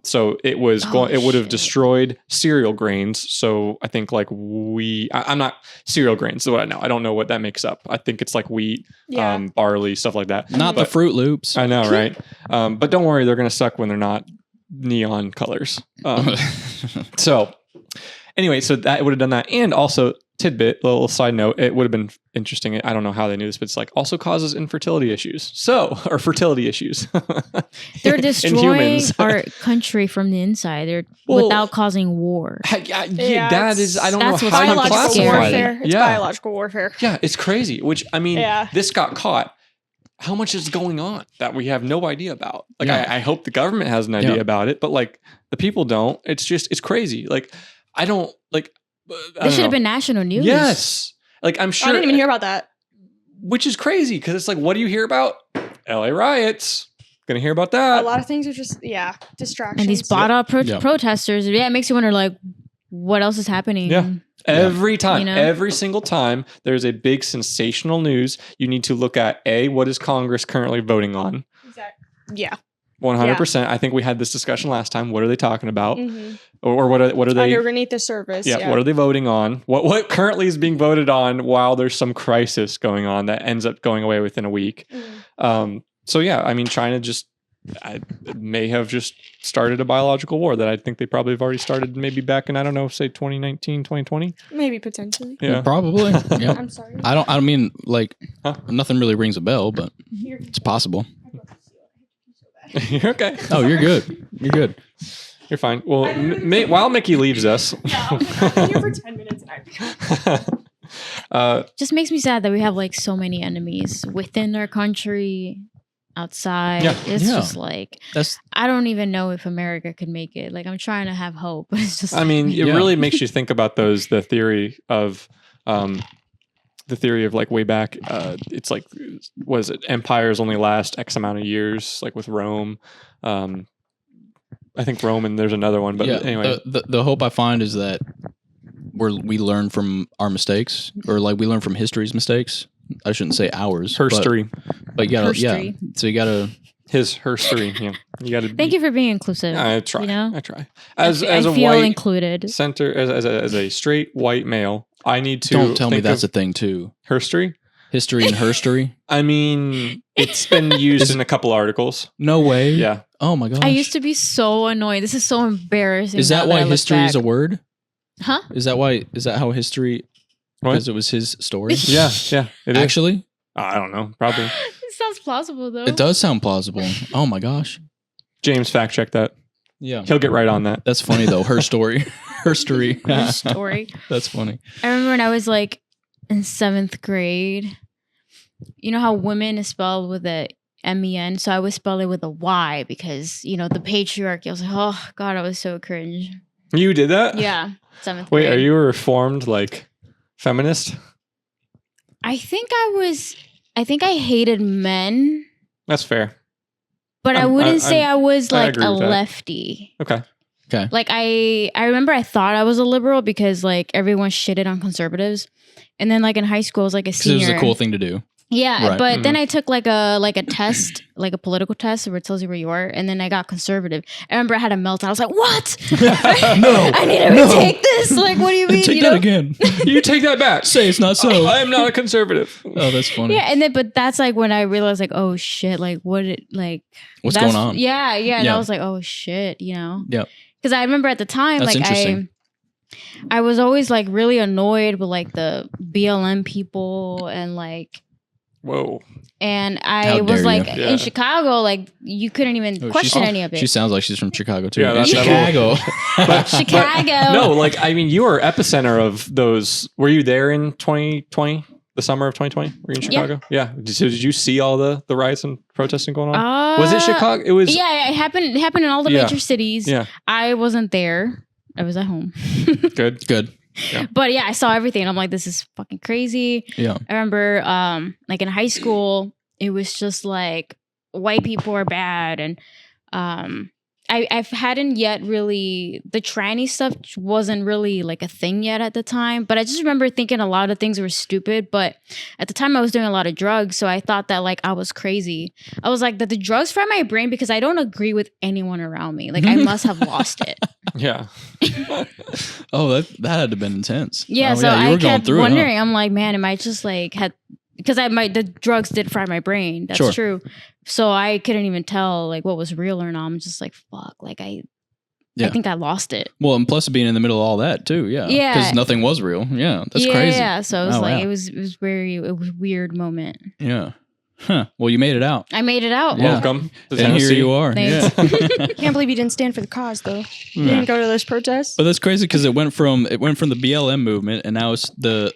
So it was it would have shit. destroyed cereal grains. So I think like I'm not cereal grains. So what I know, I don't know what that makes up. I think it's like wheat, Yeah. barley, stuff like that. Not the But- Fruit Loops. I know, right? But don't worry, they're going to suck when they're not neon colors. So anyway, so that would have done that. And also, tidbit, little side note, it would have been interesting. I don't know how they knew this, but it's like also causes infertility issues. Or fertility issues. they're in destroying humans. our country from the inside. They're Well, without causing war. Yeah, that is, I don't know that's how what's you biological classify classify warfare. it. It's Yeah. biological warfare. Yeah, it's crazy. Which, I mean, Yeah. this got caught. How much is going on that we have no idea about? Like, Yeah. I hope the government has an idea Yeah. about it, but like the people don't. It's crazy. Like, I don't like. This should have been national news. Yes. Like, I'm I sure. didn't even hear about that. Which is crazy because it's like, what do you hear about? LA riots. Gonna hear about that. A lot of things are just distractions. And these bought up Yep. protesters. Yeah, it makes you wonder, like, what else is happening? Yeah. Every time, You know? every single time there's a big sensational news, you need to look at what is Congress currently voting on? Yeah. 100%. I think we had this discussion last time. What are they talking about? Mm-hmm. Or what are they? Underneath the surface. Yeah, what are they voting on? What currently is being voted on while there's some crisis going on that ends up going away within a week? So yeah, I mean, China may have just started a biological war that I think they probably have already started maybe back in, I don't know, say 2019, 2020. Maybe potentially. Yeah. Probably. Yeah. I'm sorry. I don't mean like Huh? nothing really rings a bell, but You're- it's possible. You're okay. Oh, you're good. You're good. You're fine. Well, while Miki leaves us, I've been here for 10 minutes and Just makes me sad that we have like so many enemies within our country, outside. Yeah. It's Yeah. just like That's I don't even know if America could make it. Like I'm trying to have hope, but it's just I mean, it Yeah. really makes you think about the theory of like way back. It's like, was it empires only last X amount of years, like with Rome. I think Roman. There's another one, but anyway, the hope I find is that we learn from our mistakes, or like we learn from history's mistakes. I shouldn't say ours. Herstory. But you gotta, Herstory. So you gotta herstory. Yeah, you gotta. Thank you for being inclusive. I try. You know? I try. As I a feel white included. as a straight white male, I need to. Don't tell me that's a thing too. Herstory. History and herstory. I mean, it's been used in a couple articles. No way. Yeah. Oh my gosh. I used to be so annoyed. This is so embarrassing. Is that why history is a word? Huh? Is that how history? What? Because it was his story. Yeah. It is. Actually, I don't know. Probably. It sounds plausible though. it does sound plausible. Oh my gosh. James, fact check that. Yeah. He'll get right on that. That's funny though. Her story. Her story. Her story. That's funny. I remember when I was like in 7th grade. You know how women is spelled with a MEN? So I was spelling it with a Y because, the patriarchy. I was like, oh God, I was so cringe. You did that? Yeah. 7th grade. Wait, are you a reformed feminist? I think I hated men, That's fair. but I wouldn't say I was I like agree a with that. lefty. Okay. Like I remember I thought I was a liberal because like everyone shitted on conservatives. And then like in high school I was like a Because it senior. was a cool thing to do. Yeah, Right. but then I took like a test, like a political test where it tells you where you are, and then I got conservative. I remember I had a meltdown. I was like, "What? No, I need to retake this. Like, what do you mean? Take that again. You take that back. Say it's not so. I am not a conservative. Oh, that's funny. Yeah, and then but that's like when I realized like, oh shit, like What's that's- going on? Yeah, and Yeah. I was like, oh shit, Yeah. Because I remember at the time, That's like interesting. I was always like really annoyed with like the BLM people and like. Whoa. And I How was dare like you. Yeah. in Chicago, like you couldn't even question any of it. She sounds like she's from Chicago too. Yeah, In that's Chicago. Chicago. No, I mean, you were epicenter of those. Were you there in 2020? The summer of 2020? Were you in Chicago? Yeah. So did you see all the riots and protesting going on? Was it Chicago? It was. Yeah, it happened in all the Yeah. major cities. Yeah. I wasn't there. I was at home. Good. But yeah, I saw everything. I'm like, this is fucking crazy. Yeah. I remember like in high school, it was just like white people are bad, and I hadn't yet really, the tranny stuff wasn't really like a thing yet at the time, but I just remember thinking a lot of things were stupid. But at the time I was doing a lot of drugs, so I thought that like I was crazy. I was like that the drugs fry my brain because I don't agree with anyone around me. Like I must have lost it. Yeah. Oh, that had to have been intense. Yeah, Oh, so you I were going kept through wondering. it, huh? I'm like, man, am I just like because the drugs did fry my brain. That's Sure. true. So I couldn't even tell like what was real or not. I'm just like, fuck. Like I think I lost it. Well, and plus being in the middle of all that too. Yeah. Yeah. Because nothing was real. Yeah. That's crazy. Yeah. So it was Oh, like wow. it was a weird moment. Yeah. Huh. Well, you made it out. I made it out. Yeah. Welcome to And here Tennessee. you are. Thanks. Yeah. Can't believe you didn't stand for the cause, though. You Yeah. didn't go to those protests. But that's crazy because it went from the BLM movement, and now it's the.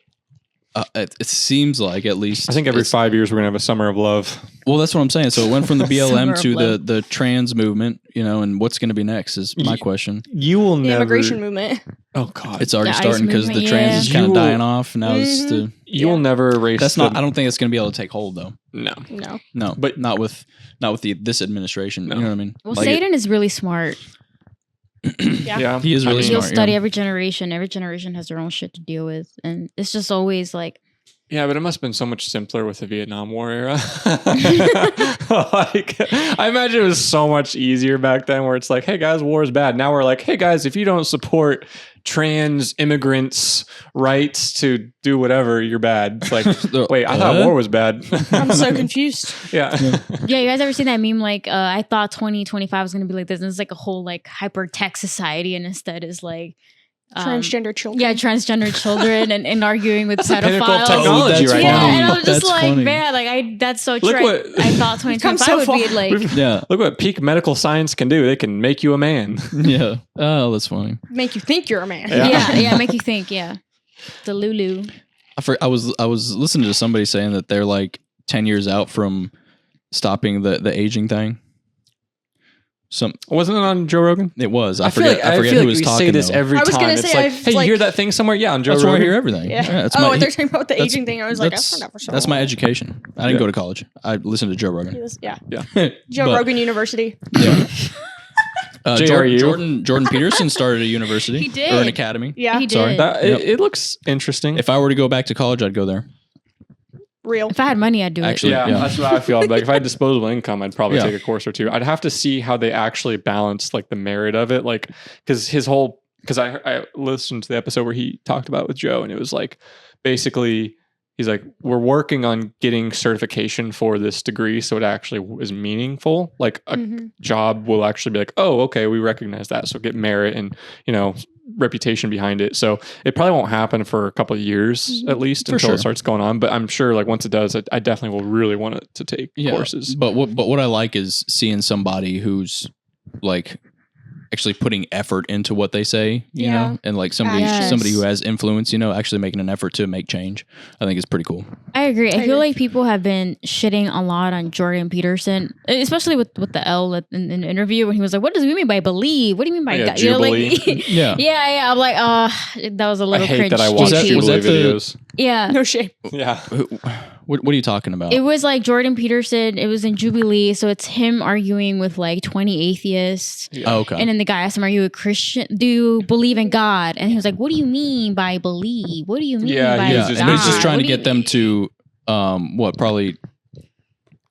It seems like at least I think every it's- 5 years we're gonna have a summer of love. Well, that's what I'm saying. So it went from the Summer BLM of to love. the trans movement, and what's going to be next is my question. You will The never. immigration movement. Oh God. It's already The ICE starting because the movement, trans is yeah. kind You of will- dying off. Now it's the You will never erase. that's not. I don't think it's going to be able to take hold though. No. No. No, But- not with this administration. No. You know what I mean? Well, Like Satan is really smart. Yeah. He is really He'll smart, study yeah. every generation. Every generation has their own shit to deal with, and it's just always like. Yeah, but it must have been so much simpler with the Vietnam War era. I imagine it was so much easier back then where it's like, hey guys, war is bad. Now we're like, hey guys, if you don't support trans immigrants' rights to do whatever, you're bad. It's like, wait, I thought war was bad. I'm so confused. Yeah. Yeah, you guys ever seen that meme? Like, I thought 2025 was gonna be like this, and it's like a whole like hyper tech society, and instead is like Transgender children. yeah, transgender children and arguing with the pinnacle of pedophiles. technology that's right Yeah, now. and I was just That's like, funny. man, like that's so true. Look what- I thought 2025 would be like. Yeah, Look what peak medical science can do. They can make you a man. yeah. Oh, that's funny. Make you think you're a man. Yeah. Yeah, make you think. Yeah, the Lulu. I was listening to somebody saying that they're like 10 years out from stopping the aging thing. Wasn't it on Joe Rogan? It was. I forget feel who like was we talking. say this though. every I was time. gonna It's say, like, I've, hey, you like- hear that thing somewhere? Yeah, on Joe That's where I Rogan. hear everything. Yeah. that's Oh, my- they're talking about the that's- aging thing. I was like, I've that's- heard that for so That's long. my education. I didn't Yeah. go to college. I listened to Joe Rogan. Yeah. Yeah. Joe But- Rogan University. Yeah. JRU. Jordan Peterson started a university. He did. Or an academy. Yeah. He did. Sorry. It looks interesting. If I were to go back to college, I'd go there. Real. If I had money, I'd do Actually, it. yeah, that's what I feel. Like if I had disposable income, I'd probably Yeah. take a course or two. I'd have to see how they actually balance like the merit of it. Like, because I listened to the episode where he talked about it with Joe, and it was like basically he's like, we're working on getting certification for this degree so it actually is meaningful. Like a job will actually be like, oh, okay, we recognize that, so get merit and reputation behind it. So it probably won't happen for a couple of years at least until it starts going on. But I'm sure like once it does, I definitely will really want it to take courses. But what I like is seeing somebody who's like actually putting effort into what they say, you know, and like somebody who has influence, actually making an effort to make change. I think it's pretty cool. I agree. I feel like people have been shitting a lot on Jordan Peterson, especially with the L in the interview when he was like, "What does he mean by believe? What do you mean by God?" Jubilee. Yeah. I'm like, that was a little I hate cringe. that I watched JP. Jubilee videos. Yeah. No shame. Yeah. What are you talking about? It was like Jordan Peterson. It was in Jubilee, so it's him arguing with like 20 atheists. Yeah. Oh, okay. And then the guy asked him, "Are you a Christian? Do you believe in God?" And he was like, "What do you mean by believe? What do you mean by yeah. God?" And he's just trying to get them to probably.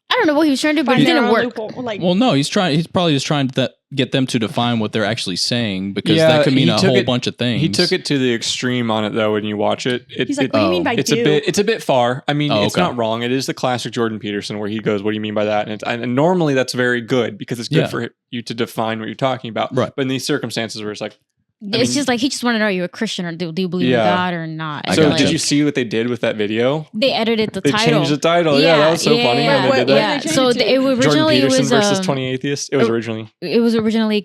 I don't know what he was trying to do, but Find it didn't their own work. loophole, like, Well, no, he's probably just trying to get them to define what they're actually saying, because that could mean a whole bunch of things. He took it to the extreme on it though. When you watch it, he's like, "What do you mean by it's do?" it's a bit far. I mean, it's okay. not wrong. It is the classic Jordan Peterson where he goes, "What do you mean by that?" And normally that's very good because it's good for you to define what you're talking about. Right. But in these circumstances where it's like, It's just like he just wanted to know, are you a Christian or do you believe in God or not? So like, did you see what they did with that video? They edited the They title. changed the title. Yeah, that was so funny when they did that. Yeah. So it originally Jordan Peterson was versus 20 atheists. It was originally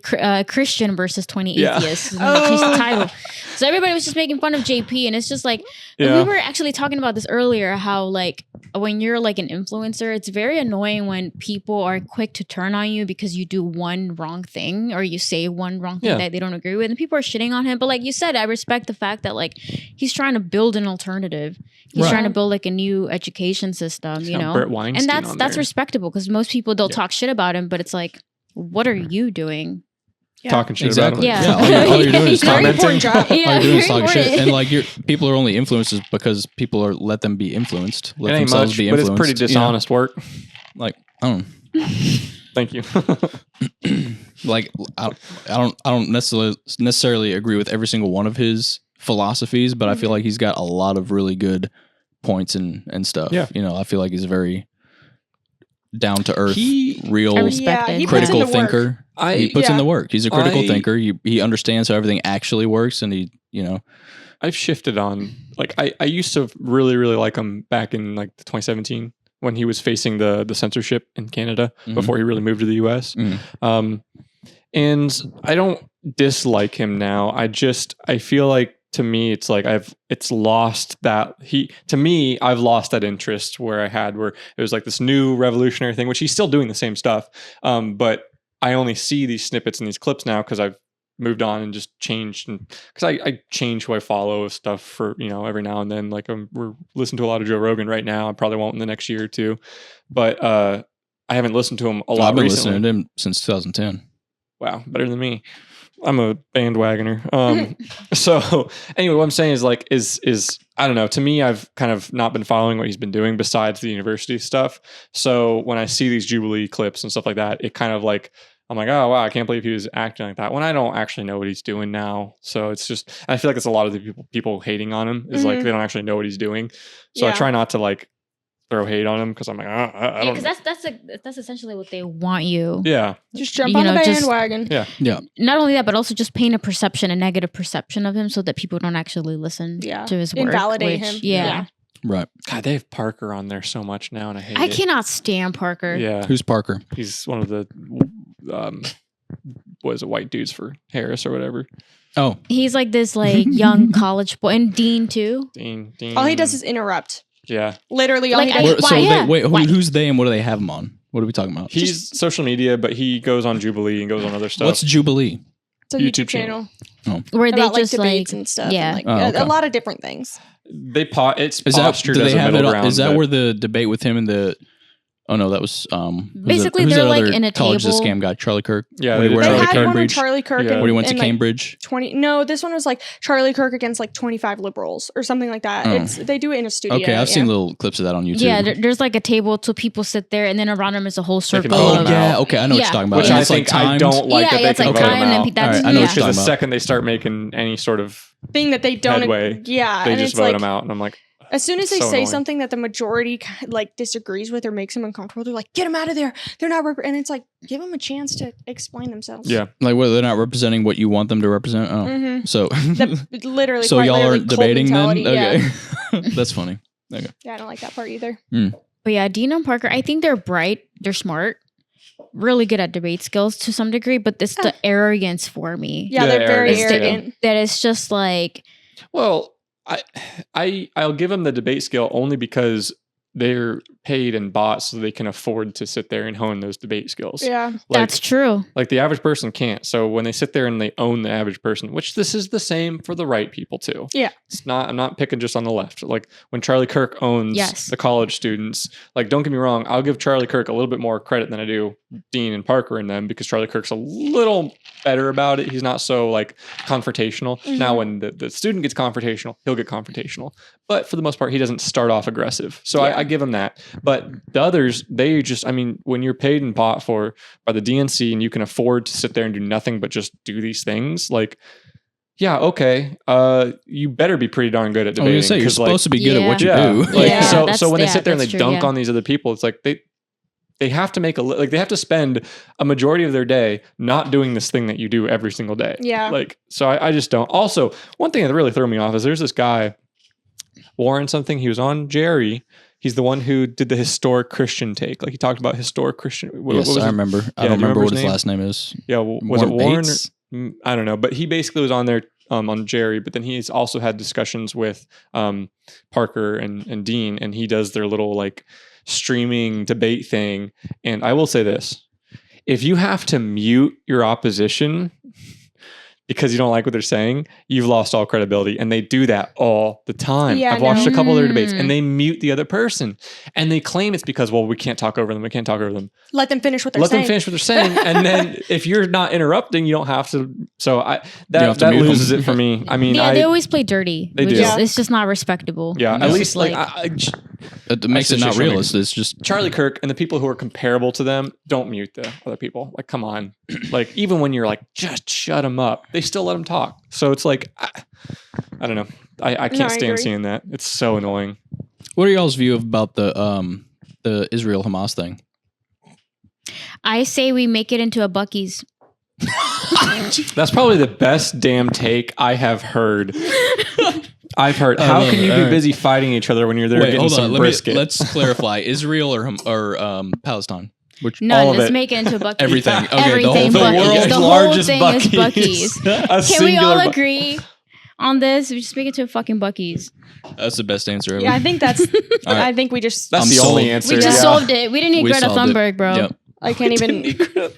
Christian versus 20 Yeah. atheists. And they changed the title. So everybody was just making fun of JP, and it's just like we were actually talking about this earlier. How like when you're like an influencer, it's very annoying when people are quick to turn on you because you do one wrong thing or you say one wrong thing that they don't agree with, and people are shitting on him. But like you said, I respect the fact that like he's trying to build an alternative. He's trying to build like a new education system, Bert Weinstein and that's respectable because most people don't talk shit about him, but it's like, what are you doing? Talking shit exactly. about him. All you're doing is commenting. All Yeah, you're doing is talking shit, and like people are only influencers because people let them be influenced. Let It ain't themselves much, be but influenced. it's pretty dishonest work. Like I don't know. Thank you. Like I don't necessarily agree with every single one of his philosophies, but I feel like he's got a lot of really good points and stuff. Yeah. I feel like he's a very down to earth, I real respect it. he critical puts in the work. thinker. He puts in the work. He's a critical thinker. He understands how everything actually works, and I've shifted on. Like I used to really, really like him back in like 2017 when he was facing the censorship in Canada before he really moved to the US. And I don't dislike him now. I feel like to me it's like I've lost that I've lost that interest where it was like this new revolutionary thing, which he's still doing the same stuff. But I only see these snippets and these clips now because I've moved on and just changed, and because I change who I follow stuff for every now and then. Like we're listening to a lot of Joe Rogan right now. I probably won't in the next year or two, but I haven't listened to him a lot. I've been recently. listening to him since 2010. Wow, better than me. I'm a bandwagoner. So anyway, what I'm saying is I don't know. To me, I've kind of not been following what he's been doing besides the university stuff. So when I see these Jubilee clips and stuff like that, it kind of like, I'm like, oh wow, I can't believe he was acting like that when I don't actually know what he's doing now. So it's just, I feel like it's a lot of the people hating on him is like, they don't actually know what he's doing. So I try not to like throw hate on him because I'm like, I don't know. Because that's essentially what they want you. Yeah. Just jump on the bandwagon. Yeah. Not only that, but also just paint a negative perception of him so that people don't actually listen to his work. Invalidate him. Yeah. Right. God, they have Parker on there so much now, and I hate it. I cannot stand Parker. Yeah. Who's Parker? He's one of the white dudes for Harris or whatever. Oh, He's like this like young college boy, and Dean too. Dean. All he does is interrupt. Yeah. Literally all Like, he does. Who's they and what do they have him on? What are we talking about? He's social media, but he goes on Jubilee and goes on other stuff. What's Jubilee? It's a YouTube channel. Where they About just debates like and stuff. yeah. And, like, Oh, okay. a lot of different things. It's postured as a middle ground. Is that where the debate with him and the Oh no, that was Basically, who's they're, that like, other in a college table. scam guy, Charlie Kirk. Yeah, when he they went They out of had one on Cambridge. Charlie Kirk. Yeah. and- When he went to and, like, Cambridge. 20. No, this one was like Charlie Kirk against like 25 liberals or something like that. Oh. They do it in a studio. Okay, I've yeah. seen little clips of that on YouTube. Yeah, there's like a table, two people sit there, and then around them is a whole They can circle vote Oh of. them out. yeah, okay, I know what Yeah. you're talking about. Which And I it's, like, think I timed. don't like Yeah, that yeah, they it's can like vote them timed, and out. that's- All right, I know yeah. what you're Because talking the about. second they start making any sort of Thing that they don't. headway, Yeah, they and just it's vote like them out, and I'm like, as soon as they So say annoying. something that the majority like disagrees with or makes them uncomfortable, they're like, "Get them out of there! They're not." And it's like, give them a chance to explain themselves. yeah. Like, what, they're not representing what you want them to represent? Oh. Mm-hmm. So, Literally. so quite y'all literally aren't cult debating then? mentality, Okay. That's funny. Okay. Yeah, I don't like that part either. But yeah, Dean and Parker, I think they're bright, they're smart, really good at debate skills to some degree, but it's the arrogance for me. Yeah, Yeah, they're very arrogance, yeah. arrogant. That it's just like, Well, I'll give them the debate skill only because they're paid and bought so they can afford to sit there and hone those debate skills. Yeah. Like, that's true. like the average person can't. So when they sit there and they own the average person, which this is the same for the right people too. Yeah. It's not, I'm not picking just on the left. Like when Charlie Kirk owns Yes. the college students, like don't get me wrong, I'll give Charlie Kirk a little bit more credit than I do Dean and Parker and them because Charlie Kirk's a little better about it. He's not so like confrontational. Mhm. Now when the student gets confrontational, he'll get confrontational. But for the most part, he doesn't start off aggressive. So Yeah. I give him that. But the others, they just, I mean, when you're paid and bought for by the DNC and you can afford to sit there and do nothing but just do these things, like, yeah, okay, you better be pretty darn good at I was debating. gonna say you're 'cause, like, supposed to be good at what you yeah, do. like Yeah, so that's- when they yeah, sit there and they that's true, dunk yeah. on these other people, it's like they have to make like they have to spend a majority of their day not doing this thing that you do every single day. Yeah. Like, so I just don't. Also, one thing that really threw me off is there's this guy, Warren something. He was on Jerry. He's the one who did the historic Christian take. Like he talked about historic Christian. What Yes, was I it? remember. I do don't you remember remember what his his name? last name is. Yeah, was it Warren Warren? Bates? I don't know, but he basically was on there on Jerry. But then he's also had discussions with Parker and Dean, and he does their little like streaming debate thing. And I will say this: if you have to mute your opposition because you don't like what they're saying, you've lost all credibility. And they do that all the time. Yeah, I've watched no. a couple of their debates Mm. and they mute the other person. And they claim it's because, well, we can't talk over them. We can't talk over them. Let them finish what they're Let saying. them finish what they're saying. And then if you're not interrupting, you don't have to. So have that to mute them. loses it for me. I mean, yeah, they always play dirty. They which do. is- Yeah. It's just not respectable. yeah, It's at just least like It makes it not social media. realistic. It's just Charlie Kirk and the people who are comparable to them don't mute the other people. Like, come on. Like, even when you're like, just shut them up, they still let them talk. So it's like, I don't know. I can't I stand agree. seeing that. It's so annoying. What are y'all's view about the Israel Hamas thing? I say we make it into a Buc-ee's. That's probably the best damn take I have heard. I've heard. How love can it. you All be right. busy fighting each other when you're there getting some brisket? Let's clarify: Israel or Palestine? Which None. All of Let's it. make it into Buc-ee's. everything? Okay, Everything the whole thing. Buc-ee's. world's The whole largest thing is Buc-ee's. Can we all agree on this? We just make it to a fucking Buc-ee's. That's the best answer ever. Yeah, I think that's. All right. I think we just. That's I'm the sold. only answer. We just yeah. solved it. We didn't need We Greta solved it. Thunberg, bro. Yep. I can't even.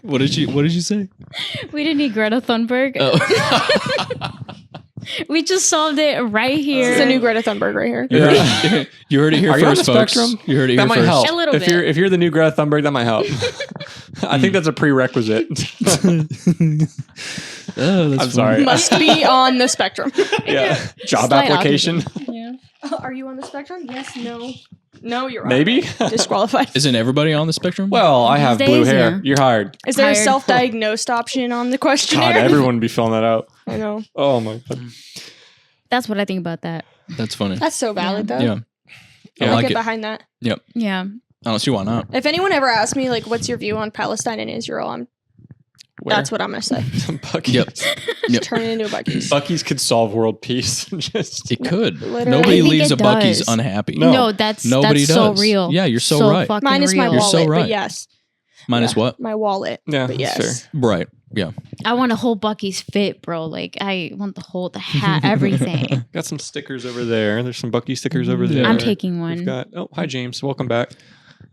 What did you say? We didn't need Greta Thunberg. Oh. We just solved it right here. It's a new Greta Thunberg right here. You heard it here Are you on first, the folks. spectrum? You heard it That here might first. help. A little if bit. you're the new Greta Thunberg, that might help. I think that's a prerequisite. Oh, that's I'm sorry. Must be on the spectrum. Yeah. Job Slight application. Yeah. Are you on the spectrum? Yes. No. No, you're Maybe. disqualified. Isn't everybody on the spectrum? Well, I have These blue days, hair. yeah. You're hired. Is there a Hired. self-diagnosed option on the God, questionnaire? everyone would be filling that out. I know. Oh my God. That's what I think about that. that's funny. That's so valid, though. Yeah, I I'll like get it. behind that. Yeah. I don't see why not. If anyone ever asks me, like, what's your view on Palestine and Israel, Where? that's what I'm going to say. Buc-ee's. Yep. Yep. Turn it into a Buc-ee's. Buc-ee's could solve world peace. Just It could. Literally. Nobody I think leaves it a Buc-ee's does. unhappy. No. No, that's Nobody so does. real. Yeah, you're so right. fucking Minus my real. You're wallet, so right. but yes. Minus Yeah, what? My wallet. yeah, But that's yes. fair. Right. Yeah. I want a whole Buc-ee's fit, bro. Like I want the hat, everything. Got some stickers over there. There's some Buc-ee stickers over there. I'm taking We've one. got. Oh, hi James. Welcome back.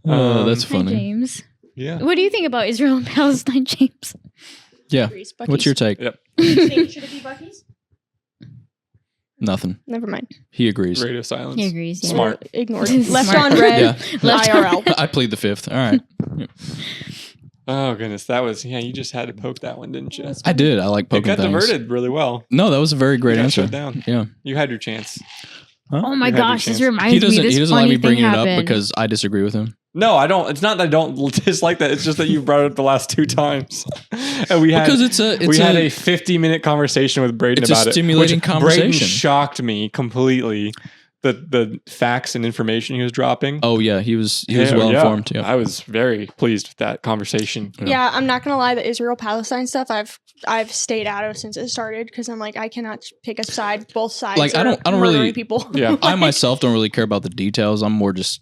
Oh, that's Hi, funny. James. Yeah. What do you think about Israel and Palestine, James? Yeah. Buc-ee's. What's your take? Yep. Should it be Buc-ee's? Nothing. Never mind. He agrees. Radio silence. He agrees. Yeah. Smart. Ignored. Smart. Left on red. Yeah. Left IRL. I plead the fifth. All right. Oh goodness, that was you just had to poke that one, didn't you? I did. I like It poking got things. diverted really well. No, that was a very great You got answer. shut down. Yeah. You had your chance. Oh my You had your gosh, chance. this reminds He me. doesn't. This He doesn't like funny me bringing thing it up happened. because I disagree with him. No, I don't. It's not that I don't dislike that. It's just that you brought it up the last 2 times, and we had Because it's a. we had a 50-minute conversation with Braden It's a about stimulating it. Which conversation. Braden shocked me completely. The facts and information he was dropping. Oh yeah, he was Yeah, well yeah. informed. Yeah. I was very pleased with that conversation. Yeah, I'm not gonna lie. The Israel-Palestine stuff, I've stayed out of since it started because I'm like, I cannot pick a side. Both sides. Like, I are don't really- murdering people. Yeah. I myself don't really care about the details. I'm more just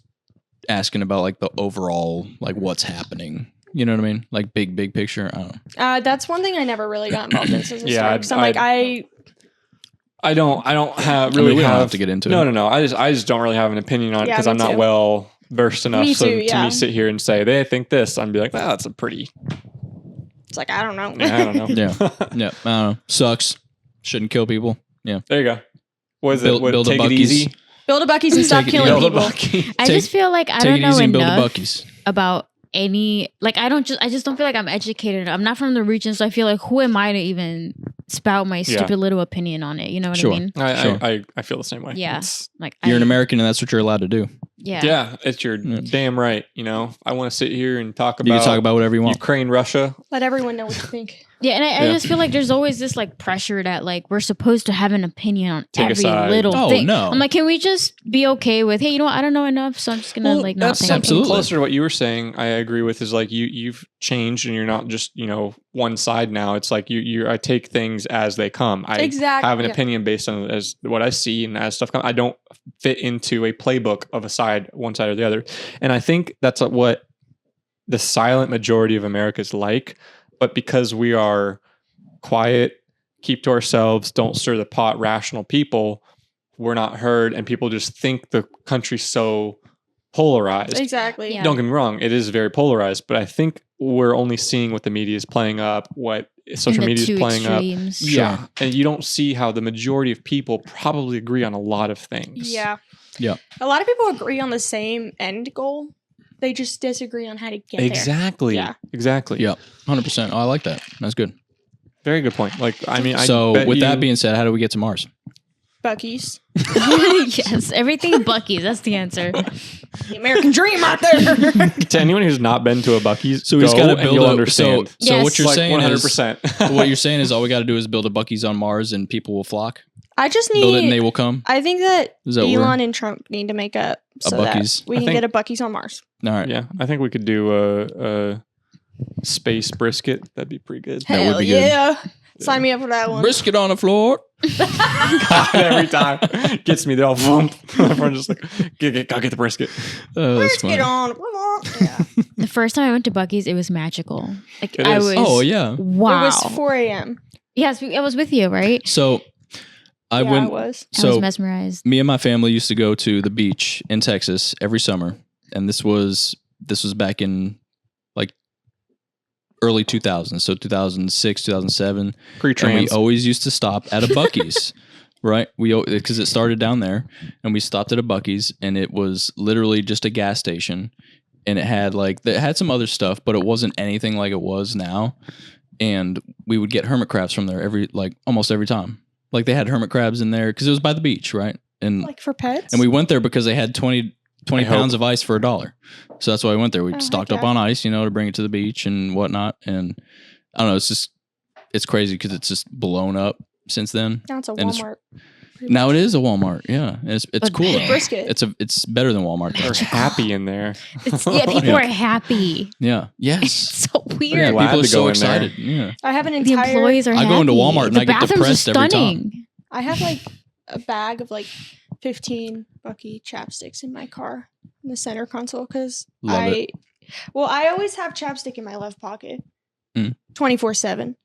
asking about like the overall, like what's happening. You know what I mean? Like big picture. I don't know. That's one thing I never really got involved in since it Yeah, started. 'Cause I'm like, I don't have I mean, really we don't have have to get into No, it. no. I just don't really have an opinion on it Yeah, because me I'm not too. well versed enough Me so too, to yeah. me sit here and say they think this. I'd be like, that's a pretty. it's like I don't know. Yeah, I don't know. Yeah. Yeah. I don't know. Sucks. Shouldn't kill people. Yeah. There you go. What is Build- it? What, build a take it Buc-ee's. easy. Build a Buc-ee's and stop Take it- killing Build a people. Buc-ee. I Take- just feel like I Take don't it know easy and build a enough Buc-ee's. about any. Like I just don't feel like I'm educated. I'm not from the region, so I feel like who am I to even spout my stupid little opinion on it? You know what Sure. I mean? Sure. I feel the same way. Yeah. It's- Like You're an I, American, and that's what you're allowed to do. Yeah. it's your Yeah. damn right. You know, I want to sit here and talk about You can talk about whatever you want. Ukraine, Russia. Let everyone know what you think. Yeah, and I Yeah. just feel like there's always this like pressure that like we're supposed to have an opinion on Take a every side. little Oh, thing. no. I'm like, can we just be okay with, hey, you know what? I don't know enough, so I'm just gonna like not that's think something anything. Absolutely. closer to what you were saying. I agree with is like you've changed and you're not just one side now. It's like I take things as they come. I Exactly, have an yeah. opinion based on as what I see and as stuff comes. I don't fit into a playbook of one side or the other. And I think that's what the silent majority of America is like. But because we are quiet, keep to ourselves, don't stir the pot, rational people, we're not heard, and people just think the country's so polarized. Exactly. Yeah. Don't get me wrong, it is very polarized, but I think we're only seeing what the media is playing up, what social In the media is two playing extremes. up. Yeah. And you don't see how the majority of people probably agree on a lot of things. Yeah. Yeah. A lot of people agree on the same end goal. They just disagree on how to get there. Exactly. Yeah. Exactly. Yeah. 100%. Oh, I like that. That's good. Very good point. Like, I mean, So, I bet with you, that being said, how do we get to Mars? Buc-ee's. Yes, everything Buc-ee's. That's the answer. The American dream out there. to anyone who's not been to a Buc-ee's, So he's go got to and build you'll a. understand. So Yes. what you're Like saying 100%. is what you're saying is all we got to do is build a Buc-ee's on Mars and people will flock. I just Build it and they need. will come. I think that Is that what we're- Elon and Trump need to make up A so Buc-ee's. that we I can think- get a Buc-ee's on Mars. All right. Yeah, I think we could do a space brisket. That'd be pretty good. That would Hell be good. yeah. Sign me up for that one. Brisket on the floor. God, every time gets me. They're all vump. Everyone's just like, go get the brisket. Oh, that's Let's funny. get on. Yeah. The first time I went to Buc-ee's, it was magical. Like It I is. was. Oh yeah. Wow. It was 4 a.m. Yes, I was with you, right? So I Yeah, went. I was. I was So mesmerized. me and my family used to go to the beach in Texas every summer, and this was back in like early 2000s, so 2006, 2007. And we Pre-trans. always used to stop at a Buc-ee's, right? Because it started down there, and we stopped at a Buc-ee's, and it was literally just a gas station, and it had some other stuff, but it wasn't anything like it was now. And we would get hermit crabs from there almost every time. Like they had hermit crabs in there because it was by the beach, right? And Like for pets? and we went there because they had 20 I pounds hope. of ice for $1. So that's why we went there. We Oh, stocked heck up yeah. on ice, to bring it to the beach and whatnot. And I don't know, it's crazy because it's just blown up since then. Now it's a and it's- Walmart. Now it is a Walmart. Yeah. And it's But cool. though. Brisket. It's better than Walmart. They're though. happy in there. Yeah, people Yeah. are happy. Yeah. It's Yes. so Yeah, weird. Glad people are to so go in there. excited. Yeah. I have an The entire. employees are I happy. go into Walmart and the I get bathrooms depressed are every time. stunning. I have like a bag of like 15 Buc-ee chapsticks in my car in the center console because Love it. I always have chapstick in my left pocket, Mm. 24/7.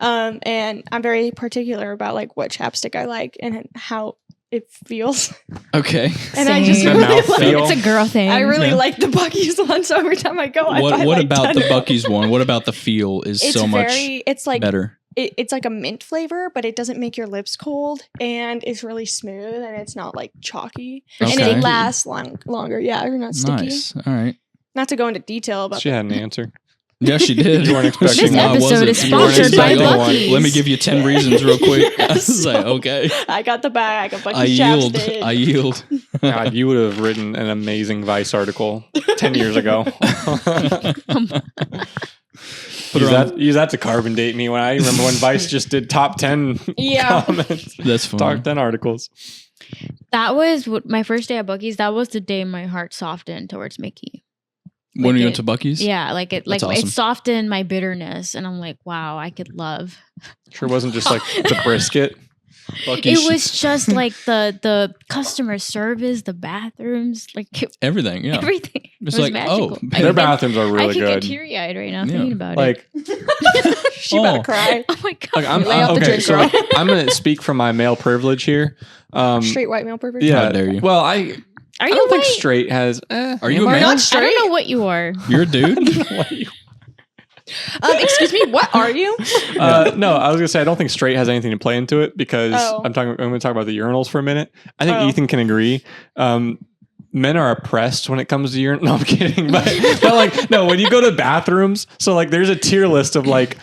And I'm very particular about like what chapstick I like and how it feels. Okay. And I just Same. really Mouth like. feel. It's a girl thing. I really Yeah. like the Buc-ee's one, so every time I go, I buy What like about 10 the of them. Buc-ee's one? What about the feel is It's so much it's like better? it's like a mint flavor, but it doesn't make your lips cold, and it's really smooth, and it's not like chalky, and Okay. it lasts longer. Yeah, you're not sticky. Nice. All right. Not to go into detail about She had an answer. Yeah, she did. You weren't expecting This one. episode is You weren't sponsored by expecting one. Buc-ee's. Let me give you 10 reasons real quick. I was like, okay. I got the bag. I'm I yield. I yield. God, you would have written an amazing Vice article 10 years ago. Use that to carbon date me. When I remember when Vice just did top 10 Yeah. comments. That's funny. Top 10 articles. That was my first day at Buc-ee's. That was the day my heart softened towards Mickey. When Like you it- went to Buc-ee's? Yeah, like it That's awesome. it softened my bitterness, and I'm like, wow, I could love. Sure wasn't just like the brisket. Buc-ee's. It was just like the customer service, the bathrooms, like everything. Yeah. everything. It It's was like, magical. oh, I Their could get- bathrooms are I really could get good. teary eyed right now Yeah. thinking about Like, it. She about to cry. Oh my god! like Lay off the okay, drink, so girl. like, I'm going to speak from my male privilege here. Straight white male pervert. Yeah. How dare you. Well, Are I you don't think white? straight has. Are you a We're man? not I straight. don't know what you are. You're a dude? Excuse me. What are you? No, I was gonna say I don't think straight has anything to play into it because Oh. I'm going to talk about the urinals for a minute. I think Oh. Ethan can agree. Men are oppressed when it comes to urinal. No, I'm kidding. But like, no, when you go to bathrooms, so like, there's a tier list of like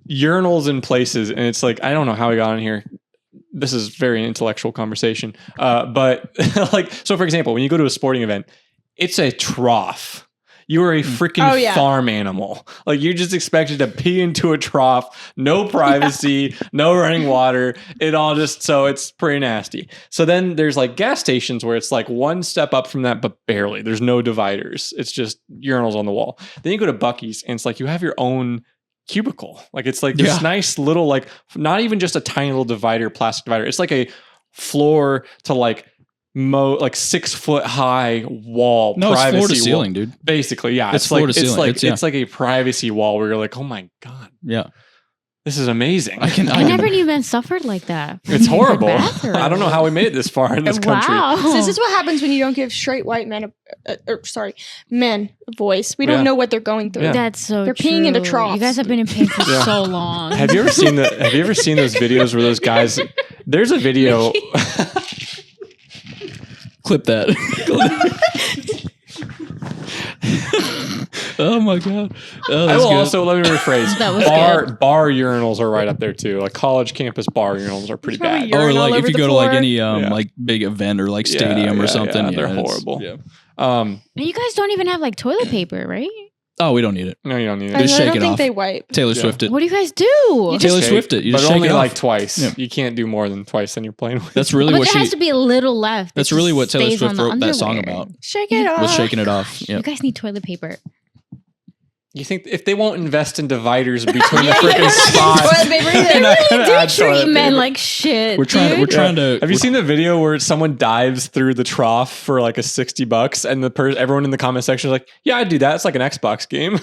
urinals in places, and it's like I don't know how we got on here. This is very intellectual conversation. But like, so for example, when you go to a sporting event, it's a trough. You are a freaking Oh, yeah. farm animal. Like you're just expected to pee into a trough, no privacy, no running water. It all just, so it's pretty nasty. So then there's like gas stations where it's like one step up from that, but barely. There's no dividers. It's just urinals on the wall. Then you go to Buc-ee's and it's like you have your own cubicle. Like it's like this Yeah. nice little, like not even just a tiny little divider, plastic divider. It's like a floor to like 6 foot high wall. No, it's privacy floor to wall. ceiling, dude. Basically, yeah. It's floor like, to ceiling. It's like a privacy wall where you're like, oh my God, Yeah. this is amazing. I can. I never knew men suffered like that. It's horrible. Bathroom. I don't know how we made it this far in this country. Wow. This is what happens when you don't give straight white men, men a voice. We don't Yeah. know what they're going through. Yeah. That's so They're peeing into true. troughs. You guys have been in pain for Yeah. so long. Have you ever seen those videos where those guys? There's a video. Clip that. Oh my God. Oh, I that's will good. also let me rephrase. That was bar urinals are right up there too. Like college campus bar urinals are pretty There's probably bad. Or urine all like if over you the go to like floor. any Yeah. like big event or like Yeah, stadium or yeah, something. yeah, they're it's- horrible. Yeah. And you guys don't even have like toilet paper, right? Oh, we don't need it. No, you don't need I it. Just shake don't it think off. they wipe. Taylor Yeah. Swift it. What do you guys do? You Taylor Shake, Swift it. You but just shake only it like off. twice. Yeah. You can't do more than twice than you're playing with. That's really but what there has she. to be a little left. That's It really just what Taylor stays Swift on the wrote that song underwear. about. Shake it off. Was shaking it off. Yeah. You guys need toilet paper. You think if they won't invest in dividers between the Yeah, freaking yeah, spots, toilet paper either. they're not They gonna do add treat toilet men paper. like shit. We're trying. dude. We're trying to. Have you seen the video where someone dives through the trough for like a $60 and everyone in the comment section is like, "Yeah, I do that. It's like an Xbox game."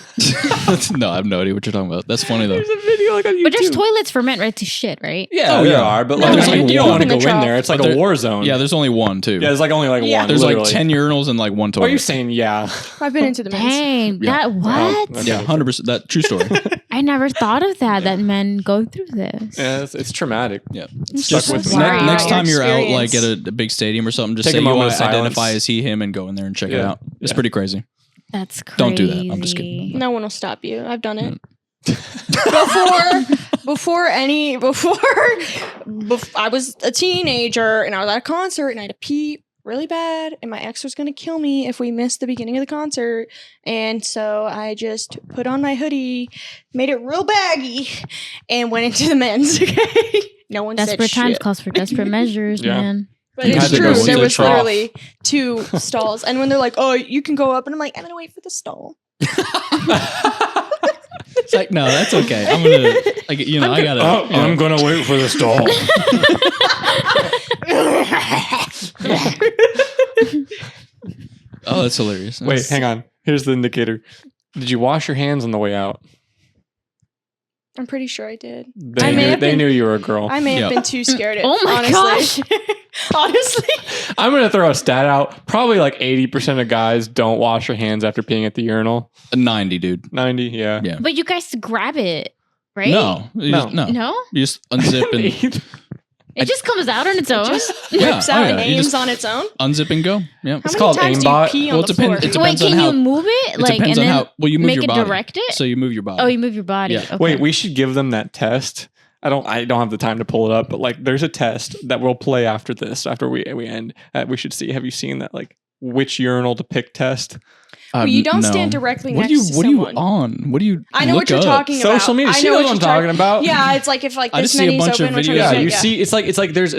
No, I have no idea what you're talking about. That's funny though. There's a video like on YouTube. But there's toilets for men, right? To shit, right? Yeah, Oh, there yeah. are, but No, like there's I mean, like you don't one want to in go the in trough. there. It's like But a there- war zone. Yeah, there's only one too. yeah, there's like only like Yeah. one. There's literally. like 10 urinals and like one Why are you toilet. saying yeah? I've been into the men's. Dang, Yeah. that what? Oh, okay. Yeah, 100%. That true story. I never thought of that men go through this. Yeah, it's traumatic. Yeah. It's stuck so with me. sorry. Next Your time you're out like experience. at a big stadium or something, just Take say a you moment of identify silence. as he, him, and go in there and check it Yeah. out. It's Yeah. pretty crazy. That's crazy. Don't do that. I'm just kidding. No one will stop you. I've done it. Mm. before I was a teenager and I was at a concert and I had to pee really bad and my ex was going to kill me if we missed the beginning of the concert, and so I just put on my hoodie, made it real baggy, and went into the men's. Okay, no one said Desperate times shit. calls for desperate measures, Yeah. man. But You it's had to true. go into There the was trough. literally 2 stalls, and when they're like, "Oh, you can go up," and I'm like, "I'm gonna wait for the stall." It's like, no, that's okay. I'm gonna, like, you know, I gotta. Oh, you know. I'm gonna wait for the stall. Oh, that's hilarious. Wait, hang on. Here's the indicator. Did you wash your hands on the way out? I'm pretty sure I did. They, I may knew, have they been- knew you were a girl. I may have Yeah. been too scared. Oh my honestly. Honestly, I'm gonna throw a stat out. Probably like 80% of guys don't wash their hands after peeing at the urinal. 90, dude. 90, yeah. Yeah. But you guys grab it. right? No, No? You just unzip and It just comes out on its own. Rips out and You aims just on its own. unzip and go. Yeah. How called many times do aimbot. you pee on Well, the it depends- floor? it Wait, depends can on how- you move it? It depends on how well you move make your it body. direct it? So you move your body. Oh, you move your body. Yeah. Okay. Wait, we should give them that test. I don't have the time to pull it up, but like there's a test that we'll play after this, after we end. We should see. Have you seen that like which urinal to pick test? Well, you don't stand directly next to What are you someone. on? What do you? I know look what you're up? talking about. Social media. I She know knows what what I'm you're talking about. Yeah, it's like if like I this just see a many's bunch of open. which videos. Yeah, one's you big, see,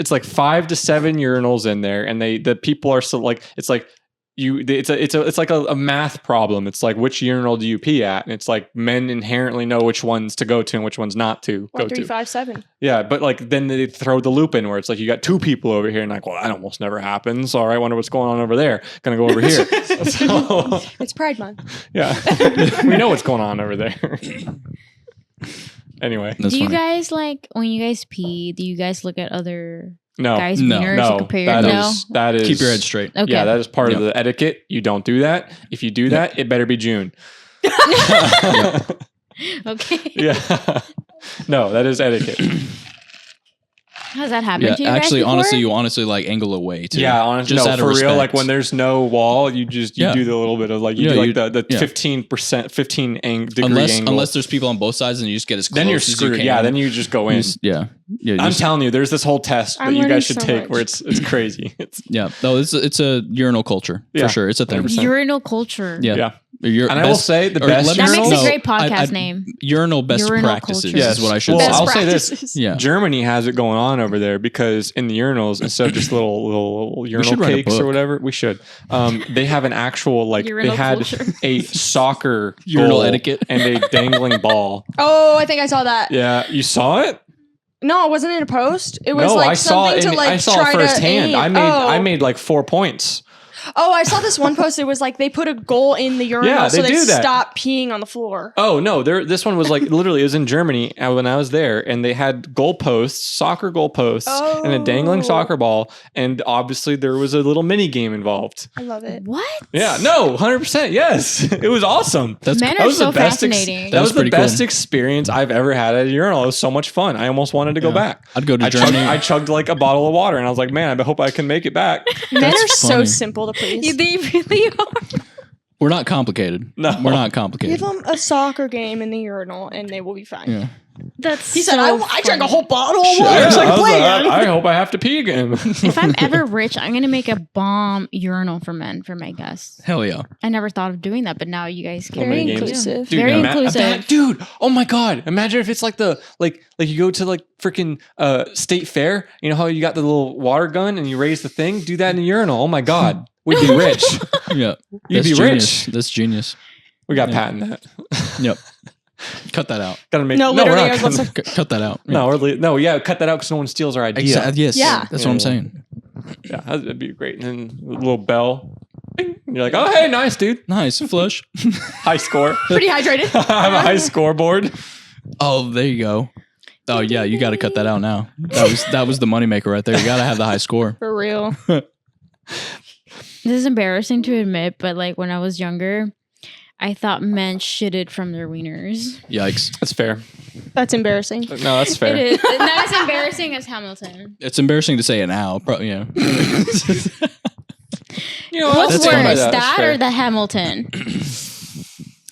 it's like 5 to 7 urinals in there, and the people are so like it's like it's like a math problem. It's like which urinal do you pee at, and it's like men inherently know which ones to go to and which ones not to go 1, 3, to. 5, 7. Yeah, but like then they throw the loop in where it's like you got 2 people over here, and like, well, that almost never happens. All right, wonder what's going on over there. Gonna go over here. So, It's Pride Month. yeah, we know what's going on over there. Anyway, That's do you funny. guys like when you guys pee? Do you guys look at other no, guys' No. wieners no, to compare? that is Keep your head straight. Okay. Yeah, that is part of Yep. the etiquette. You don't do that. If you do that, it better be June. Okay. Yeah. No, that is etiquette. Has that happened Yeah, to you guys actually, before? honestly, you honestly like angle away too. Yeah, honestly, Just no, out of for real. respect. Like when there's no wall, you do the little bit of like you Yeah, do like you- the yeah. 15%, 15 degree unless angle. unless there's people on both sides and you just get as close then you're as you screwed. can. Yeah, then you just go in. yeah. I'm just- telling you, there's this whole test that I'm you learning guys should so take much. where it's crazy. It's yeah. No, it's a urinal culture Yeah, for sure. It's a thing. 100%. Urinal culture. Yeah. yeah. Your And I will best- say the or best let me- That makes urinals- a great No, podcast name. urinal best Urinal practices culture. is what I should Well, say. I'll Best say this. practices. Yeah. Germany has it going on over there because in the urinals, instead of just little urinal should write a cakes or book. whatever, we should. They have an actual like Urinal they had culture. a soccer Urinal goal etiquette. and a dangling ball. Oh, I think I saw that. Yeah, you saw it? No, it wasn't in a post. It was No, like I saw something it. to like I saw try it firsthand. to aim. I made like 4 points. Oh, I saw this one post. It was like they put a goal in the urinal Yeah, so they they do that. stop peeing on the floor. Oh no, this one was like literally it was in Germany when I was there, and they had goalposts, soccer goalposts, and a dangling Oh. soccer ball, and obviously there was a little mini game involved. I love it. What? Yeah, no, 100%. Yes, it was awesome. That's Men That are was so the best. fascinating. That was the pretty best cool. experience I've ever had at a urinal. It was so much fun. I almost wanted to go Yeah. back. I'd go to I chugged, Germany. I chugged like a bottle of water, and I was like, man, I hope I can make it back. Men That's are so funny. simple to please. They really are. We're not complicated. No. We're not Give complicated. them a soccer game in the urinal and they will be fine. Yeah. That's He said, so I drank a funny. whole bottle of Shit. water. Yeah, It's like I, was like, plan. I hope I have to pee again. If I'm ever rich, I'm gonna make a bomb urinal for men for my guests. Hell yeah. I never thought of doing that, but now you guys can. Very mini games. inclusive. Very ima- inclusive. dude, oh my god! Imagine if it's like the like you go to like freaking state fair. You know how you got the little water gun and you raise the thing. Do that in a urinal. Oh my god, we'd be rich. Yeah. You'd That's be genius. rich. That's genius. We got Yeah. patent that. Yep. Cut that out. Gotta make No, we're literally, not I was about gonna- to Cut that out. no, yeah, cut that out because no one steals our idea. Yes. Yeah. That's Yeah, what I'm yeah. saying. Yeah, that'd be great. And then a little bell. Bing. And you're like, oh hey, nice dude, Nice. Flush. high score. Pretty hydrated. I have a high scoreboard. Oh, there you go. Oh yeah, you got to cut that out now. That was the moneymaker right there. You got to have the high score. For real. This is embarrassing to admit, but like when I was younger, I thought men shitted from their wieners. Yikes. That's fair. That's embarrassing. No, that's fair. It is not as embarrassing as Hamilton. It's embarrassing to say it now. Probably. Yeah. You know, What's That's worse, fine. That's that fair. or the Hamilton?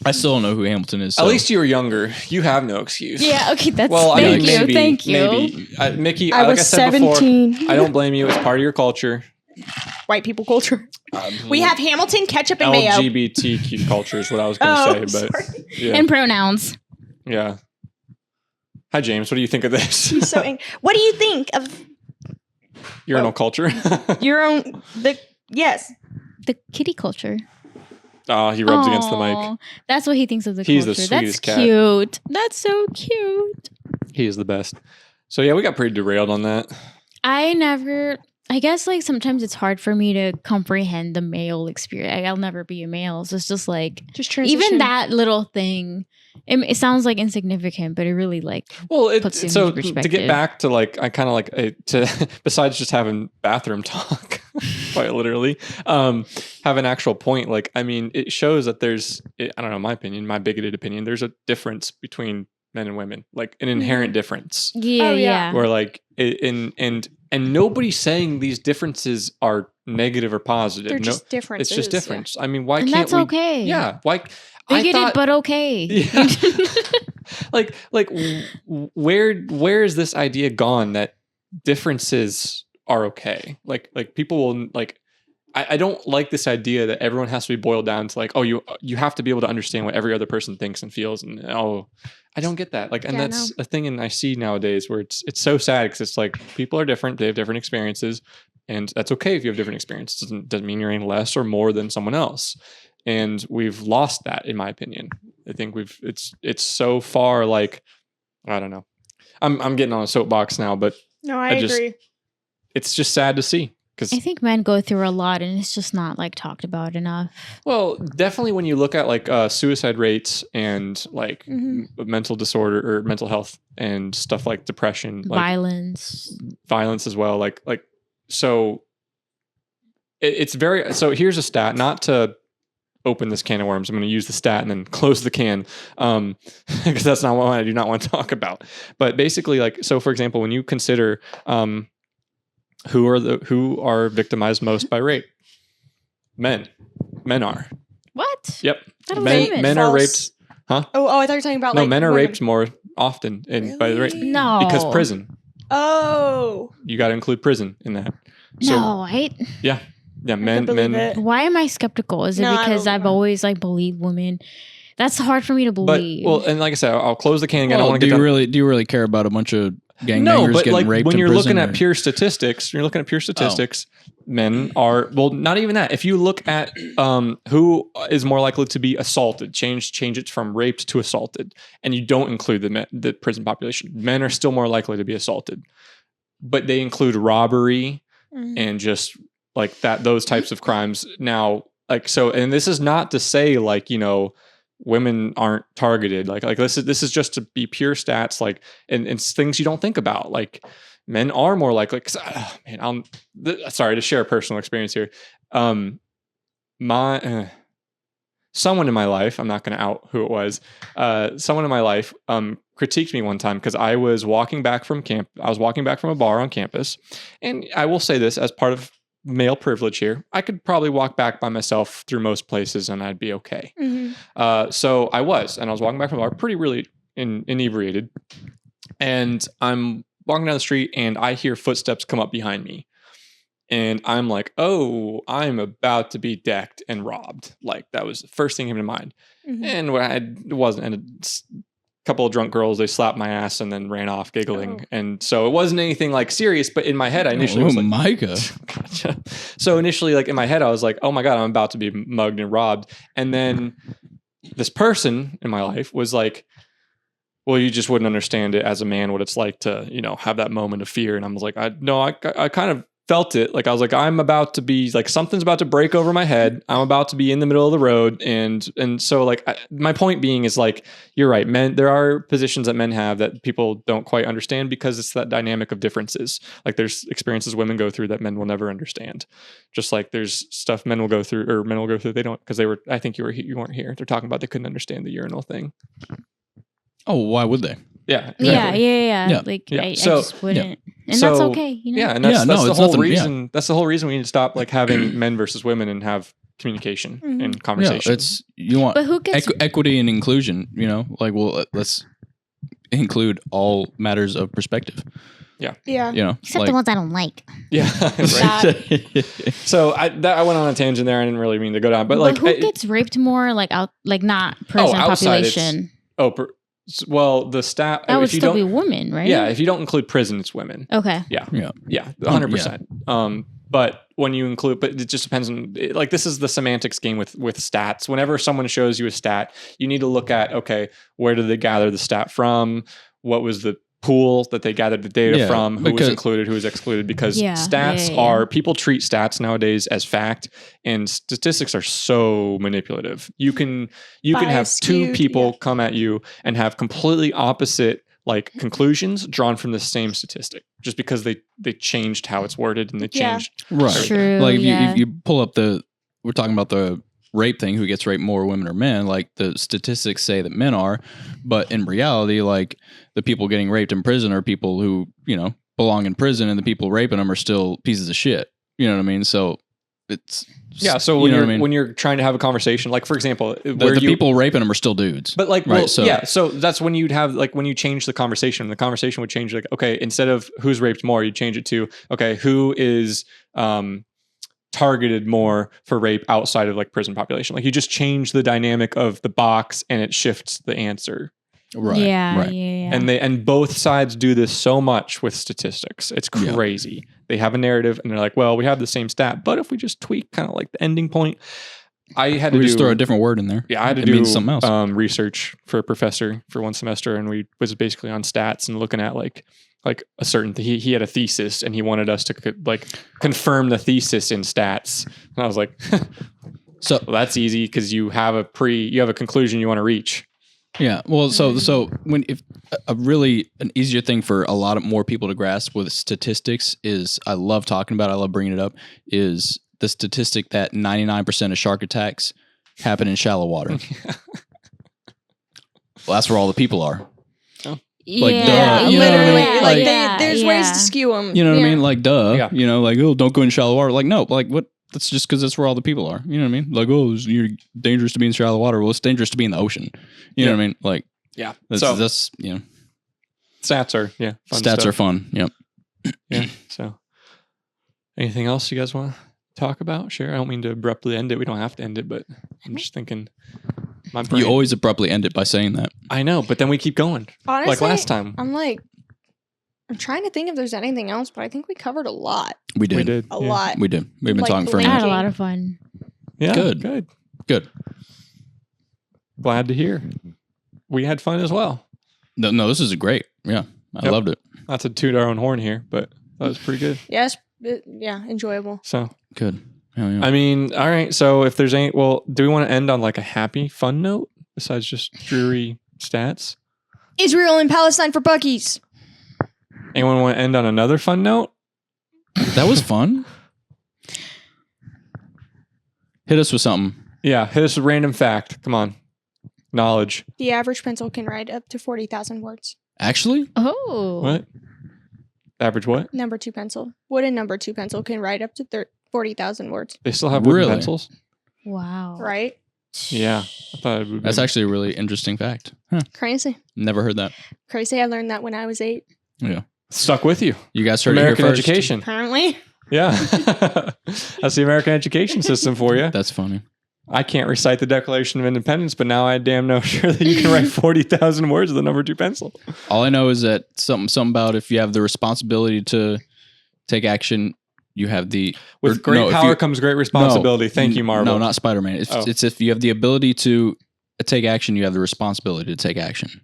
I still don't know who Hamilton is. At so- least you were younger. You have no excuse. Yeah, okay, that's Well, I thank mean, you, maybe, thank you. Maybe. Mickey, I like was I said 17. before, I don't blame you. It's part of your culture. White people culture. We have Hamilton, ketchup, and mayo. LGBTQ culture is what I was going Oh, to say, but sorry. yeah, And pronouns. yeah. Hi, James. What do you think of this? He's so angry. What do you think of Urinal culture. your own? Yes. The kitty culture. Oh, he rubs against the mic. Aw, that's what he thinks of the He's the culture. That's sweetest cat. cute. That's so cute. He is the best. So yeah, we got pretty derailed on that. I guess like sometimes it's hard for me to comprehend the male experience. I'll never be a male. So it's just like, Just transition. even that little thing, it sounds like insignificant, but it really like, Well, Puts things so in to perspective. get back to like, I kind of like to besides just having bathroom talk, quite literally, have an actual point. Like, I mean, it shows that there's, I don't know, my opinion, my bigoted opinion, there's a difference between men and women, like an inherent difference. Yeah, Oh, yeah. yeah. Where like and nobody's saying these differences are negative or positive. They're just differences. It's just difference. I mean, why And can't that's we? okay. Yeah, why? Bigoted, but okay. Yeah. Where is this idea gone that differences are okay? Like people will like. I don't like this idea that everyone has to be boiled down to like, oh, you have to be able to understand what every other person thinks and feels, and I don't get that. Like, and that's a thing, and I see nowadays where it's so sad because it's like people are different, they have different experiences, and that's okay if you have different experiences. Doesn't mean you're any less or more than someone else, and we've lost that, in my opinion. I think it's so far like, I don't know. I'm getting on a soapbox now, but No, I agree. It's just sad to see. I think men go through a lot and it's just not like talked about enough. Well, definitely when you look at like suicide rates and like mental disorder or mental health and stuff like depression, like violence as well. Like so it's very, so here's a stat, not to open this can of worms. I'm going to use the stat and then close the can because that's not what I do not want to talk about. But basically like, so for example, when you consider who are victimized most by rape? Men are. What? Yep. Men are raped. Huh? Oh, I thought you were talking about men are raped more often by the rape. No. Because prison. Oh. You got to include prison in that. So, no, right? Yeah. Yeah, men. Why am I skeptical? Is it because I've always like believed women? That's hard for me to believe. But and like I said, I'll close the can again. Well, I want to get do you really care about a bunch of gangbangers no, but getting like raped when in you're prison, looking at pure statistics, men are, well, not even that. If you look at who is more likely to be assaulted, change it from raped to assaulted, and you don't include the prison population, men are still more likely to be assaulted, but they include robbery and just like those types of crimes. Now, like, so, and this is not to say like, you know, women aren't targeted. Like this is just to be pure stats, like, and it's things you don't think about. Like men are more likely, sorry to share a personal experience here. Someone in my life, I'm not going to out who it was. Someone in my life, critiqued me one time because I was walking back from a bar on campus. And I will say this as part of male privilege here, I could probably walk back by myself through most places and I'd be okay. So I was walking back from the bar pretty really inebriated, and I'm walking down the street and I hear footsteps come up behind me, and I'm like, oh, I'm about to be decked and robbed. Like that was the first thing came to mind. And what it wasn't, and couple of drunk girls, they slapped my ass and then ran off giggling. And so it wasn't anything like serious, but in my head I initially was like, Micah. Gotcha. So initially, like in my head I was like, oh my God, I'm about to be mugged and robbed. And then this person in my life was like, well, you just wouldn't understand it as a man, what it's like to, you know, have that moment of fear. And I was like, I kind of felt it. Like I was like, I'm about to be like, something's about to break over my head. I'm about to be in the middle of the road. And so like my point being is like, you're right. There are positions that men have that people don't quite understand because it's that dynamic of differences. Like there's experiences women go through that men will never understand. Just like there's stuff men will go through they don't, because I think you weren't here. They're talking about they couldn't understand the urinal thing. Oh, why would they? Yeah. Exactly. Yeah. Like I just wouldn't. And that's okay, you know? Yeah, and that's the whole reason. Yeah. That's the whole reason we need to stop like having men versus women and have communication and conversation. You want, but who gets equity and inclusion, you know? Like, well, let's include all matters of perspective. Yeah. You know, except the ones I don't like. Yeah. So I went on a tangent there. I didn't really mean to go down, but like, who gets raped more? Like not prison population. Well, the stat that would still be women, right? Yeah, if you don't include prison, it's women. Okay. Yeah, 100%. But when you include, but it just depends on, like, this is the semantics game with stats. Whenever someone shows you a stat, you need to look at, okay, where did they gather the stat from? What was the pool that they gathered the data from? Who was included? Who was excluded? Because stats are, people treat stats nowadays as fact, and statistics are so manipulative. You can have two people come at you and have completely opposite like conclusions drawn from the same statistic, just because they changed how it's worded and they changed. Right. True, like if you pull up we're talking about the rape thing, who gets raped more, women or men, like the statistics say that men are, but in reality, like the people getting raped in prison are people who, you know, belong in prison, and the people raping them are still pieces of shit. You know what I mean? So it's So when you're trying to have a conversation, like for example, the people raping them are still dudes. But like, right? So that's when you'd have like when you change the conversation would change like, okay, instead of who's raped more, you change it to, okay, who is targeted more for rape outside of like prison population. Like you just change the dynamic of the box and it shifts the answer. Right. Yeah. Right. Yeah. And both sides do this so much with statistics. It's crazy. Yeah. They have a narrative and they're like, well, we have the same stat, but if we just tweak kind of like the ending point, I had to just throw a different word in there. Yeah, I had to do something else. Research for a professor for one semester, and we was basically on stats and looking at like a certain he had a thesis and he wanted us to like confirm the thesis in stats, and I was like, well, that's easy because you have a conclusion you want to reach. Yeah. Well, so when if an easier thing for a lot of more people to grasp with statistics is, I love bringing it up, is the statistic that 99% of shark attacks happen in shallow water. Well, that's where all the people are. Oh. Like, yeah, duh. You know what I mean? Like, there's ways to skew them. You know what I mean? Like, duh. Yeah. You know, like, oh, don't go in shallow water. Like, no, like, what? That's just because that's where all the people are. You know what I mean? Like, oh, you're dangerous to be in shallow water. Well, it's dangerous to be in the ocean. You know what I mean? Like, yeah. That's you know. Stats are fun stats stuff. are fun. Yep. Yeah. So, anything else you guys want to talk about? Sure. I don't mean to abruptly end it. We don't have to end it, but I'm just thinking. My brain. You always abruptly end it by saying that. I know, but then we keep going. Honestly, like last time. I'm trying to think if there's anything else, but I think we covered a lot. We did. A lot. We did. We've been Like talking for a I minute. had a lot of fun. Yeah. Good. Glad to hear. We had fun as well. No, this is great. Yeah. I loved it. Not to toot our own horn here, but that was pretty good. Yes. Enjoyable. So good. Hell yeah. I mean, all right. So if there's do we want to end on like a happy, fun note besides just dreary stats? Israel and Palestine for Buckies. Anyone want to end on another fun note? That was fun. Hit us with something. Yeah, hit us with random fact. Come on. Knowledge. The average pencil can write up to 40,000 words. Actually? Oh. What? Average what? Number 2 pencil. Wooden number 2 pencil can write up to 40,000 words. They still have wooden pencils? Wow. Right? Yeah. I thought it would be. That's actually a really interesting fact. Huh. Crazy. Never heard that. Crazy. I learned that when I was 8. Yeah. Stuck with you. You guys heard American it here first. education. Apparently. Yeah. That's the American education system for you. That's funny. I can't recite the Declaration of Independence, but now I damn know sure that you can write 40,000 words with the number 2 pencil. All I know is that something about if you have the responsibility to take action, you have the... With great power comes great responsibility. Thank you, Marvel. No, not Spider-Man. It's if you have the ability to take action, you have the responsibility to take action.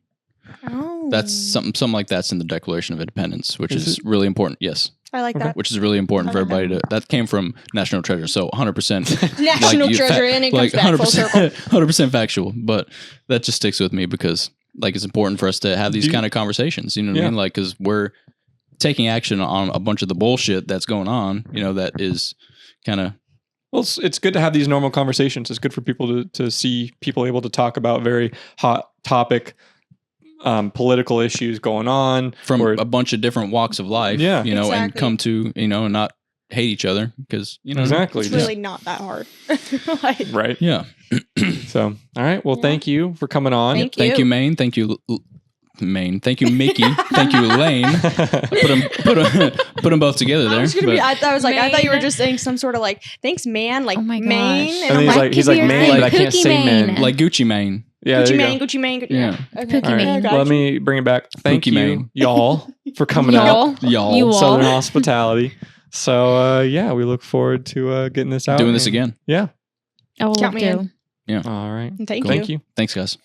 Oh. That's something like that's in the Declaration of Independence, which is really important. Yes. I like that. Which is really important for everybody to... That came from National Treasure, so 100%... National Treasure, and it comes back full circle. 100% factual, but that just sticks with me because like it's important for us to have these kind of conversations, you know what I mean? Like, because we're taking action on a bunch of the bullshit that's going on, you know, that is kind of... Well, it's good to have these normal conversations. It's good for people to see people able to talk about very hot topic political issues going on from a bunch of different walks of life, you know, and come to, you know, and not hate each other because, you know, exactly. It's really not that hard. Right. Yeah. So, all right. Well, thank you for coming on. Thank you, Maine. Thank you, Maine. Thank you, Miki. Thank you, Layne. Put them both together there. I thought you were just saying some sort of like, thanks, man. Like, oh my Maine. And he's like, man, but I can't say man. Like Gucci Mane. Yeah, Gucci Mane. Yeah. Okay. Pookie Mane. Let me bring it back. Thank you, Mane. y'all, for coming Y'all. out. Y'all. Southern hospitality. So, yeah, we look forward to getting this out. Doing this again. Yeah. Oh, Count me in. do. Yeah. All right. Thank you. Thanks, guys.